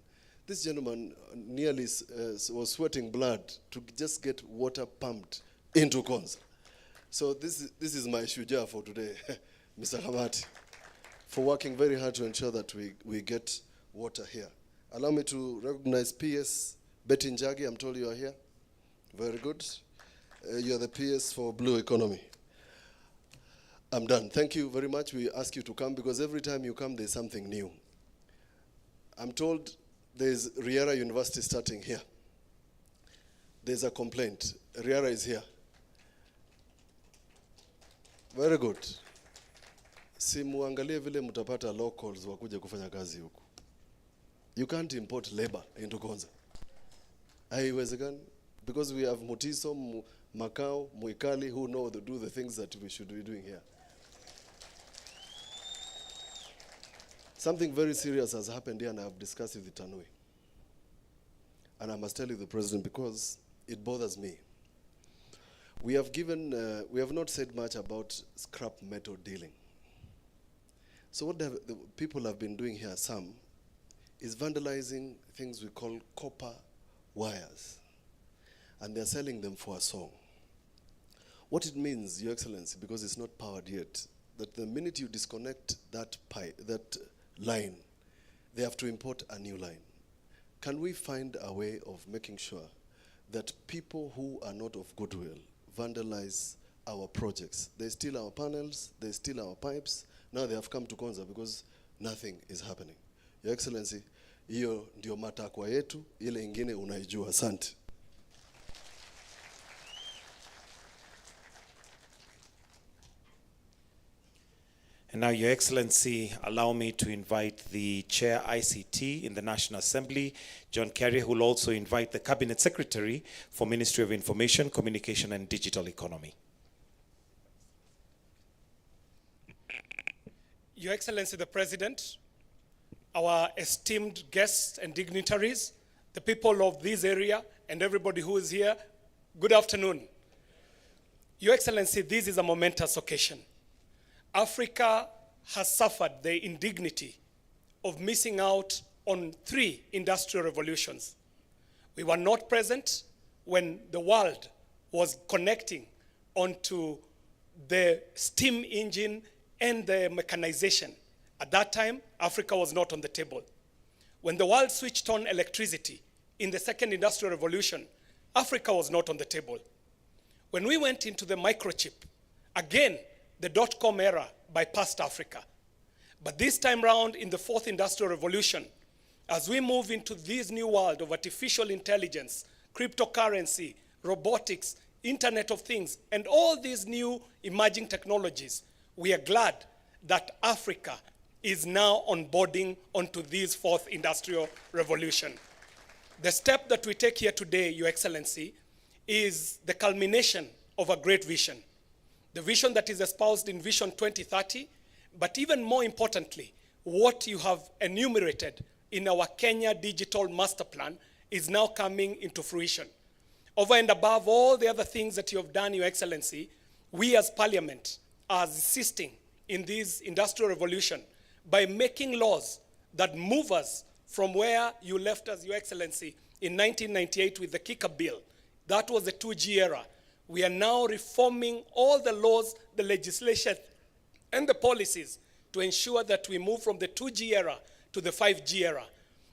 This gentleman nearly was sweating blood to just get water pumped into Konza. So this is my shuja for today, Mr. Hamati, for working very hard to ensure that we get water here. Allow me to recognize PS Betty Njagi. I'm told you are here. Very good. You're the PS for Blue Economy. I'm done. Thank you very much. We ask you to come because every time you come, there's something new. I'm told there's Riara University starting here. There's a complaint. Riara is here. Very good. Simuangalie vile mutapata locals wakuje kufanya kazi huku. You can't import labor into Konza. Haiwezekani. Because we have Mutiso, Macau, Muikali who know to do the things that we should be doing here. Something very serious has happened here and I have discussed it with Tanui. And I must tell you the president because it bothers me. We have not said much about scrap metal dealing. So what the people have been doing here, some, is vandalizing things we call copper wires. And they're selling them for a song. What it means, Your Excellency, because it's not powered yet, that the minute you disconnect that line, they have to import a new line. Can we find a way of making sure that people who are not of goodwill vandalize our projects? They steal our panels, they steal our pipes. Now they have come to Konza because nothing is happening. Your Excellency, hiyo ndio matakwa yetu, ile ingine unaijua. Asante. And now, Your Excellency, allow me to invite the Chair ICT in the National Assembly, John Kerry, who will also invite the Cabinet Secretary for Ministry of Information, Communication and Digital Economy. Your Excellency the President, our esteemed guests and dignitaries, the people of this area and everybody who is here, good afternoon. Your Excellency, this is a momentous occasion. Africa has suffered the indignity of missing out on 3 industrial revolutions. We were not present when the world was connecting onto the steam engine and the mechanization. At that time, Africa was not on the table. When the world switched on electricity in the second industrial revolution, Africa was not on the table. When we went into the microchip, again, the dot-com era bypassed Africa. But this time round in the fourth industrial revolution, as we move into this new world of artificial intelligence, cryptocurrency, robotics, Internet of Things, and all these new emerging technologies, we are glad that Africa is now onboarding onto this fourth industrial revolution. The step that we take here today, Your Excellency, is the culmination of a great vision. The vision that is espoused in Vision 2030, but even more importantly, what you have enumerated in our Kenya Digital Master Plan is now coming into fruition. Over and above all the other things that you have done, Your Excellency, we as Parliament are assisting in this industrial revolution by making laws that move us from where you left us, Your Excellency, in 1998 with the Kicker Bill. That was the 2G era. We are now reforming all the laws, the legislation, and the policies to ensure that we move from the 2G era to the 5G era.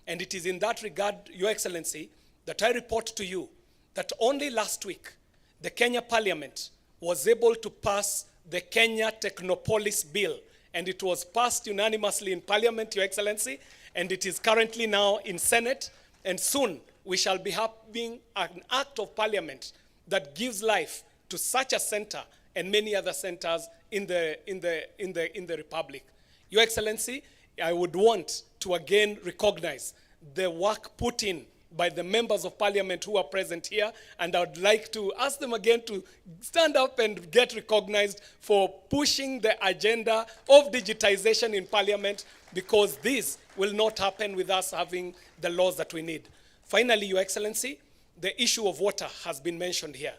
And it is in that regard, Your Excellency, that I report to you that only last week, the Kenya Parliament was able to pass the Kenya Technopolis Bill, and it was passed unanimously in Parliament, Your Excellency, and it is currently now in Senate, and soon we shall be having an act of Parliament that gives life to such a center and many other centers in the Republic. Your Excellency, I would want to again recognize the work put in by the members of Parliament who are present here, and I would like to ask them again to stand up and get recognized for pushing the agenda of digitization in Parliament, because this will not happen with us having the laws that we need. Finally, Your Excellency, the issue of water has been mentioned here.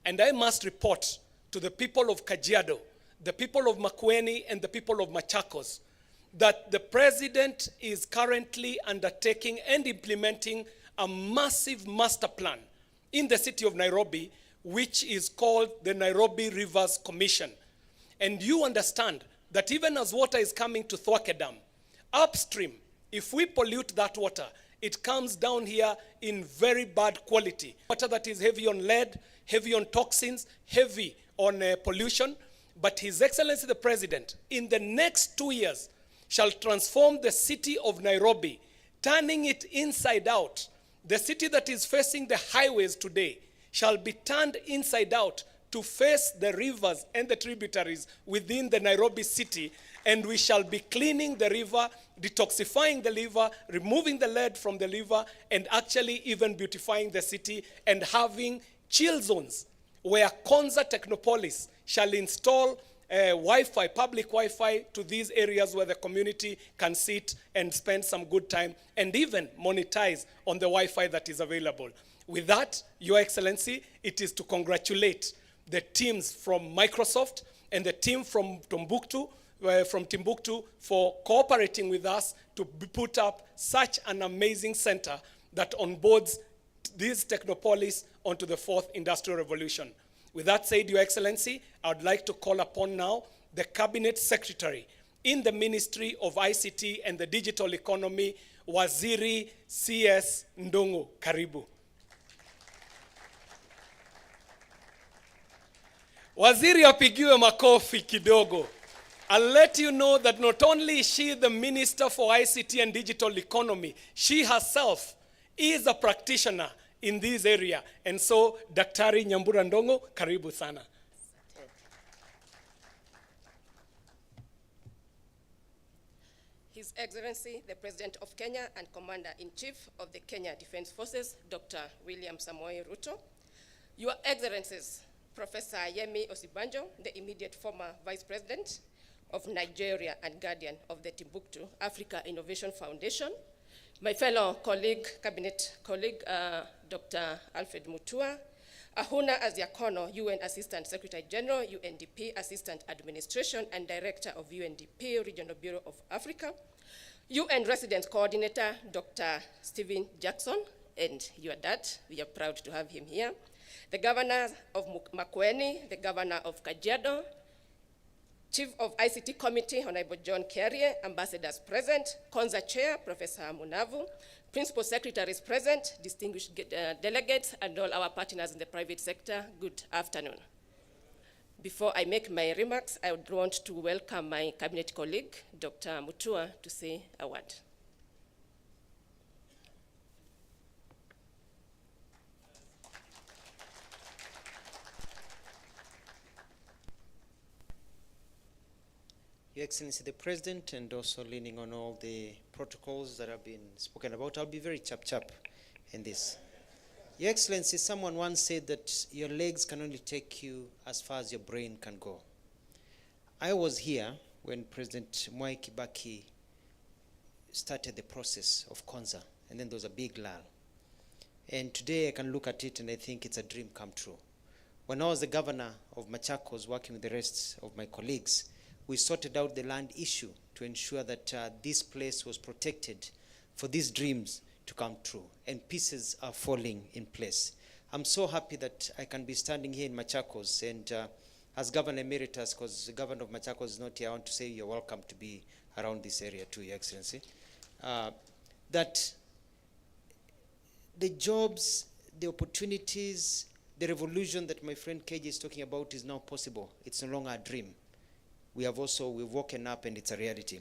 And I must report to the people of Kajiado, the people of Makueni, and the people of Machakos, that the President is currently undertaking and implementing a massive master plan in the city of Nairobi, which is called the Nairobi Rivers Commission. And you understand that even as water is coming to Thwake Dam, upstream, if we pollute that water, it comes down here in very bad quality. Water that is heavy on lead, heavy on toxins, heavy on pollution. But His Excellency the President, in the next 2 years, shall transform the city of Nairobi, turning it inside out. The city that is facing the highways today shall be turned inside out to face the rivers and the tributaries within the Nairobi city, and we shall be cleaning the river, detoxifying the river, removing the lead from the river, and actually even beautifying the city and having chill zones where Konza Technopolis shall install Wi-Fi, public Wi-Fi to these areas where the community can sit and spend some good time and even monetize on the Wi-Fi that is available. With that, Your Excellency, it is to congratulate the teams from Microsoft and the team from Timbuktu for cooperating with us to put up such an amazing center that onboards this Technopolis onto the fourth industrial revolution. With that said, Your Excellency, I would like to call upon now the Cabinet Secretary in the Ministry of ICT and the Digital Economy, Waziri CS Ndungu. Karibu. Waziri apigiwe makofi kidogo. I'll let you know that not only is she the Minister for ICT and Digital Economy, she herself is a practitioner in this area. And so, Daktari Nyambura Ndongo, karibu sana. His Excellency, the President of Kenya and Commander-in-Chief of the Kenya Defense Forces, Dr. William Samoei Ruto. Your Excellencies, Professor Yemi Osibanjo, the immediate former Vice President of Nigeria and Guardian of the Timbuktu Africa Innovation Foundation. My fellow colleague, Cabinet colleague, Dr. Alfred Mutua, Ahuna Aziakono, UN Assistant Secretary General, UNDP Assistant Administration and Director of UNDP Regional Bureau of Africa. UN Resident Coordinator, Dr. Stephen Jackson, and your dad, we are proud to have him here. The Governor of Makueni, the Governor of Kajiado, Chief of ICT Committee, Honorable John Carrier, ambassadors present, Konza Chair, Professor Munavu, Principal Secretaries present, distinguished delegates, and all our partners in the private sector, good afternoon. Before I make my remarks, I would want to welcome my cabinet colleague, Dr. Mutua, to say a word. Your Excellency the President, and also leaning on all the protocols that have been spoken about, I'll be very chap in this. Your Excellency, someone once said that your legs can only take you as far as your brain can go. I was here when President Mwai Kibaki started the process of Konza, and then there was a big lull. And today I can look at it and I think it's a dream come true. When I was the governor of Machakos, working with the rest of my colleagues, we sorted out the land issue to ensure that this place was protected for these dreams to come true, and pieces are falling in place. I'm so happy that I can be standing here in Machakos, and as Governor Emeritus, because the Governor of Machakos is not here, I want to say you're welcome to be around this area too, Your Excellency. That the jobs, the opportunities, the revolution that my friend KJ is talking about is now possible. It's no longer a dream. We've woken up and it's a reality.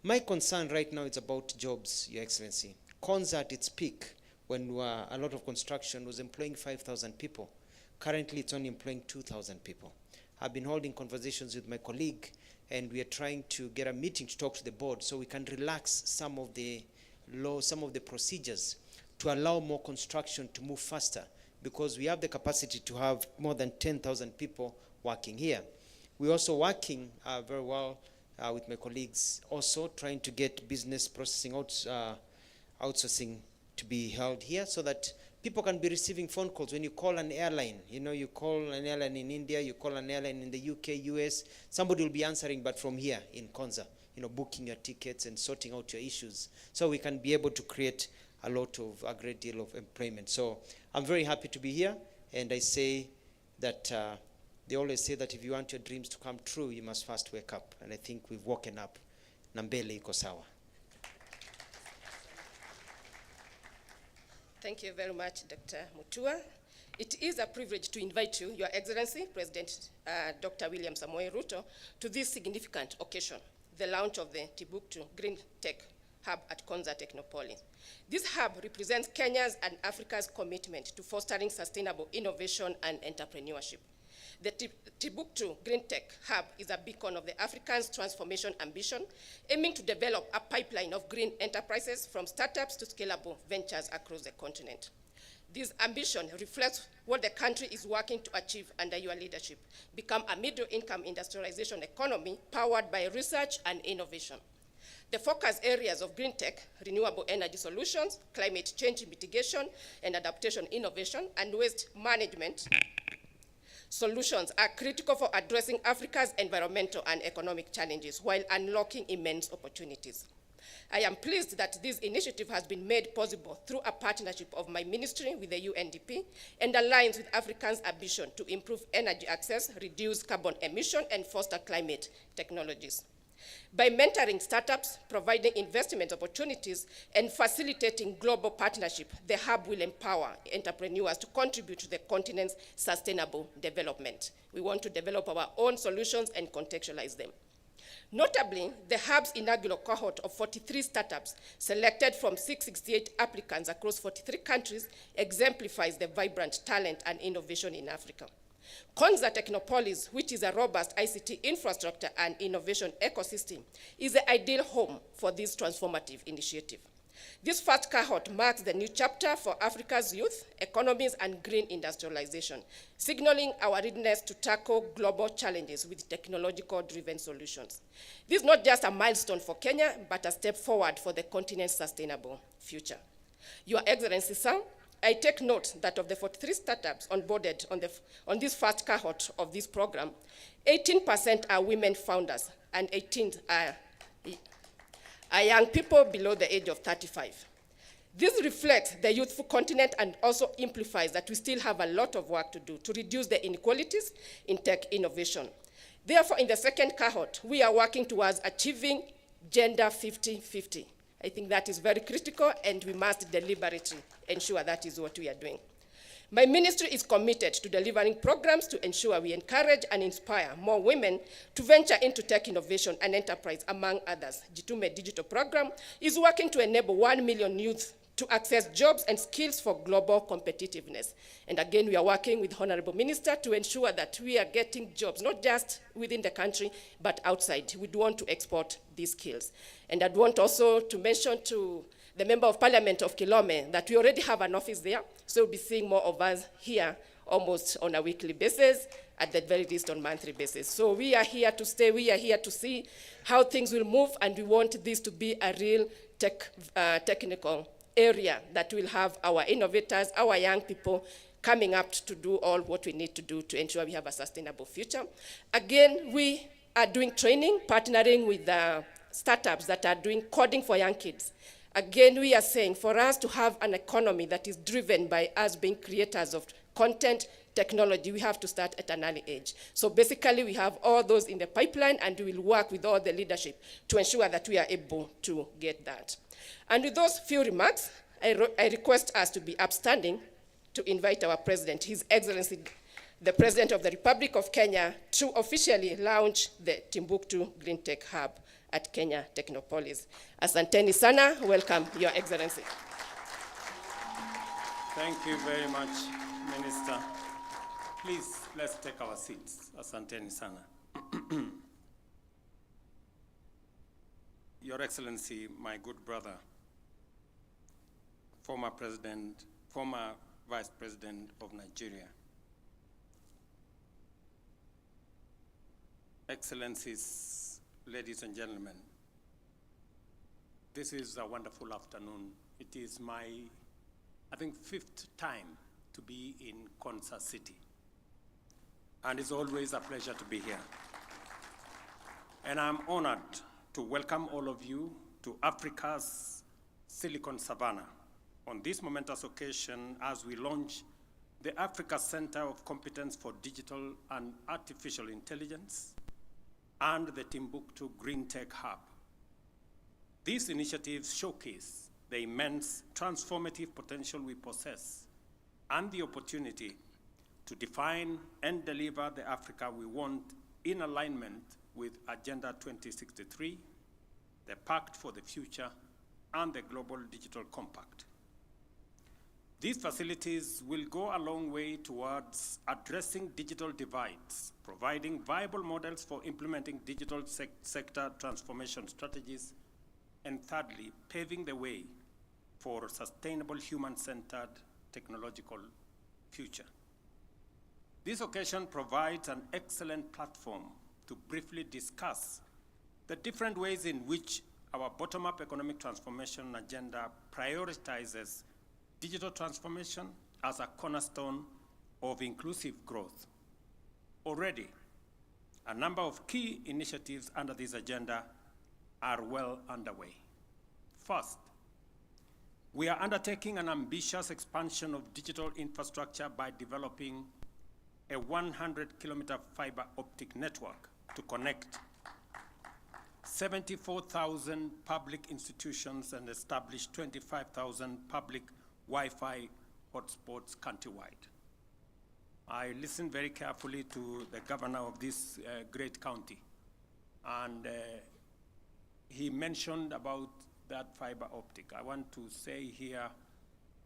My concern right now is about jobs, Your Excellency. Konza at its peak, when a lot of construction was employing 5,000 people. Currently, it's only employing 2,000 people. I've been holding conversations with my colleague, and we are trying to get a meeting to talk to the board so we can relax some of the laws, some of the procedures to allow more construction to move faster, because we have the capacity to have more than 10,000 people working here. We're also working very well with my colleagues, also trying to get business processing outsourcing to be held here so that people can be receiving phone calls. When you call an airline, you call an airline in India, you call an airline in the UK, US, somebody will be answering, but from here in Konza, booking your tickets and sorting out your issues. So we can be able to create a great deal of employment. So I'm very happy to be here, and I say that they always say that if you want your dreams to come true, you must first wake up. And I think we've woken up. Nambele iko sawa. Thank you very much, Dr. Mutua. It is a privilege to invite you, Your Excellency, President Dr. William Samoei Ruto, to this significant occasion, the launch of the Timbuktoo GreenTech Hub at Konza Technopolis. This hub represents Kenya's and Africa's commitment to fostering sustainable innovation and entrepreneurship. The Timbuktoo GreenTech Hub is a beacon of the African's transformation ambition, aiming to develop a pipeline of green enterprises from startups to scalable ventures across the continent. This ambition reflects what the country is working to achieve under your leadership, become a middle-income industrialization economy powered by research and innovation. The focus areas of GreenTech, renewable energy solutions, climate change mitigation and adaptation innovation, and waste management solutions are critical for addressing Africa's environmental and economic challenges while unlocking immense opportunities. I am pleased that this initiative has been made possible through a partnership of my ministry with the UNDP and aligns with Africans' ambition to improve energy access, reduce carbon emission, and foster climate technologies. By mentoring startups, providing investment opportunities, and facilitating global partnership, the hub will empower entrepreneurs to contribute to the continent's sustainable development. We want to develop our own solutions and contextualize them. Notably, the hub's inaugural cohort of 43 startups, selected from 668 applicants across 43 countries, exemplifies the vibrant talent and innovation in Africa. Konza Technopolis, which is a robust ICT infrastructure and innovation ecosystem, is the ideal home for this transformative initiative. This first cohort marks the new chapter for Africa's youth, economies, and green industrialization, signaling our readiness to tackle global challenges with technological-driven solutions. This is not just a milestone for Kenya, but a step forward for the continent's sustainable future. Your Excellency, sir, I take note that of the 43 startups onboarded on this first cohort of this program, 18% are women founders and 18 are young people below the age of 35. This reflects the youthful continent and also amplifies that we still have a lot of work to do to reduce the inequalities in tech innovation. Therefore, in the second cohort, we are working towards achieving gender 50-50. I think that is very critical, and we must deliberately ensure that is what we are doing. My ministry is committed to delivering programs to ensure we encourage and inspire more women to venture into tech innovation and enterprise, among others. Jitume Digital Program is working to enable 1 million youth to access jobs and skills for global competitiveness. And again, we are working with Honorable Minister to ensure that we are getting jobs, not just within the country, but outside. We do want to export these skills. And I'd want also to mention to the Member of Parliament of Kilome that we already have an office there, so we'll be seeing more of us here almost on a weekly basis, at the very least on monthly basis. So we are here to stay, we are here to see how things will move, and we want this to be a real technical area that will have our innovators, our young people coming up to do all what we need to do to ensure we have a sustainable future. Again, we are doing training, partnering with startups that are doing coding for young kids. Again, we are saying for us to have an economy that is driven by us being creators of content, technology, we have to start at an early age. So basically, we have all those in the pipeline, and we will work with all the leadership to ensure that we are able to get that. And with those few remarks, I request us to be upstanding to invite our President, His Excellency, the President of the Republic of Kenya, to officially launch the Timbuktu GreenTech Hub at Kenya Technopolis. Asanteni sana, welcome, Your Excellency. Thank you very much, Minister. Please, let's take our seats. Asanteni sana. Your Excellency, my good brother, former Vice President of Nigeria, Excellencies, ladies and gentlemen, this is a wonderful afternoon. It is my, I think, 5th time to be in Konza City. And it's always a pleasure to be here. And I'm honored to welcome all of you to Africa's Silicon Savannah on this momentous occasion as we launch the Africa Centre of Competence for Digital and Artificial Intelligence and the Timbuktu GreenTech Hub. These initiatives showcase the immense transformative potential we possess and the opportunity to define and deliver the Africa we want in alignment with Agenda 2063, the Pact for the Future, and the Global Digital Compact. These facilities will go a long way towards addressing digital divides, providing viable models for implementing digital sector transformation strategies, and thirdly, paving the way for a sustainable human-centered technological future. This occasion provides an excellent platform to briefly discuss the different ways in which our bottom-up economic transformation agenda prioritizes digital transformation as a cornerstone of inclusive growth. Already, a number of key initiatives under this agenda are well underway. First, we are undertaking an ambitious expansion of digital infrastructure by developing a 100-kilometer fiber optic network to connect 74,000 public institutions and establish 25,000 public Wi-Fi hotspots countrywide. I listened very carefully to the governor of this great county, and he mentioned about that fiber optic. I want to say here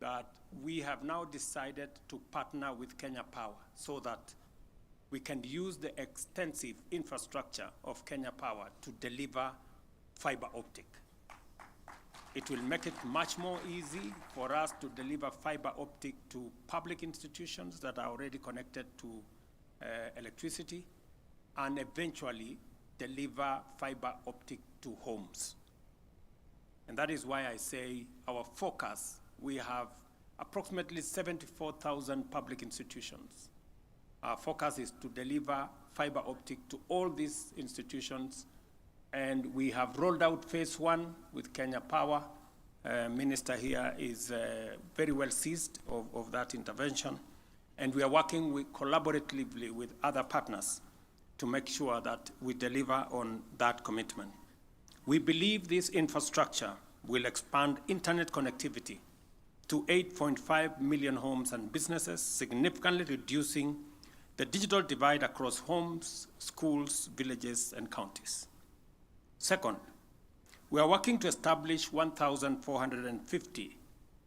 that we have now decided to partner with Kenya Power so that we can use the extensive infrastructure of Kenya Power to deliver fiber optic. It will make it much more easy for us to deliver fiber optic to public institutions that are already connected to electricity, and eventually deliver fiber optic to homes. And that is why I say our focus, we have approximately 74,000 public institutions. Our focus is to deliver fiber optic to all these institutions, and we have rolled out phase 1 with Kenya Power. Minister here is very well seized of that intervention, and we are working collaboratively with other partners to make sure that we deliver on that commitment. We believe this infrastructure will expand internet connectivity to 8.5 million homes and businesses, significantly reducing the digital divide across homes, schools, villages, and counties. Second, we are working to establish 1,450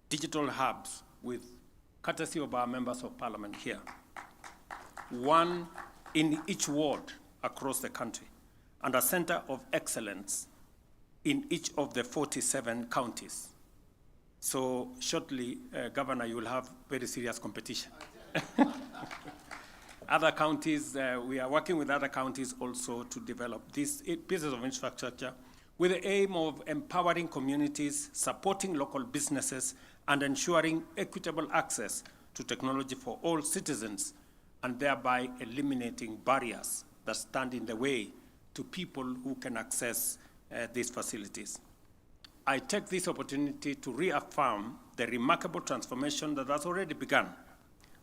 digital hubs with courtesy of our members of parliament here, one in each ward across the country, and a center of excellence in each of the 47 counties. So shortly, Governor, you will have very serious competition. Other counties, we are working with other counties also to develop these pieces of infrastructure with the aim of empowering communities, supporting local businesses, and ensuring equitable access to technology for all citizens, and thereby eliminating barriers that stand in the way to people who can access these facilities. I take this opportunity to reaffirm the remarkable transformation that has already begun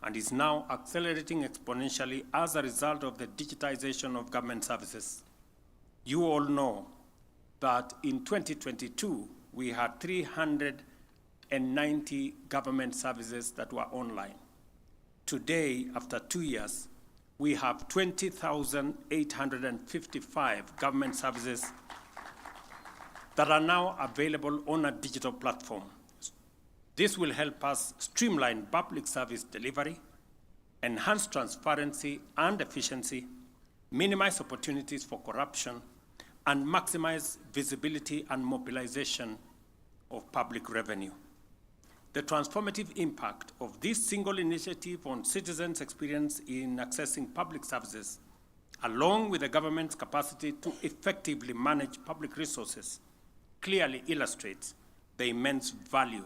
and is now accelerating exponentially as a result of the digitization of government services. You all know that in 2022, we had 390 government services that were online. Today, after 2 years, we have 20,855 government services that are now available on a digital platform. This will help us streamline public service delivery, enhance transparency and efficiency, minimize opportunities for corruption, and maximize visibility and mobilization of public revenue. The transformative impact of this single initiative on citizens' experience in accessing public services, along with the government's capacity to effectively manage public resources, clearly illustrates the immense value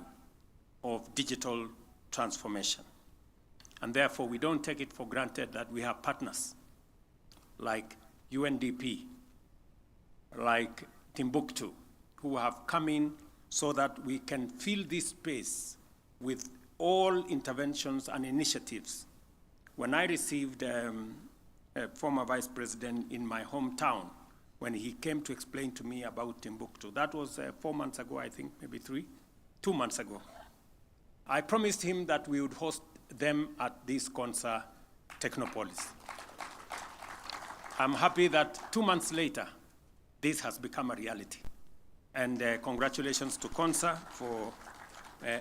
of digital transformation. And therefore, we don't take it for granted that we have partners like UNDP, like Timbuktu, who have come in so that we can fill this space with all interventions and initiatives. When I received a former vice president in my hometown, when he came to explain to me about Timbuktu, that was 4 months ago, I think, maybe 2 months ago. I promised him that we would host them at this Konza Technopolis. I'm happy that 2 months later, this has become a reality. And congratulations to Konza for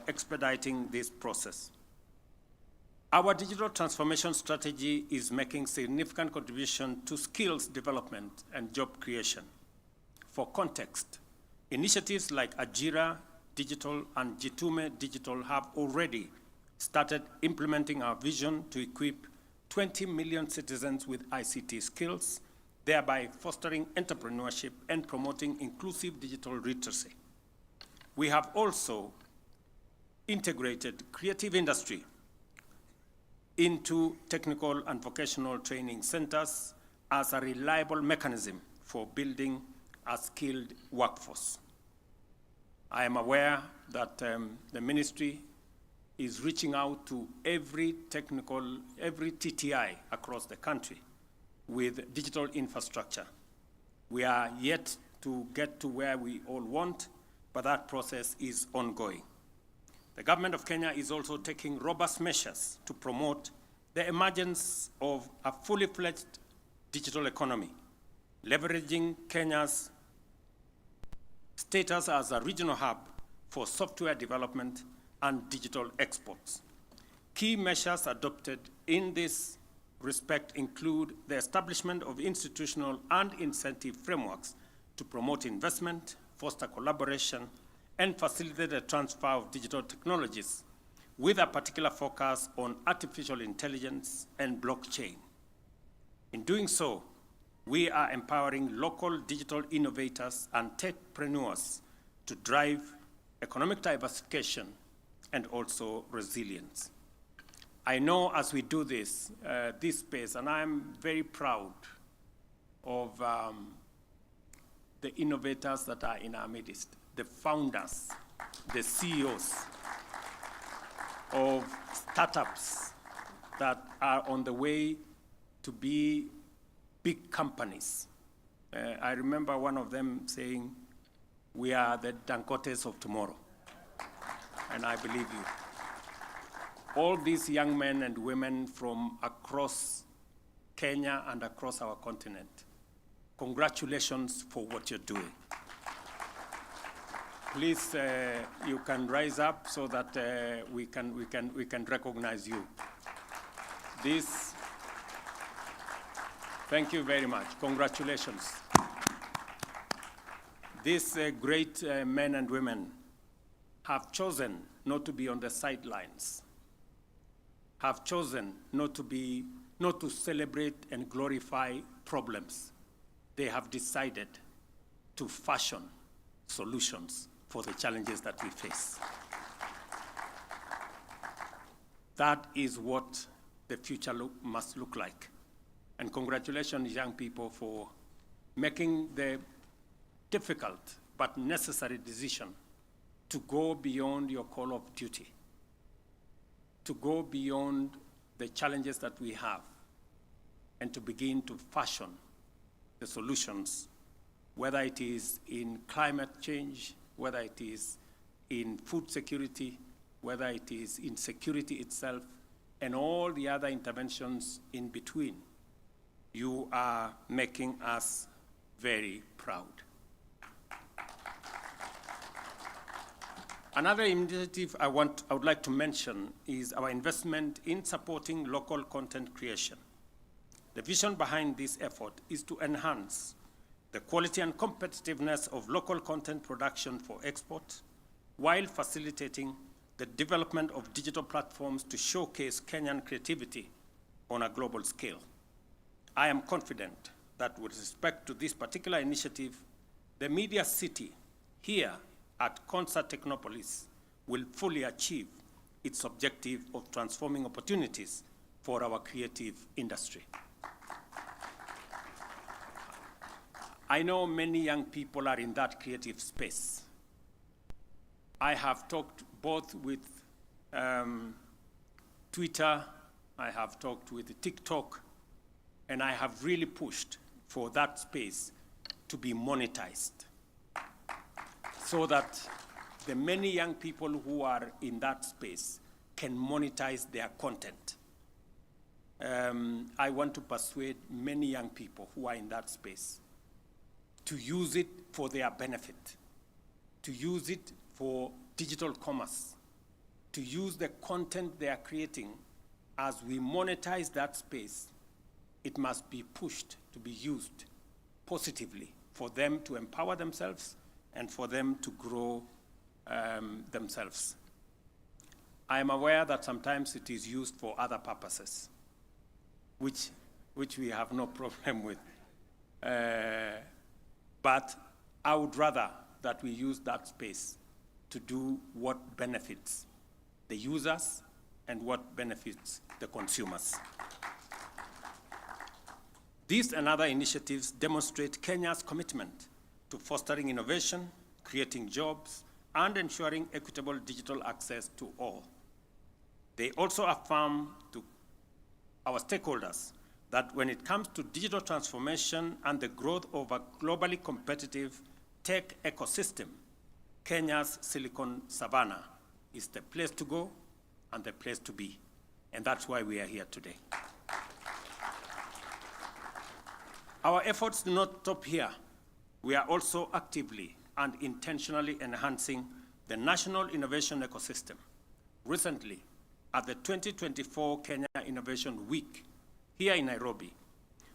expediting this process. Our digital transformation strategy is making significant contribution to skills development and job creation. For context, initiatives like Ajira Digital and Jitume Digital have already started implementing our vision to equip 20 million citizens with ICT skills, thereby fostering entrepreneurship and promoting inclusive digital literacy. We have also integrated creative industry into technical and vocational training centers as a reliable mechanism for building a skilled workforce. I am aware that the ministry is reaching out to every TTI across the country with digital infrastructure. We are yet to get to where we all want, but that process is ongoing. The government of Kenya is also taking robust measures to promote the emergence of a fully fledged digital economy, leveraging Kenya's status as a regional hub for software development and digital exports. Key measures adopted in this respect include the establishment of institutional and incentive frameworks to promote investment, foster collaboration, and facilitate the transfer of digital technologies with a particular focus on artificial intelligence and blockchain. In doing so, we are empowering local digital innovators and techpreneurs to drive economic diversification and also resilience. I know as we do this, this space, and I'm very proud of the innovators that are in our midst, the founders, the CEOs of startups that are on the way to be big companies. I remember one of them saying, "We are the Dangotes of tomorrow." And I believe you. All these young men and women from across Kenya and across our continent, congratulations for what you're doing. Please, you can rise up so that we can recognize you. This, thank you very much. Congratulations. These great men and women have chosen not to be on the sidelines, have chosen not to celebrate and glorify problems. They have decided to fashion solutions for the challenges that we face. That is what the future must look like. And congratulations, young people, for making the difficult but necessary decision to go beyond your call of duty, to go beyond the challenges that we have, and to begin to fashion the solutions, whether it is in climate change, whether it is in food security, whether it is in security itself, and all the other interventions in between. You are making us very proud. Another initiative I would like to mention is our investment in supporting local content creation. The vision behind this effort is to enhance the quality and competitiveness of local content production for export, while facilitating the development of digital platforms to showcase Kenyan creativity on a global scale. I am confident that with respect to this particular initiative, the media city here at Konza Technopolis will fully achieve its objective of transforming opportunities for our creative industry. I know many young people are in that creative space. I have talked both with Twitter, I have talked with TikTok, and I have really pushed for that space to be monetized, so that the many young people who are in that space can monetize their content. I want to persuade many young people who are in that space to use it for their benefit, to use it for digital commerce, to use the content they are creating. As we monetize that space, it must be pushed to be used positively for them to empower themselves and for them to grow themselves. I am aware that sometimes it is used for other purposes, which we have no problem with. But I would rather that we use that space to do what benefits the users and what benefits the consumers. These and other initiatives demonstrate Kenya's commitment to fostering innovation, creating jobs, and ensuring equitable digital access to all. They also affirm to our stakeholders that when it comes to digital transformation and the growth of a globally competitive tech ecosystem, Kenya's Silicon Savannah is the place to go and the place to be. And that's why we are here today. Our efforts do not stop here. We are also actively and intentionally enhancing the national innovation ecosystem. Recently, at the 2024 Kenya Innovation Week here in Nairobi,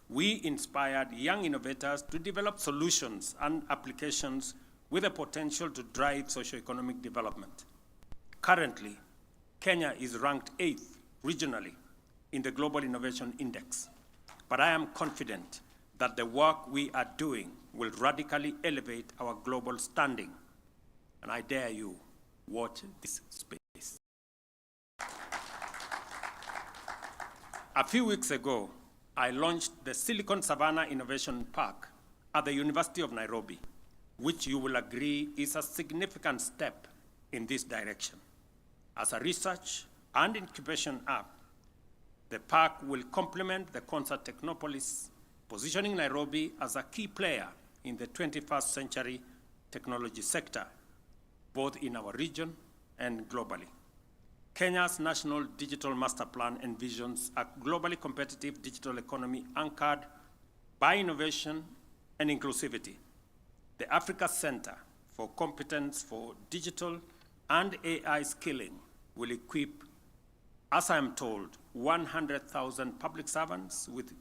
we inspired young innovators to develop solutions and applications with the potential to drive socioeconomic development. Currently, Kenya is ranked 8th regionally in the Global Innovation Index, but I am confident that the work we are doing will radically elevate our global standing. And I dare you, watch this space. A few weeks ago, I launched the Silicon Savannah Innovation Park at the University of Nairobi, which you will agree is a significant step in this direction. As a research and incubation hub, the park will complement the Konza Technopolis, positioning Nairobi as a key player in the 21st century technology sector, both in our region and globally. Kenya's National Digital Master Plan envisions a globally competitive digital economy anchored by innovation and inclusivity. The Africa Centre for Competence for Digital and AI Skilling will equip, as I am told, 100,000 public servants with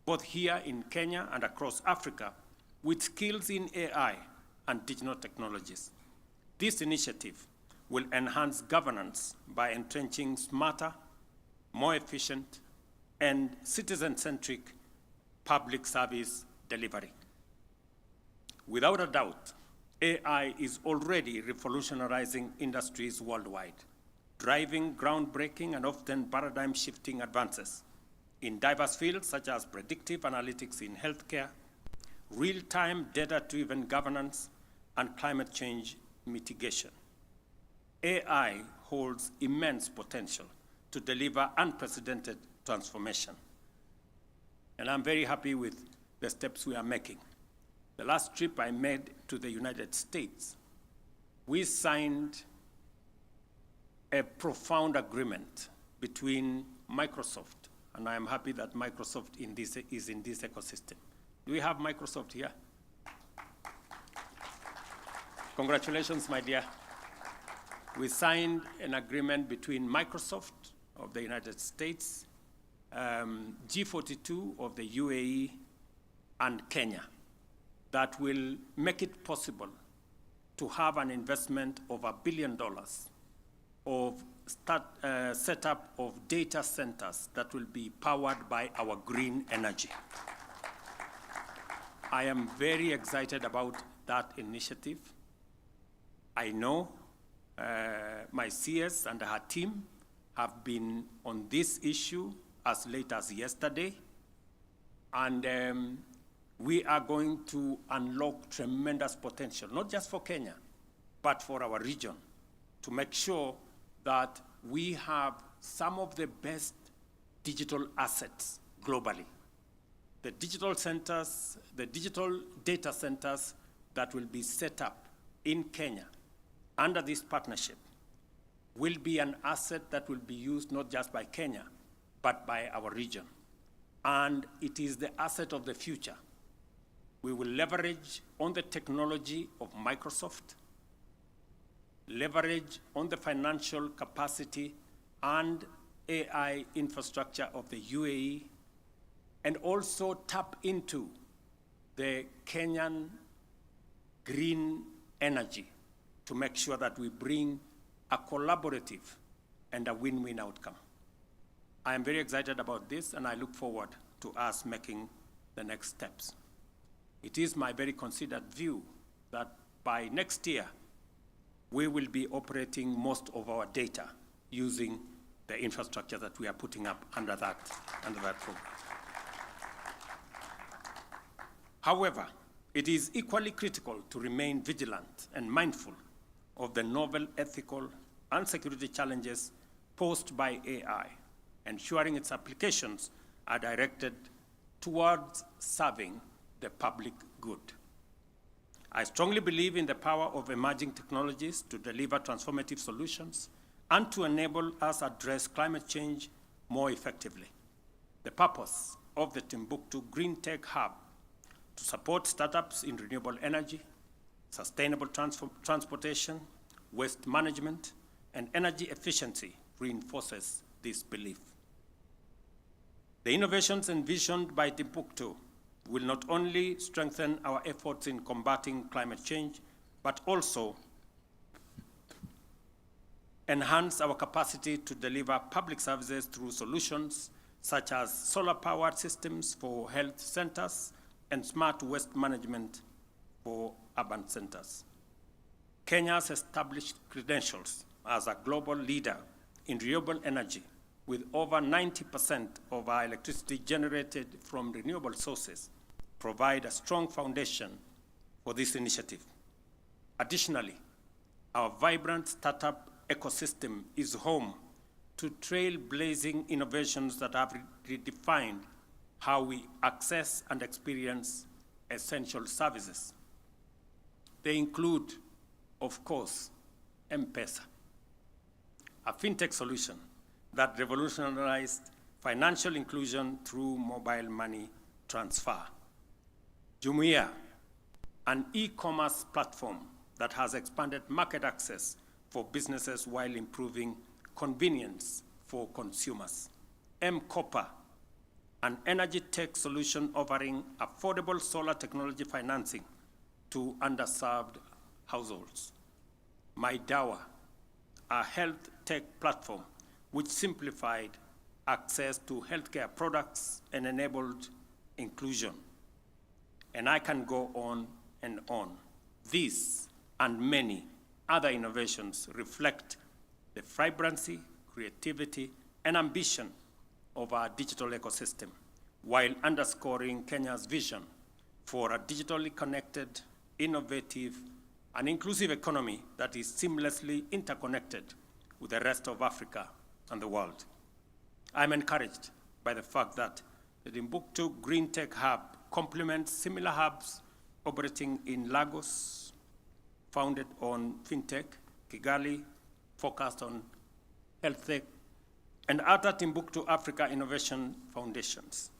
both here in Kenya and across Africa with skills in AI and digital technologies. This initiative will enhance governance by entrenching smarter, more efficient, and citizen-centric public service delivery. Without a doubt, AI is already revolutionizing industries worldwide, driving groundbreaking and often paradigm-shifting advances in diverse fields such as predictive analytics in healthcare, real-time data-driven governance, and climate change mitigation. AI holds immense potential to deliver unprecedented transformation. And I'm very happy with the steps we are making. The last trip I made to the United States, we signed a profound agreement between Microsoft, and I am happy that Microsoft is in this ecosystem. Do we have Microsoft here? Congratulations, my dear. We signed an agreement between Microsoft of the United States, G42 of the UAE, and Kenya that will make it possible to have an investment of $1 billion of setup of data centers that will be powered by our green energy. I am very excited about that initiative. I know my CS and her team have been on this issue as late as yesterday, and we are going to unlock tremendous potential, not just for Kenya, but for our region, to make sure that we have some of the best digital assets globally. The digital centers, the digital data centers that will be set up in Kenya under this partnership will be an asset that will be used not just by Kenya, but by our region. And it is the asset of the future. We will leverage on the technology of Microsoft, leverage on the financial capacity and AI infrastructure of the UAE, and also tap into the Kenyan green energy to make sure that we bring a collaborative and a win-win outcome. I am very excited about this, and I look forward to us making the next steps. It is my very considered view that by next year, we will be operating most of our data using the infrastructure that we are putting up under that program. However, it is equally critical to remain vigilant and mindful of the novel ethical and security challenges posed by AI, ensuring its applications are directed towards serving the public good. I strongly believe in the power of emerging technologies to deliver transformative solutions and to enable us address climate change more effectively. The purpose of the Timbuktu GreenTech Hub to support startups in renewable energy, sustainable transportation, waste management, and energy efficiency reinforces this belief. The innovations envisioned by Timbuktu will not only strengthen our efforts in combating climate change, but also enhance our capacity to deliver public services through solutions such as solar-powered systems for health centers and smart waste management for urban centers. Kenya's established credentials as a global leader in renewable energy with over 90% of our electricity generated from renewable sources, provide a strong foundation for this initiative. Additionally, our vibrant startup ecosystem is home to trailblazing innovations that have redefined how we access and experience essential services. They include, of course, M-Pesa, a fintech solution that revolutionized financial inclusion through mobile money transfer. Jumuiya, an e-commerce platform that has expanded market access for businesses while improving convenience for consumers. M-Copper, an energy tech solution offering affordable solar technology financing to underserved households. MICDE, a health tech platform which simplified access to healthcare products and enabled inclusion. And I can go on and on. These and many other innovations reflect the vibrancy, creativity, and ambition of our digital ecosystem, while underscoring Kenya's vision for a digitally connected, innovative, and inclusive economy that is seamlessly interconnected with the rest of Africa and the world. I'm encouraged by the fact that the Timbuktoo GreenTech Hub complements similar hubs operating in Lagos, founded on fintech, Kigali, focused on health tech, and other Timbuktu Africa Innovation Foundations,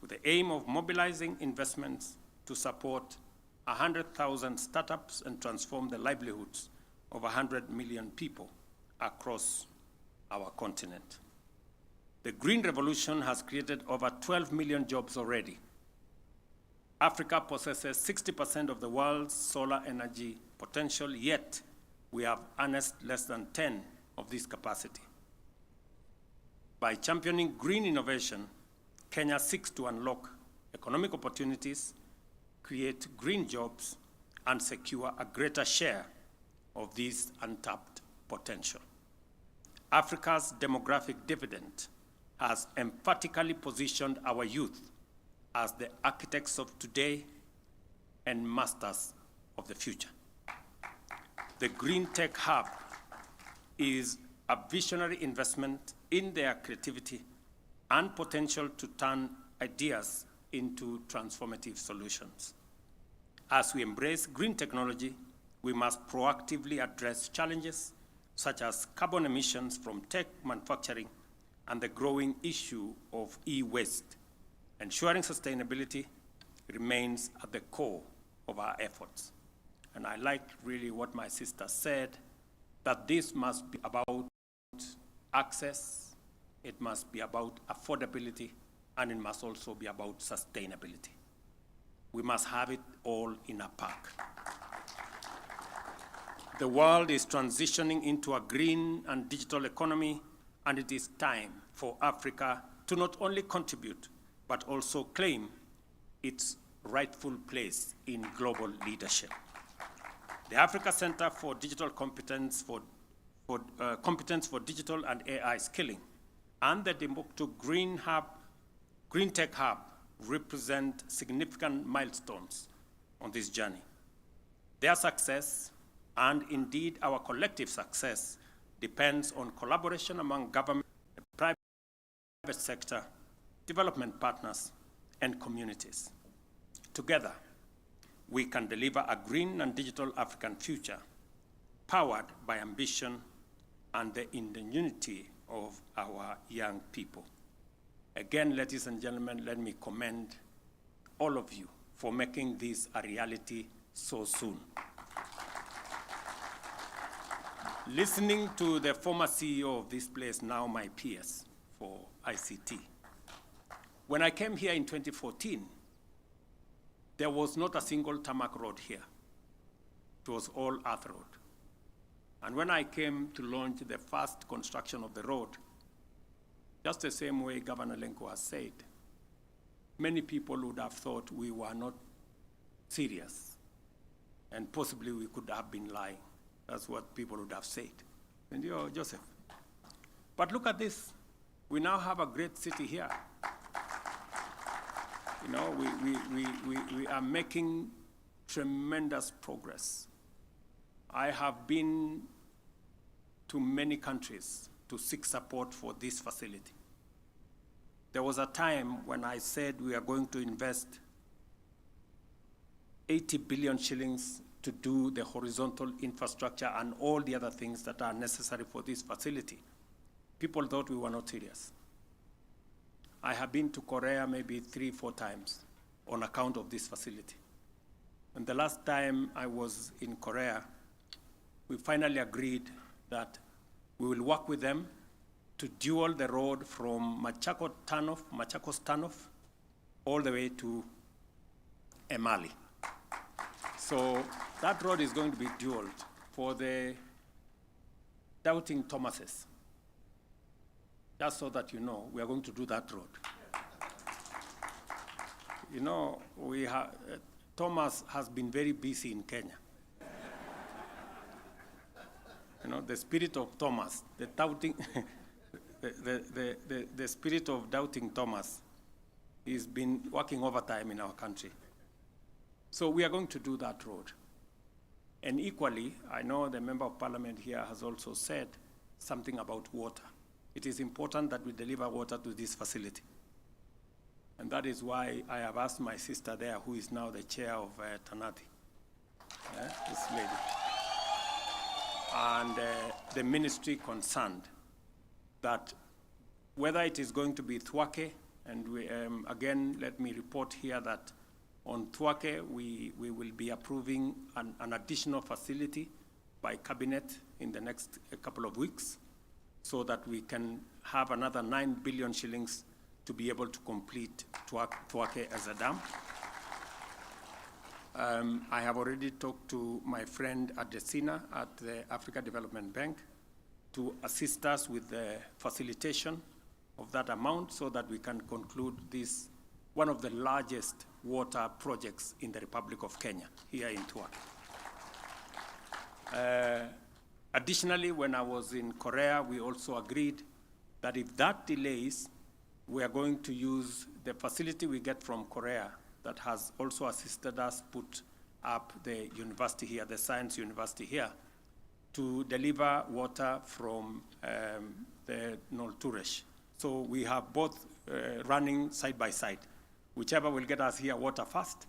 with the aim of mobilizing investments to support 100,000 startups and transform the livelihoods of 100 million people across our continent. The green revolution has created over 12 million jobs already. Africa possesses 60% of the world's solar energy potential, yet we have harnessed less than 10 of this capacity. By championing green innovation, Kenya seeks to unlock economic opportunities, create green jobs, and secure a greater share of this untapped potential. Africa's demographic dividend has emphatically positioned our youth as the architects of today and masters of the future. The GreenTech Hub is a visionary investment in their creativity and potential to turn ideas into transformative solutions. As we embrace green technology, we must proactively address challenges such as carbon emissions from tech manufacturing and the growing issue of e-waste. Ensuring sustainability remains at the core of our efforts. And I like really what my sister said, that this must be about access, it must be about affordability, and it must also be about sustainability. We must have it all in a pack. The world is transitioning into a green and digital economy, and it is time for Africa to not only contribute, but also claim its rightful place in global leadership. The Africa Centre for Digital Competence for Digital and AI Skilling and the Timbuktoo GreenTech Hub represent significant milestones on this journey. Their success, and indeed our collective success, depends on collaboration among government, the private sector, development partners, and communities. Together, we can deliver a green and digital African future powered by ambition and the ingenuity of our young people. Again, ladies and gentlemen, let me commend all of you for making this a reality so soon. Listening to the former CEO of this place, now my peers for ICT, when I came here in 2014, there was not a single tarmac road here. It was all earth road. And when I came to launch the first construction of the road, just the same way Governor Lenku has said, many people would have thought we were not serious, and possibly we could have been lying. That's what people would have said. And Joseph. But look at this. We now have a great city here. You know, we are making tremendous progress. I have been to many countries to seek support for this facility. There was a time when I said we are going to invest 80 billion shillings to do the horizontal infrastructure and all the other things that are necessary for this facility. People thought we were not serious. I have been to Korea maybe 3-4 times on account of this facility. And the last time I was in Korea, we finally agreed that we will work with them to dual the road from Machakos Turnoff, all the way to Emali. So that road is going to be dualed for the doubting Thomases. Just so that you know, we are going to do that road. You know, Thomas has been very busy in Kenya. You know, the spirit of Thomas, the doubting, the spirit of doubting Thomas, he's been working overtime in our country. So we are going to do that road. And equally, I know the Member of Parliament here has also said something about water. It is important that we deliver water to this facility. And that is why I have asked my sister there, who is now the chair of Tanati, this lady, and the ministry concerned, that whether it is going to be Thwake, and we, again, let me report here that on Thwake, we will be approving an additional facility by cabinet in the next couple of weeks, so that we can have another 9 billion shillings to be able to complete Thwake as a dam. I have already talked to my friend Adesina at the Africa Development Bank to assist us with the facilitation of that amount so that we can conclude this, one of the largest water projects in the Republic of Kenya, here in Thwake. Additionally, when I was in Korea, we also agreed that if that delays, we are going to use the facility we get from Korea that has also assisted us put up the university here, the science university here, to deliver water from the Nolturesh. So we have both running side by side. Whichever will get us here water first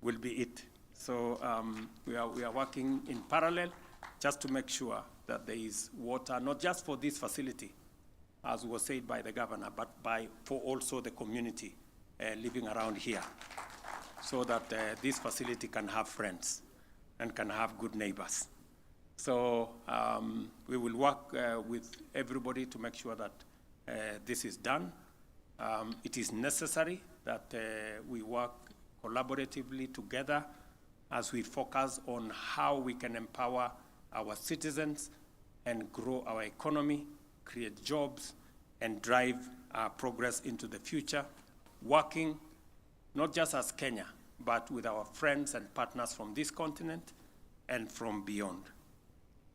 will be it. So we are working in parallel just to make sure that there is water, not just for this facility, as was said by the governor, but for also the community living around here, so that this facility can have friends and can have good neighbors. So we will work with everybody to make sure that this is done. It is necessary that we work collaboratively together as we focus on how we can empower our citizens and grow our economy, create jobs, and drive our progress into the future, working not just as Kenya, but with our friends and partners from this continent and from beyond.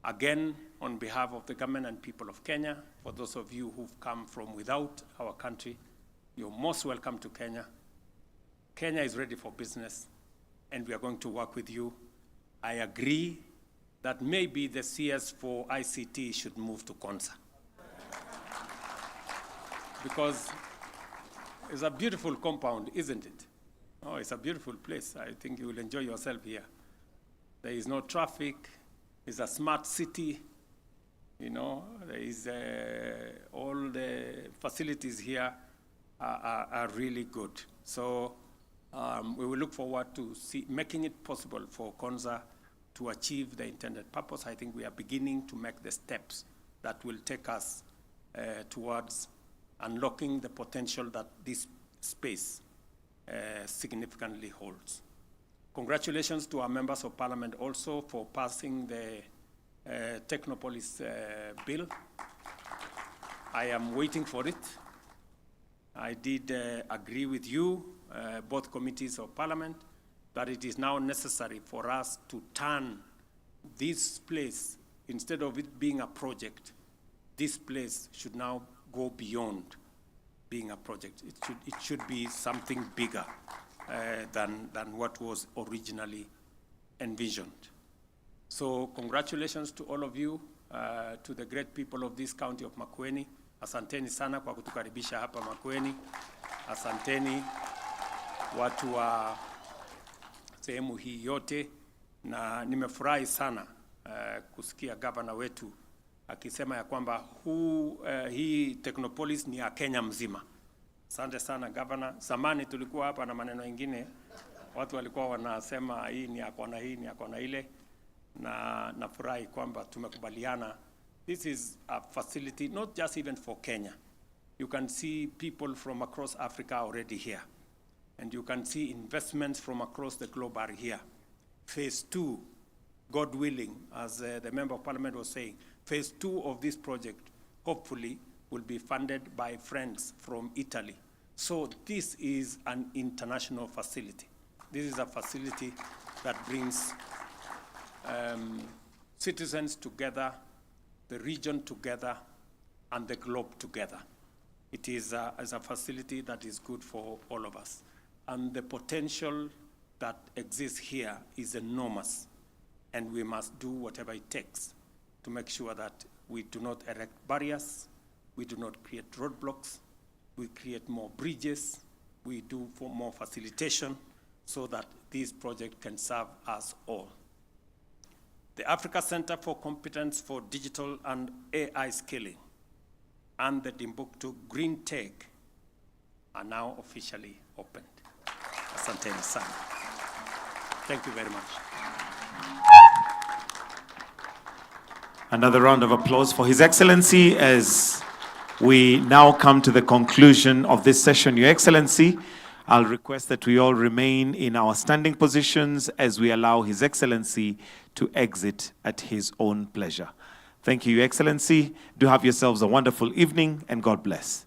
Again, on behalf of the government and people of Kenya, for those of you who've come from without our country, you're most welcome to Kenya. Kenya is ready for business, and we are going to work with you. I agree that maybe the CS for ICT should move to Konza, because it's a beautiful compound, isn't it? Oh, it's a beautiful place. I think you will enjoy yourself here. There is no traffic. It's a smart city. You know, there is all the facilities here are really good. So we will look forward to making it possible for Konza to achieve the intended purpose. I think we are beginning to make the steps that will take us towards unlocking the potential that this space significantly holds. Congratulations to our members of parliament also for passing the Technopolis bill. I am waiting for it. I did agree with you, both committees of parliament, that it is now necessary for us to turn this place, instead of it being a project, this place should now go beyond being a project. It should be something bigger than what was originally envisioned. So congratulations to all of you, to the great people of this county of Makueni. Asanteni sana kwa kutukaribisha hapa Makueni. Asanteni watu wa sehemu hii yote, na nimefurahi sana kusikia gavana wetu akisema ya kwamba hii Technopolis ni ya Kenya mzima. Asante sana gavana. Zamani tulikuwa hapa na maneno mengine, watu walikuwa wanasema hii ni akona hii ni akona ile, na nafurahi kwamba tumekubaliana. This is a facility not just even for Kenya. You can see people from across Africa already here, and you can see investments from across the globe are here. Phase 2, God willing, as the Member of Parliament was saying, phase 2 of this project hopefully will be funded by friends from Italy. So this is an international facility. This is a facility that brings citizens together, the region together, and the globe together. It is a facility that is good for all of us. And the potential that exists here is enormous. And we must do whatever it takes to make sure that we do not erect barriers, we do not create roadblocks, we create more bridges, we do for more facilitation so that this project can serve us all. The Africa Centre for Competence for Digital and AI Skilling and the Timbuktoo GreenTech are now officially opened. Asanteni sana. Thank you very much. Another round of applause for His Excellency as we now come to the conclusion of this session. Your Excellency, I'll request that we all remain in our standing positions as we allow His Excellency to exit at his own pleasure. Thank you, Your Excellency. Do have yourselves a wonderful evening, and God bless.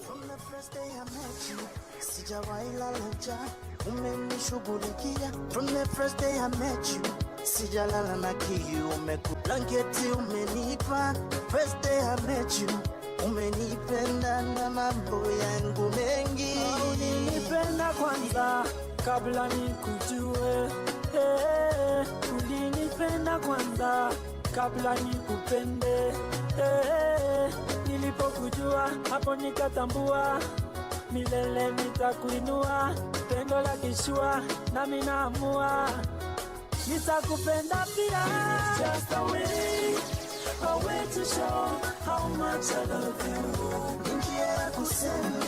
From the first day I met you, sijawahi lala njaa, umenishughulikia. From the first day I met you, sijalala na kiu, blanketi umenipa. First day I met you, umenipenda na mambo yangu mengi. Ulinipenda kwanza kabla nikujue, ulinipenda kwanza kabla nikupende, nilipokujua hapo nikatambua, milele nitakuinua, pendo la kishua nami naamua, nitakupenda pia. It's just a way to show how much I love you. Njia ya kusema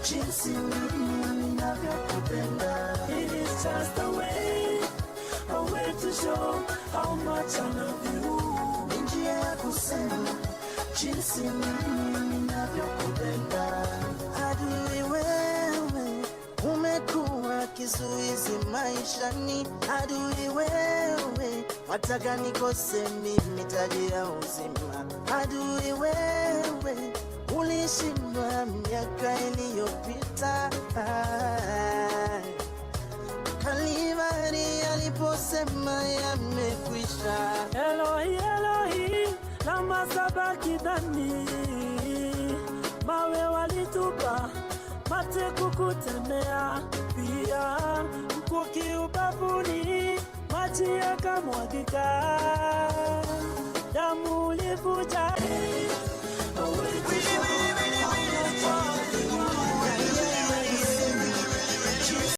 jinsi mimi ninavyokupenda. It is just a way to show how much I love you. Njia ya kusema jinsi mimi ninavyokupenda. Adui wewe umekuwa kizuizi maishani. Adui wewe wataka nikose mimi taji ya uzima. Adui wewe ulishindwa miaka iliyopita. Kalvari aliposema yamekwisha. Elohi, Elohi, lama sabakithani. Mawe walitupa, mate kukutemea. Pia mkuki ubavuni, maji yakamwagika. Damu ulivuja.